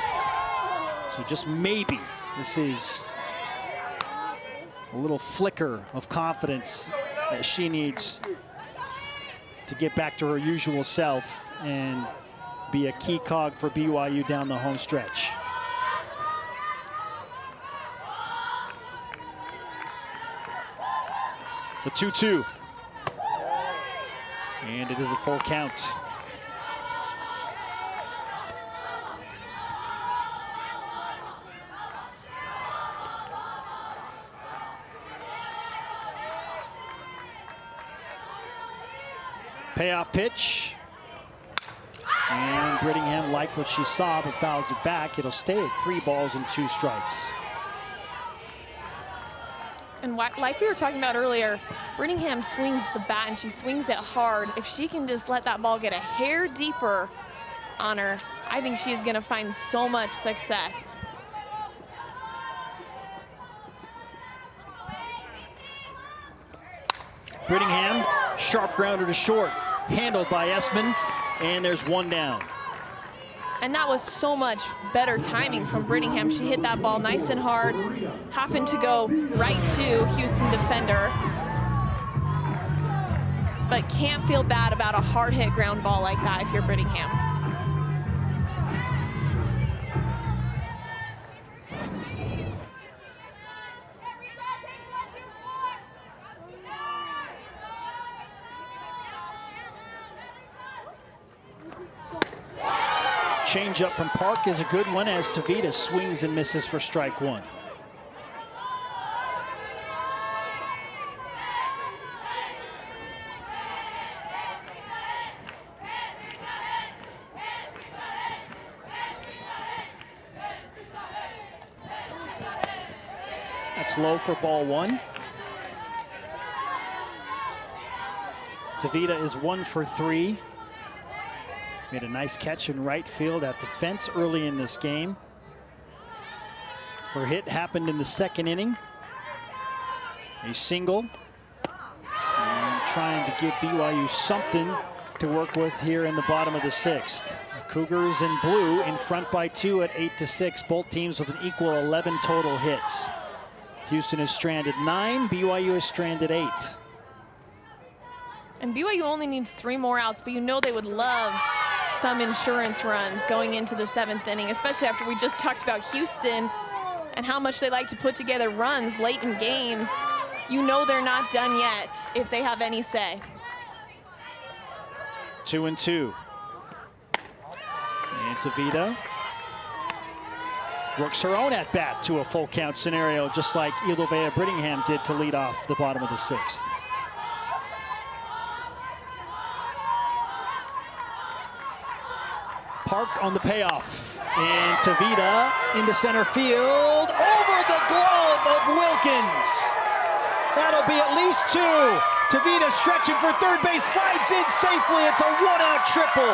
So just maybe this is a little flicker of confidence that she needs to get back to her usual self and be a key cog for BYU down the home stretch. The 2-2. And it is a full count. Payoff pitch. And Brittingham liked what she saw, but fouls it back. It'll stay at 3 balls and 2 strikes. And like we were talking about earlier, Brittingham swings the bat and she swings it hard. If she can just let that ball get a hair deeper on her, I think she's gonna find so much success. Brittingham, sharp grounder to short, handled by Esman, and there's 1 down. And that was so much better timing from Brittingham. She hit that ball nice and hard, happened to go right to Houston defender. But can't feel bad about a hard hit ground ball like that if you're Brittingham. Change up from Park is a good one as Tavita swings and misses for strike 1. That's low for ball 1. Tavita is 1 for 3. Made a nice catch in right field at the fence early in this game. Her hit happened in the 2nd inning. A single. And trying to give BYU something to work with here in the bottom of the 6th. The Cougars in blue in front by 2 at 8-6. Both teams with an equal 11 total hits. Houston is stranded 9, BYU is stranded 8. And BYU only needs 3 more outs, but you know they would love some insurance runs going into the 7th inning, especially after we just talked about Houston and how much they like to put together runs late in games. You know they're not done yet if they have any say. 2-2. And Tavita works her own at bat to a full count scenario, just like Ilovea Brittingham did to lead off the bottom of the 6th. Park on the payoff, and Tavita into center field, over the glove of Wilkins. That'll be at least 2. Tavita stretching for third base, slides in safely. It's a 1-out triple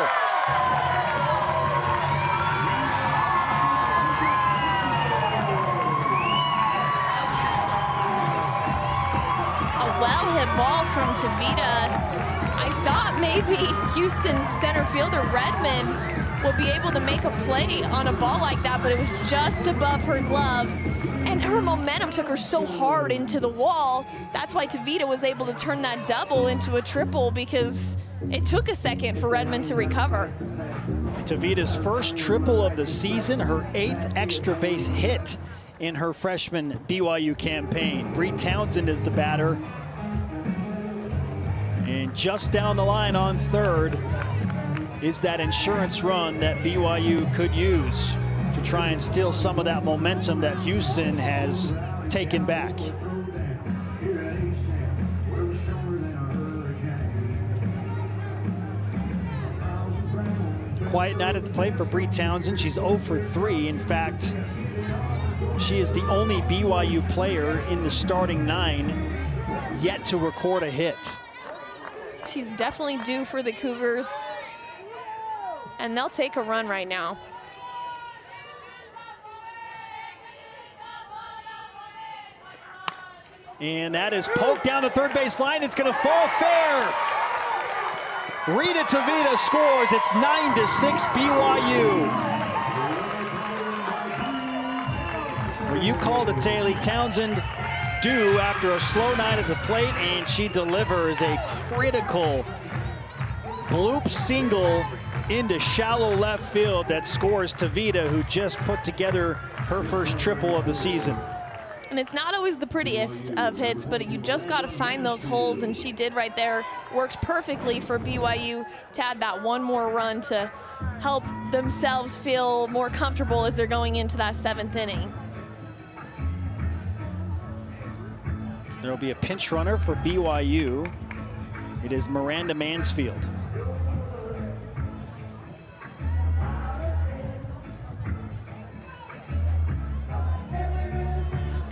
Well-hit ball from Tavita. I thought maybe Houston's center fielder Redmond would be able to make a play on a ball like that, but it was just above her glove. And her momentum took her so hard into the wall. That's why Tavita was able to turn that double into a triple, because it took a second for Redmond to recover. Tavita's first triple of the season, her 8th extra base hit in her freshman BYU campaign. Bree Townsend is the batter. And just down the line on third is that insurance run that BYU could use to try and steal some of that momentum that Houston has taken back. Quiet night at the plate for Bree Townsend. She's 0 for 3. In fact, she is the only BYU player in the starting 9 yet to record a hit. She's definitely due for the Cougars, and they'll take a run right now. And that is poked down the third base line. It's going to fall fair. Rita Tavita scores. It's 9-6 BYU. Well, you called it, Taylor. Townsend due after a slow night at the plate, and she delivers a critical bloop single into shallow left field that scores Tavita, who just put together her first triple of the season. And it's not always the prettiest of hits, but you just got to find those holes, and she did right there. Worked perfectly for BYU to add that one more run to help themselves feel more comfortable as they're going into that 7th inning. There'll be a pinch runner for BYU. It is Miranda Mansfield.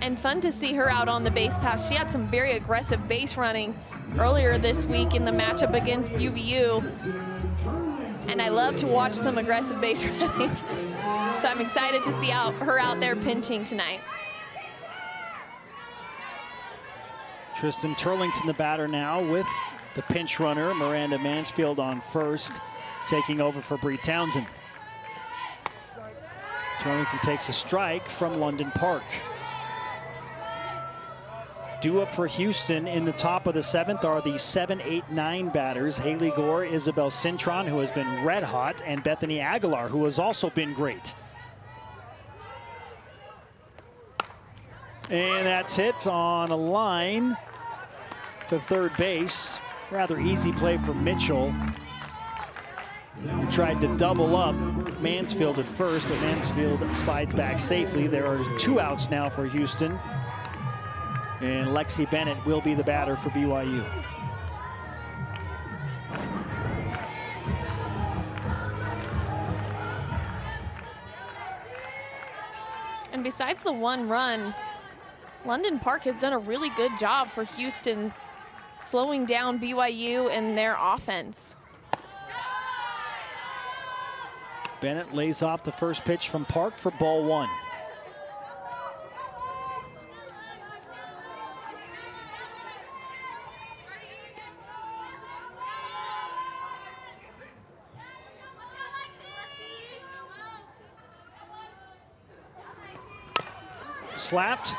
And fun to see her out on the base pass. She had some very aggressive base running earlier this week in the matchup against UVU. And I love to watch some aggressive base running. So I'm excited to see her out there pinching tonight. Tristan Turlington, the batter now, with the pinch runner, Miranda Mansfield on first, taking over for Bree Townsend. Turlington takes a strike from London Park. Due up for Houston in the top of the 7th are the 7, 8, 9 batters. Haley Gore, Isabel Cintron, who has been red hot, and Bethany Aguilar, who has also been great. And that's hit on a line to third base. Rather easy play for Mitchell. Tried to double up Mansfield at first, but Mansfield slides back safely. There are 2 outs now for Houston. And Lexi Bennett will be the batter for BYU. And besides the 1 run, London Park has done a really good job for Houston, slowing down BYU and their offense. Bennett lays off the first pitch from Park for ball 1. Slapped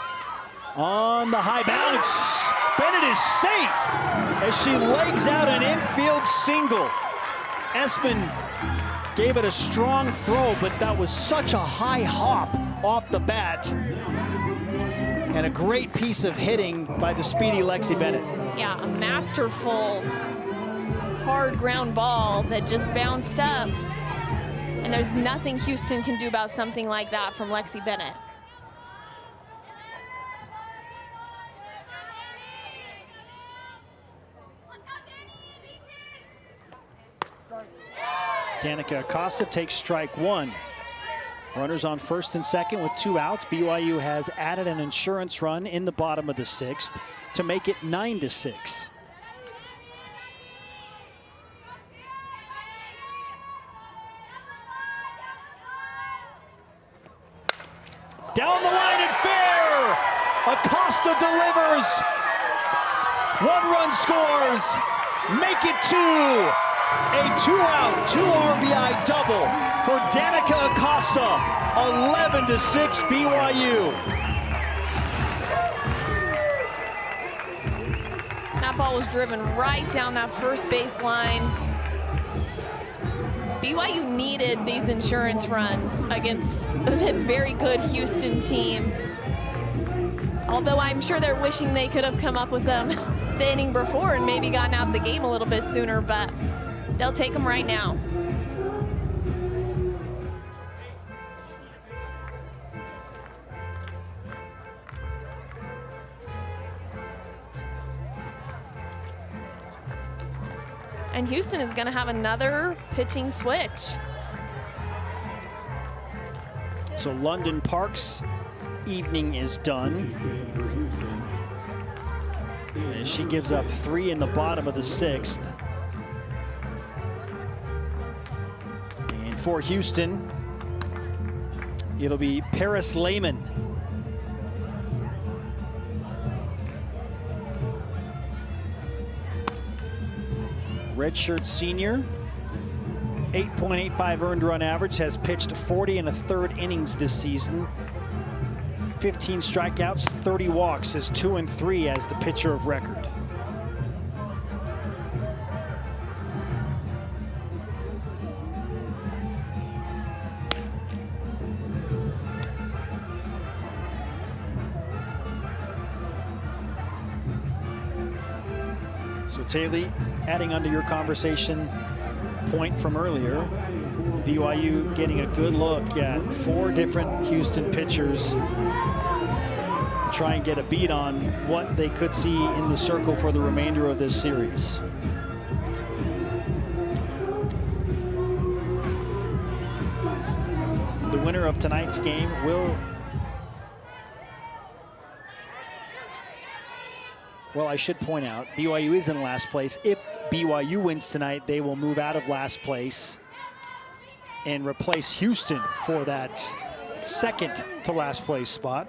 on the high bounce. Bennett is safe as she legs out an infield single. Espen gave it a strong throw, but that was such a high hop off the bat. And a great piece of hitting by the speedy Lexi Bennett. Yeah, a masterful hard ground ball that just bounced up. And there's nothing Houston can do about something like that from Lexi Bennett. Danica Acosta takes strike 1. Runners on first and second with 2 outs. BYU has added an insurance run in the bottom of the 6th to make it 9-6. Down the line and fair. Acosta delivers. 1 run scores. Make it 2. A 2-out, 2 RBI double for Danica Acosta. 11-6 BYU. That ball was driven right down that first baseline. BYU needed these insurance runs against this very good Houston team. Although I'm sure they're wishing they could have come up with them the inning before and maybe gotten out of the game a little bit sooner, but they'll take them right now. And Houston is going to have another pitching switch. So London Park's evening is done. And she gives up 3 in the bottom of the 6th. And for Houston, it'll be Paris Lehman. Redshirt senior, 8.85 earned run average, has pitched 40 1/3 innings this season. 15 strikeouts, 30 walks, is 2-3 as the pitcher of record. So Taylor, adding onto your conversation point from earlier, BYU getting a good look at 4 different Houston pitchers, try and get a beat on what they could see in the circle for the remainder of this series. The winner of tonight's game will, well, I should point out, BYU is in last place. If BYU wins tonight, they will move out of last place and replace Houston for that second to last place spot.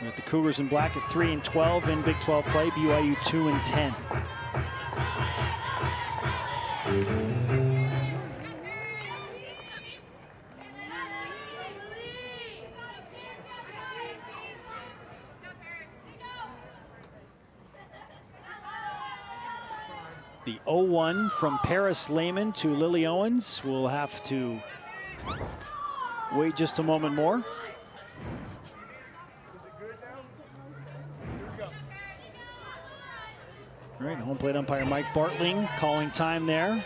With the Cougars in black at 3-12 in Big 12 play, BYU 2-10. The 0-1 from Paris Lehman to Lily Owens. We'll have to wait just a moment more. All right, home plate umpire Mike Bartling calling time there.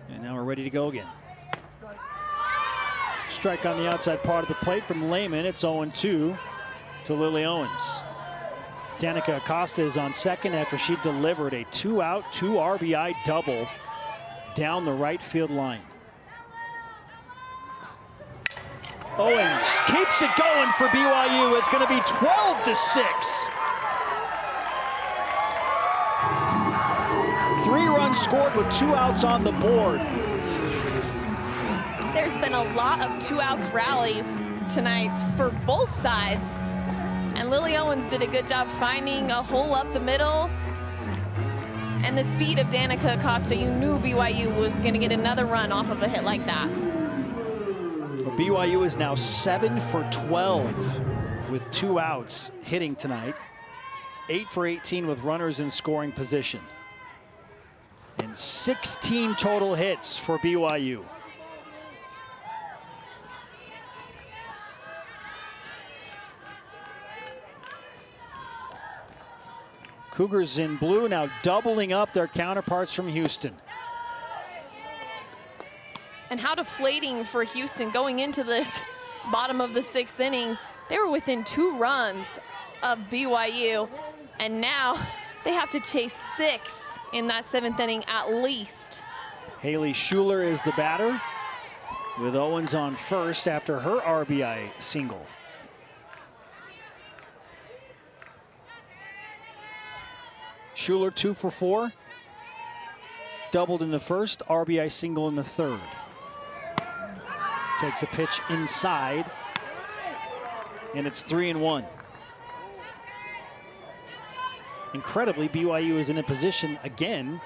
And now we're ready to go again. Strike on the outside part of the plate from Lehman. It's 0-2 to Lily Owens. Danica Acosta is on second after she delivered a 2-out, 2 RBI double down the right field line. Owens keeps it going for BYU. It's going to be 12-6. 3 runs scored with 2 outs on the board. There's been a lot of 2-outs rallies tonight for both sides. And Lily Owens did a good job finding a hole up the middle. And the speed of Danica Acosta, you knew BYU was going to get another run off of a hit like that. Well, BYU is now 7 for 12 with 2 outs hitting tonight. 8 for 18 with runners in scoring position. And 16 total hits for BYU. Cougars in blue now doubling up their counterparts from Houston. And how deflating for Houston going into this bottom of the 6th inning. They were within 2 runs of BYU, and now they have to chase 6 in that 7th inning at least. Haley Schuler is the batter, with Owens on first after her RBI single. Schuler 2 for 4, doubled in the first, RBI single in the third. Takes a pitch inside, and it's 3-1. Incredibly, BYU is in a position again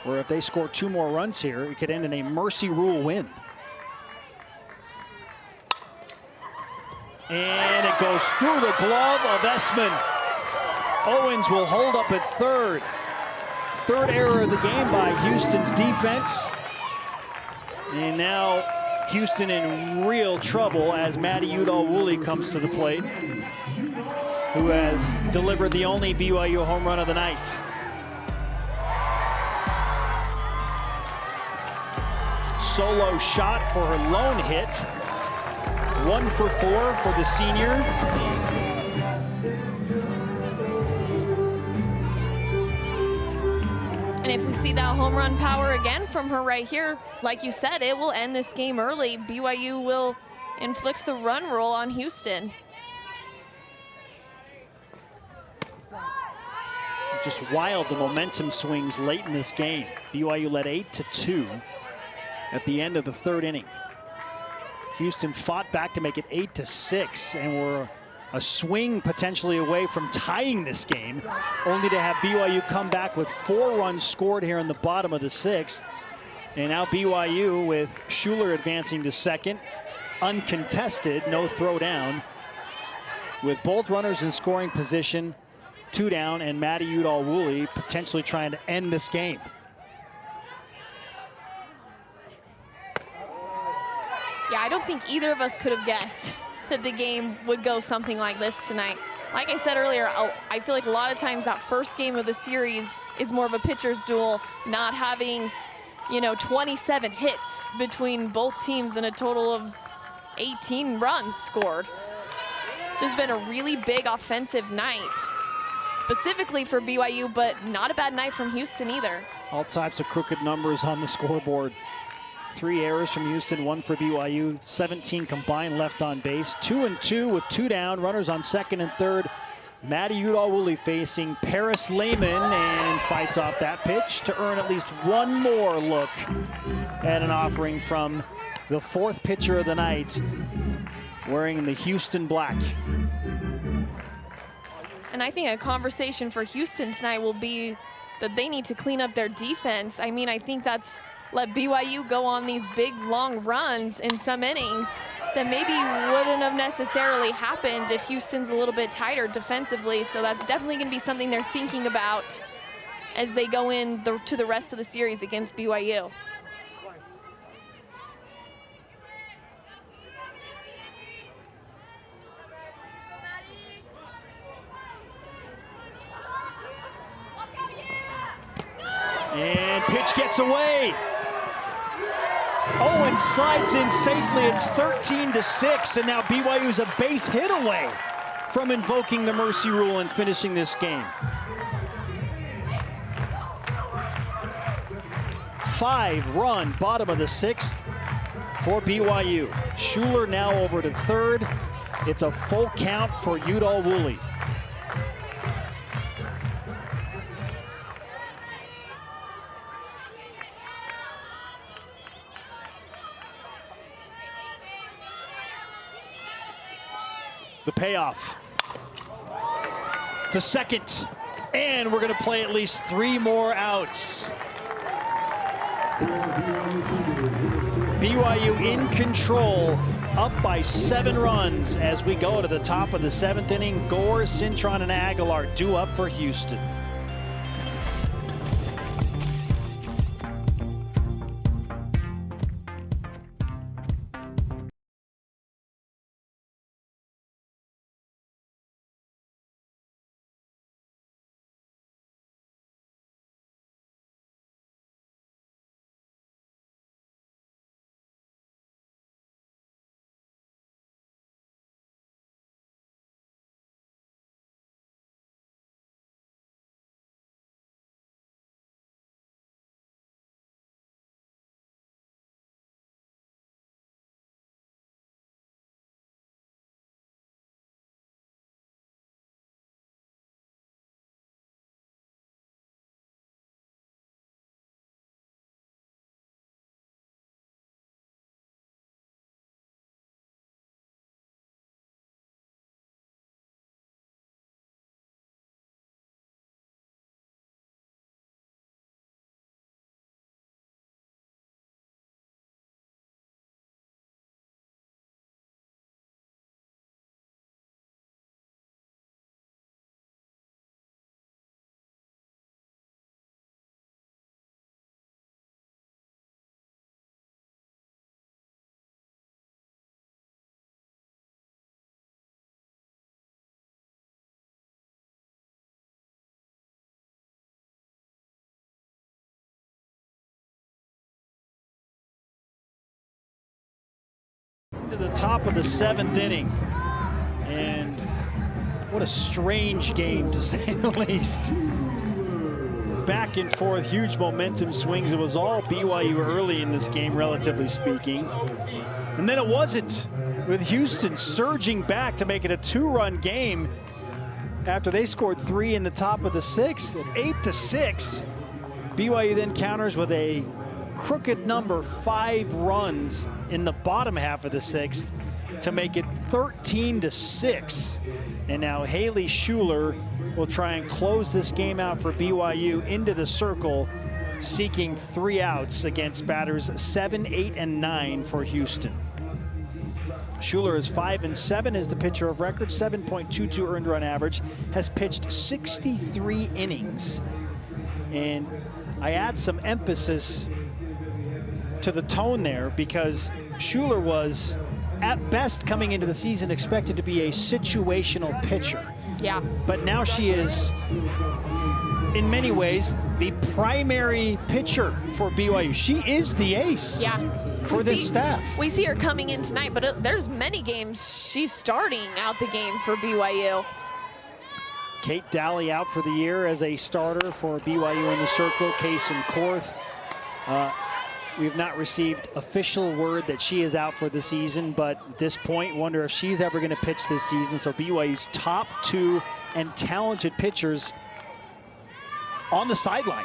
where if they score 2 more runs here, it could end in a mercy rule win. And it goes through the glove of Essman. Owens will hold up at third. Third error of the game by Houston's defense. And now Houston in real trouble as Matty Udall-Woolley comes to the plate, who has delivered the only BYU home run of the night. Solo shot for her lone hit. 1 for 4 for the senior. And if we see that home run power again from her right here, like you said, it will end this game early. BYU will inflict the run rule on Houston. Just wild, the momentum swings late in this game. BYU led 8-2 at the end of the 3rd inning. Houston fought back to make it 8-6 and were a swing potentially away from tying this game, only to have BYU come back with 4 runs scored here in the bottom of the 6th. And now BYU with Schuler advancing to second, uncontested, no throw down, with both runners in scoring position, 2 down, and Matty Udall-Woolley potentially trying to end this game. Yeah, I don't think either of us could have guessed that the game would go something like this tonight. Like I said earlier, I feel like a lot of times that first game of the series is more of a pitcher's duel, not having, 27 hits between both teams and a total of 18 runs scored. It's just been a really big offensive night, specifically for BYU, but not a bad night from Houston either. All types of crooked numbers on the scoreboard. 3 errors from Houston, 1 for BYU, 17 combined left on base. 2-2 with 2 down, runners on second and third. Matty Udall-Woolley facing Paris Lehman and fights off that pitch to earn at least 1 more look at an offering from the 4th pitcher of the night, wearing the Houston black. And I think a conversation for Houston tonight will be that they need to clean up their defense. I mean, I think that's let BYU go on these big, long runs in some innings that maybe wouldn't have necessarily happened if Houston's a little bit tighter defensively. So that's definitely going to be something they're thinking about as they go in to the rest of the series against BYU. And pitch gets away. Owens slides in safely. It's 13-6, and now BYU's a base hit away from invoking the mercy rule and finishing this game. 5-run bottom of the 6th for BYU. Schuler now over to third. It's a full count for Udall-Woolley. The payoff to second, and we're going to play at least 3 more outs. BYU in control, up by 7 runs as we go to the top of the 7th inning. Gore, Cintron, and Aguilar due up for Houston. into the top of the 7th inning. And what a strange game, to say the least. Back and forth, huge momentum swings. It was all BYU early in this game, relatively speaking. And then it wasn't, with Houston surging back to make it a 2-run game after they scored 3 in the top of the 6th at 8-6. BYU then counters with a crooked number, 5 runs in the bottom half of the 6th to make it 13-6. And now Haley Schuler will try and close this game out for BYU into the circle, seeking 3 outs against batters 7, 8, and 9 for Houston. Schuler is 5-7 as the pitcher of record, 7.22 earned run average, has pitched 63 innings. And I add some emphasis to the tone there because Schuler was, at best coming into the season, expected to be a situational pitcher. Yeah. But now she is, in many ways, the primary pitcher for BYU. She is the ace. Yeah. For this staff. We see her coming in tonight, but there's many games she's starting out the game for BYU. Kate Daly out for the year as a starter for BYU in the circle. Kaysen Korth. We've not received official word that she is out for the season, but at this point, wonder if she's ever going to pitch this season. So BYU's top 2 and talented pitchers on the sideline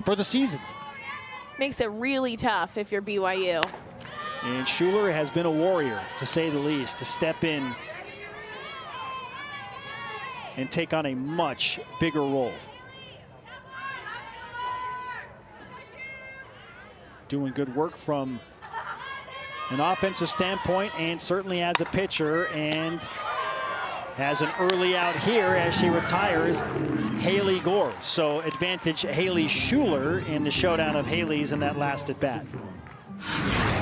for the season. Makes it really tough if you're BYU. And Schuler has been a warrior, to say the least, to step in and take on a much bigger role. Doing good work from an offensive standpoint and certainly as a pitcher, and has an early out here as she retires Haley Gore. So advantage Haley Schuler in the showdown of Haley's in that last at bat.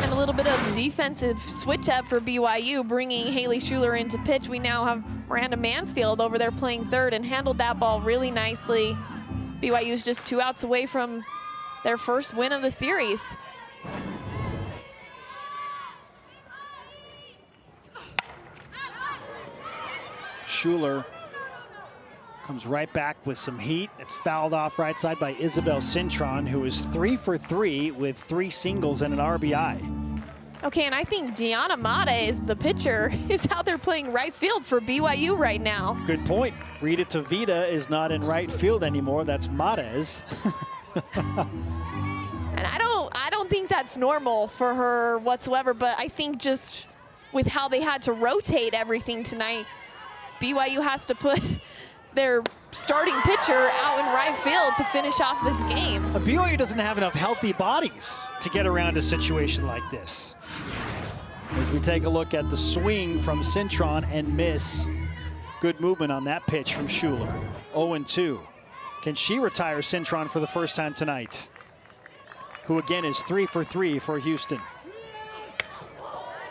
And a little bit of defensive switch up for BYU, bringing Haley Schuler into pitch. We now have Miranda Mansfield over there playing third and handled that ball really nicely. BYU's just 2 outs away from their first win of the series. Schuler comes right back with some heat. It's fouled off right side by Isabel Cintron, who is 3 for 3 with 3 singles and an RBI. Okay, and I think Deanna Mata is the pitcher, is out there playing right field for BYU right now. Good point. Rita Tavita is not in right field anymore. That's Mata's. And I don't think that's normal for her whatsoever, but I think just with how they had to rotate everything tonight, BYU has to put their starting pitcher out in right field to finish off this game. BYU doesn't have enough healthy bodies to get around a situation like this. As we take a look at the swing from Cintron and miss. Good movement on that pitch from Schuler. 0-2. Can she retire Cintron for the first time tonight? Who again is 3 for 3 for Houston.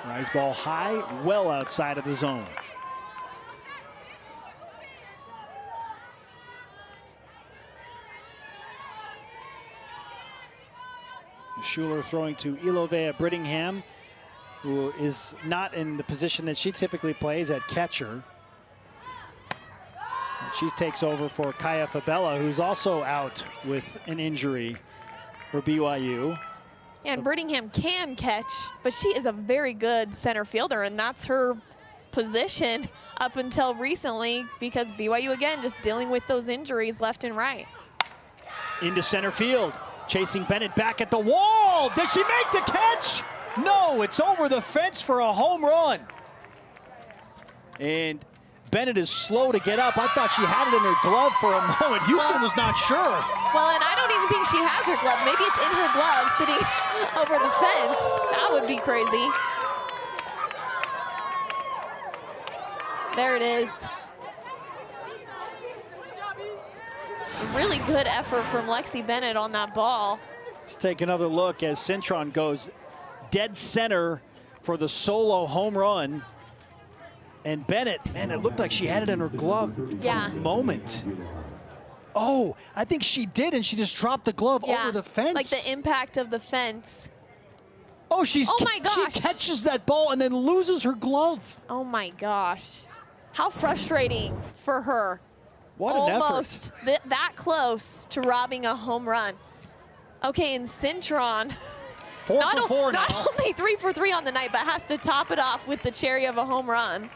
Rise ball high, well outside of the zone. Schuler throwing to Ilovea Brittingham, who is not in the position that she typically plays at catcher. And she takes over for Kaya Fabella, who's also out with an injury for BYU. Yeah, and Brittingham can catch, but she is a very good center fielder, and that's her position up until recently, because BYU, again, just dealing with those injuries left and right. Into center field. Chasing Bennett back at the wall. Does she make the catch? No, it's over the fence for a home run. And Bennett is slow to get up. I thought she had it in her glove for a moment. Houston was not sure. Well, and I don't even think she has her glove. Maybe it's in her glove sitting over the fence. That would be crazy. There it is. Really good effort from Lexi Bennett on that ball. Let's take another look as Cintron goes dead center for the solo home run. And Bennett, man, it looked like she had it in her glove for a moment. Oh, I think she did, and she just dropped the glove over the fence. Like the impact of the fence. Oh, oh my gosh. She catches that ball and then loses her glove. Oh my gosh. How frustrating for her. What an effort. Almost that close to robbing a home run. Okay, and Cintron. 4 for 4 now. Not only 3 for 3 on the night, but has to top it off with the cherry of a home run.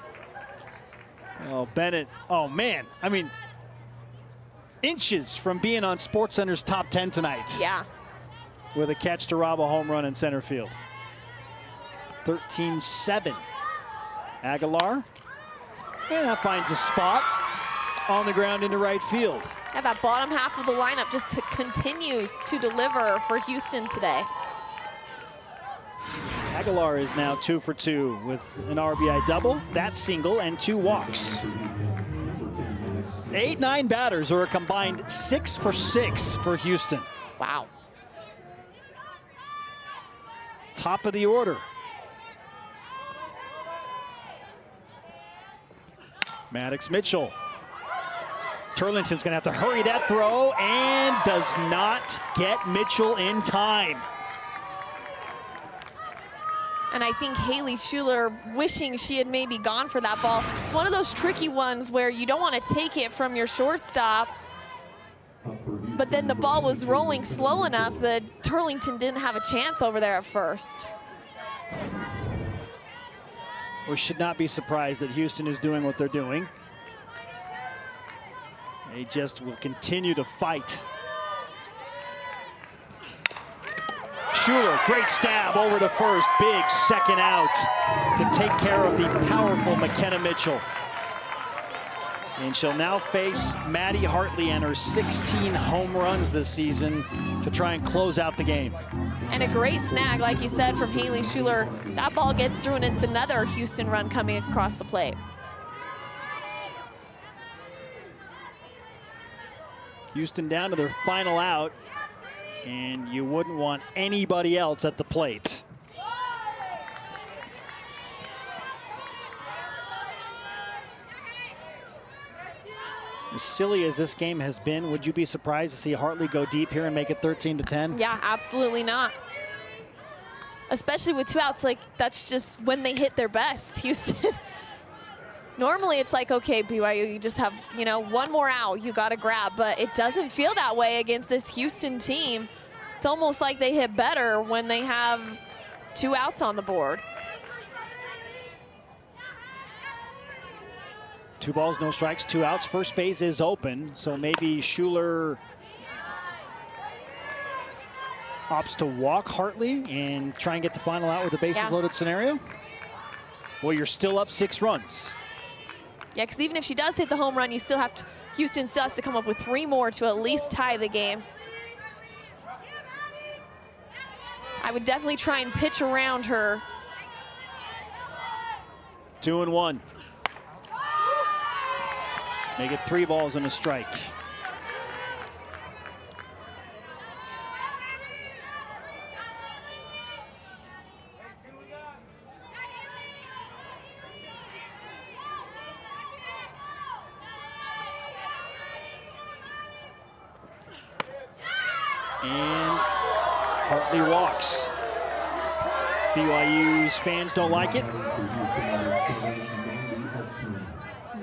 Oh, Bennett. Oh, man. I mean, inches from being on SportsCenter's top 10 tonight. Yeah. With a catch to rob a home run in center field. 13-7. Aguilar. And that finds a spot on the ground into right field. Yeah, that bottom half of the lineup just continues to deliver for Houston today. Aguilar is now 2 for 2 with an RBI double, that single, and 2 walks. 8-9 batters, or a combined 6 for 6 for Houston. Wow. Top of the order. Maddox Mitchell. Turlington's gonna have to hurry that throw and does not get Mitchell in time. And I think Haley Schuler wishing she had maybe gone for that ball. It's one of those tricky ones where you don't want to take it from your shortstop, but then the ball was rolling slow enough that Turlington didn't have a chance over there at first. We should not be surprised that Houston is doing what they're doing. They just will continue to fight. Schuler, great stab over to first. Big second out to take care of the powerful McKenna Mitchell. And she'll now face Maddie Hartley and her 16 home runs this season to try and close out the game. And a great snag, like you said, from Haley Schuler. That ball gets through and it's another Houston run coming across the plate. Houston down to their final out, and you wouldn't want anybody else at the plate. As silly as this game has been, would you be surprised to see Hartley go deep here and make it 13-10? Yeah, absolutely not. Especially with 2 outs, like that's just when they hit their best, Houston. Normally it's like, okay, BYU, you just have, you know, 1 more out you got to grab, but it doesn't feel that way against this Houston team. It's almost like they hit better when they have 2 outs on the board. 2 balls, no strikes, 2 outs. First base is open, so maybe Schuler opts to walk Hartley and try and get the final out with a bases loaded scenario. Well, you're still up 6 runs. Yeah, because even if she does hit the home run, you still have to, Houston still has to come up with 3 more to at least tie the game. I would definitely try and pitch around her. 2-1. Make it 3 balls and a strike. And Hartley walks. BYU's fans don't like it.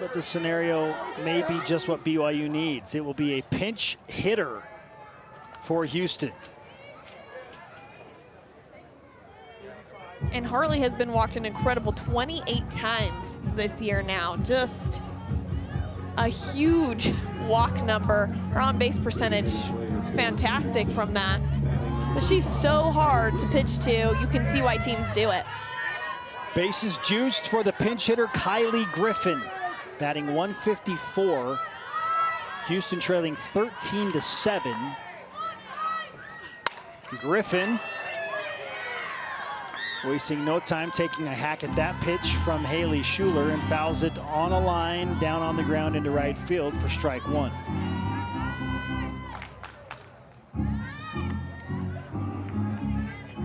But the scenario may be just what BYU needs. It will be a pinch hitter for Houston. And Hartley has been walked an incredible 28 times this year now. Just a huge walk number. Her on-base percentage is fantastic from that. But she's so hard to pitch to. You can see why teams do it. Bases juiced for the pinch hitter, Kylie Griffin, batting 154. Houston trailing 13-7. Griffin wasting no time taking a hack at that pitch from Haley Schuler and fouls it on a line down on the ground into right field for strike 1.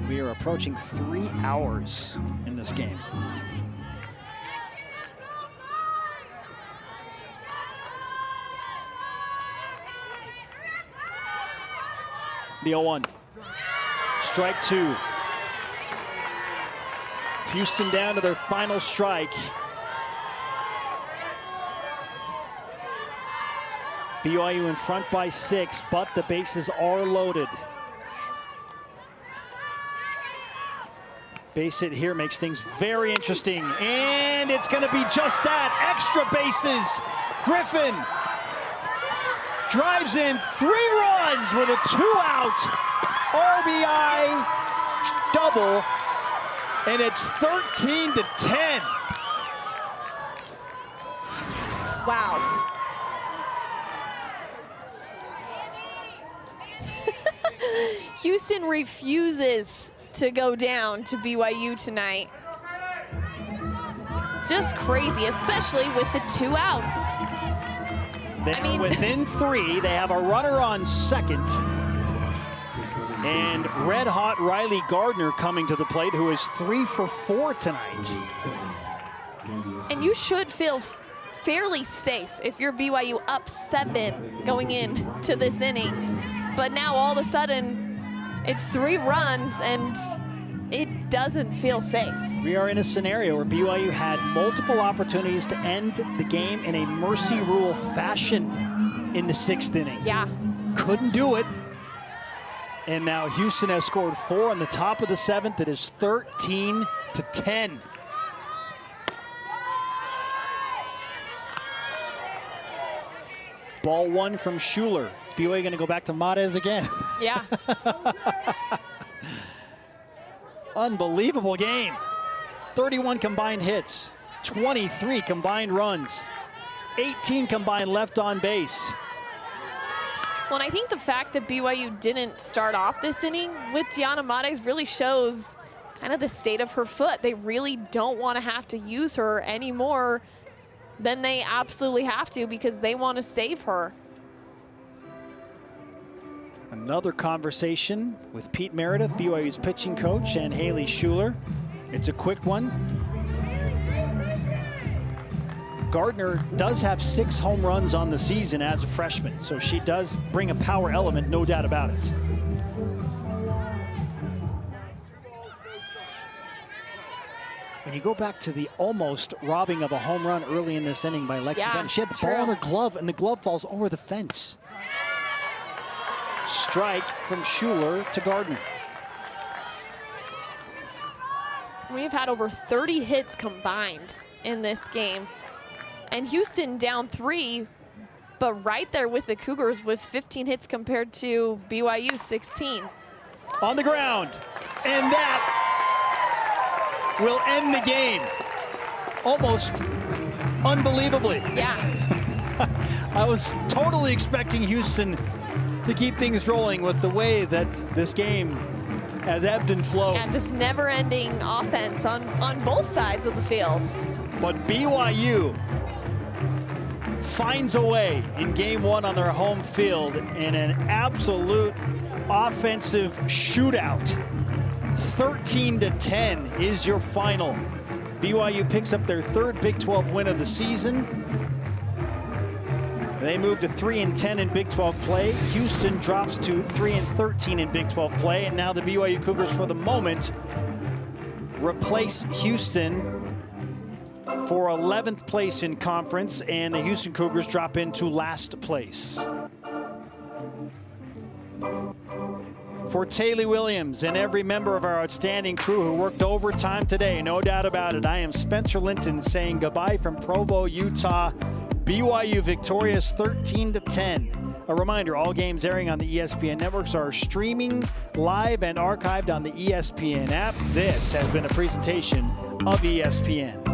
We are approaching 3 hours in this game. The 0-1. Strike 2. Houston down to their final strike. BYU in front by 6, but the bases are loaded. Base hit here makes things very interesting, and it's going to be just that. Extra bases. Griffin drives in 3 runs with a 2-out RBI double, and it's 13-10. Wow. Houston refuses to go down to BYU tonight. Just crazy, especially with the 2 outs. They're within 3. They have a runner on second. And red-hot Riley Gardner coming to the plate, who is 3 for 4 tonight. And you should feel fairly safe if you're BYU up 7 going into this inning. But now all of a sudden, it's 3 runs and it doesn't feel safe. We are in a scenario where BYU had multiple opportunities to end the game in a mercy rule fashion in the 6th inning. Yeah. Couldn't do it. And now Houston has scored 4 on the top of the 7th. It is 13-10. Ball 1 from Schuler. Is BYU going to go back to Mares again? Yeah. Unbelievable game. 31 combined hits, 23 combined runs, 18 combined left on base. Well, and I think the fact that BYU didn't start off this inning with Gianna Mares really shows kind of the state of her foot. They really don't want to have to use her any more than they absolutely have to because they want to save her. Another conversation with Pete Meredith, BYU's pitching coach, and Haley Schuler. It's a quick one. Gardner does have 6 home runs on the season as a freshman, so she does bring a power element, no doubt about it. When you go back to the almost robbing of a home run early in this inning by Lexi Benton, she had the ball in her glove, and the glove falls over the fence. Strike from Schuler to Gardner. We've had over 30 hits combined in this game. And Houston down 3, but right there with the Cougars with 15 hits compared to BYU 16. On the ground, and that will end the game. Almost unbelievably. Yeah. I was totally expecting Houston to keep things rolling with the way that this game has ebbed and flowed. Yeah, just never-ending offense on both sides of the field. But BYU finds a way in game 1 on their home field in an absolute offensive shootout. 13-10 is your final. BYU picks up their 3rd Big 12 win of the season. They move to 3-10 in Big 12 play. Houston drops to 3-13 in Big 12 play. And now the BYU Cougars, for the moment, replace Houston for 11th place in conference. And the Houston Cougars drop into last place. For Taylor Williams and every member of our outstanding crew who worked overtime today, no doubt about it, I am Spencer Linton saying goodbye from Provo, Utah. BYU victorious 13-10. A reminder, all games airing on the ESPN networks are streaming live and archived on the ESPN app. This has been a presentation of ESPN.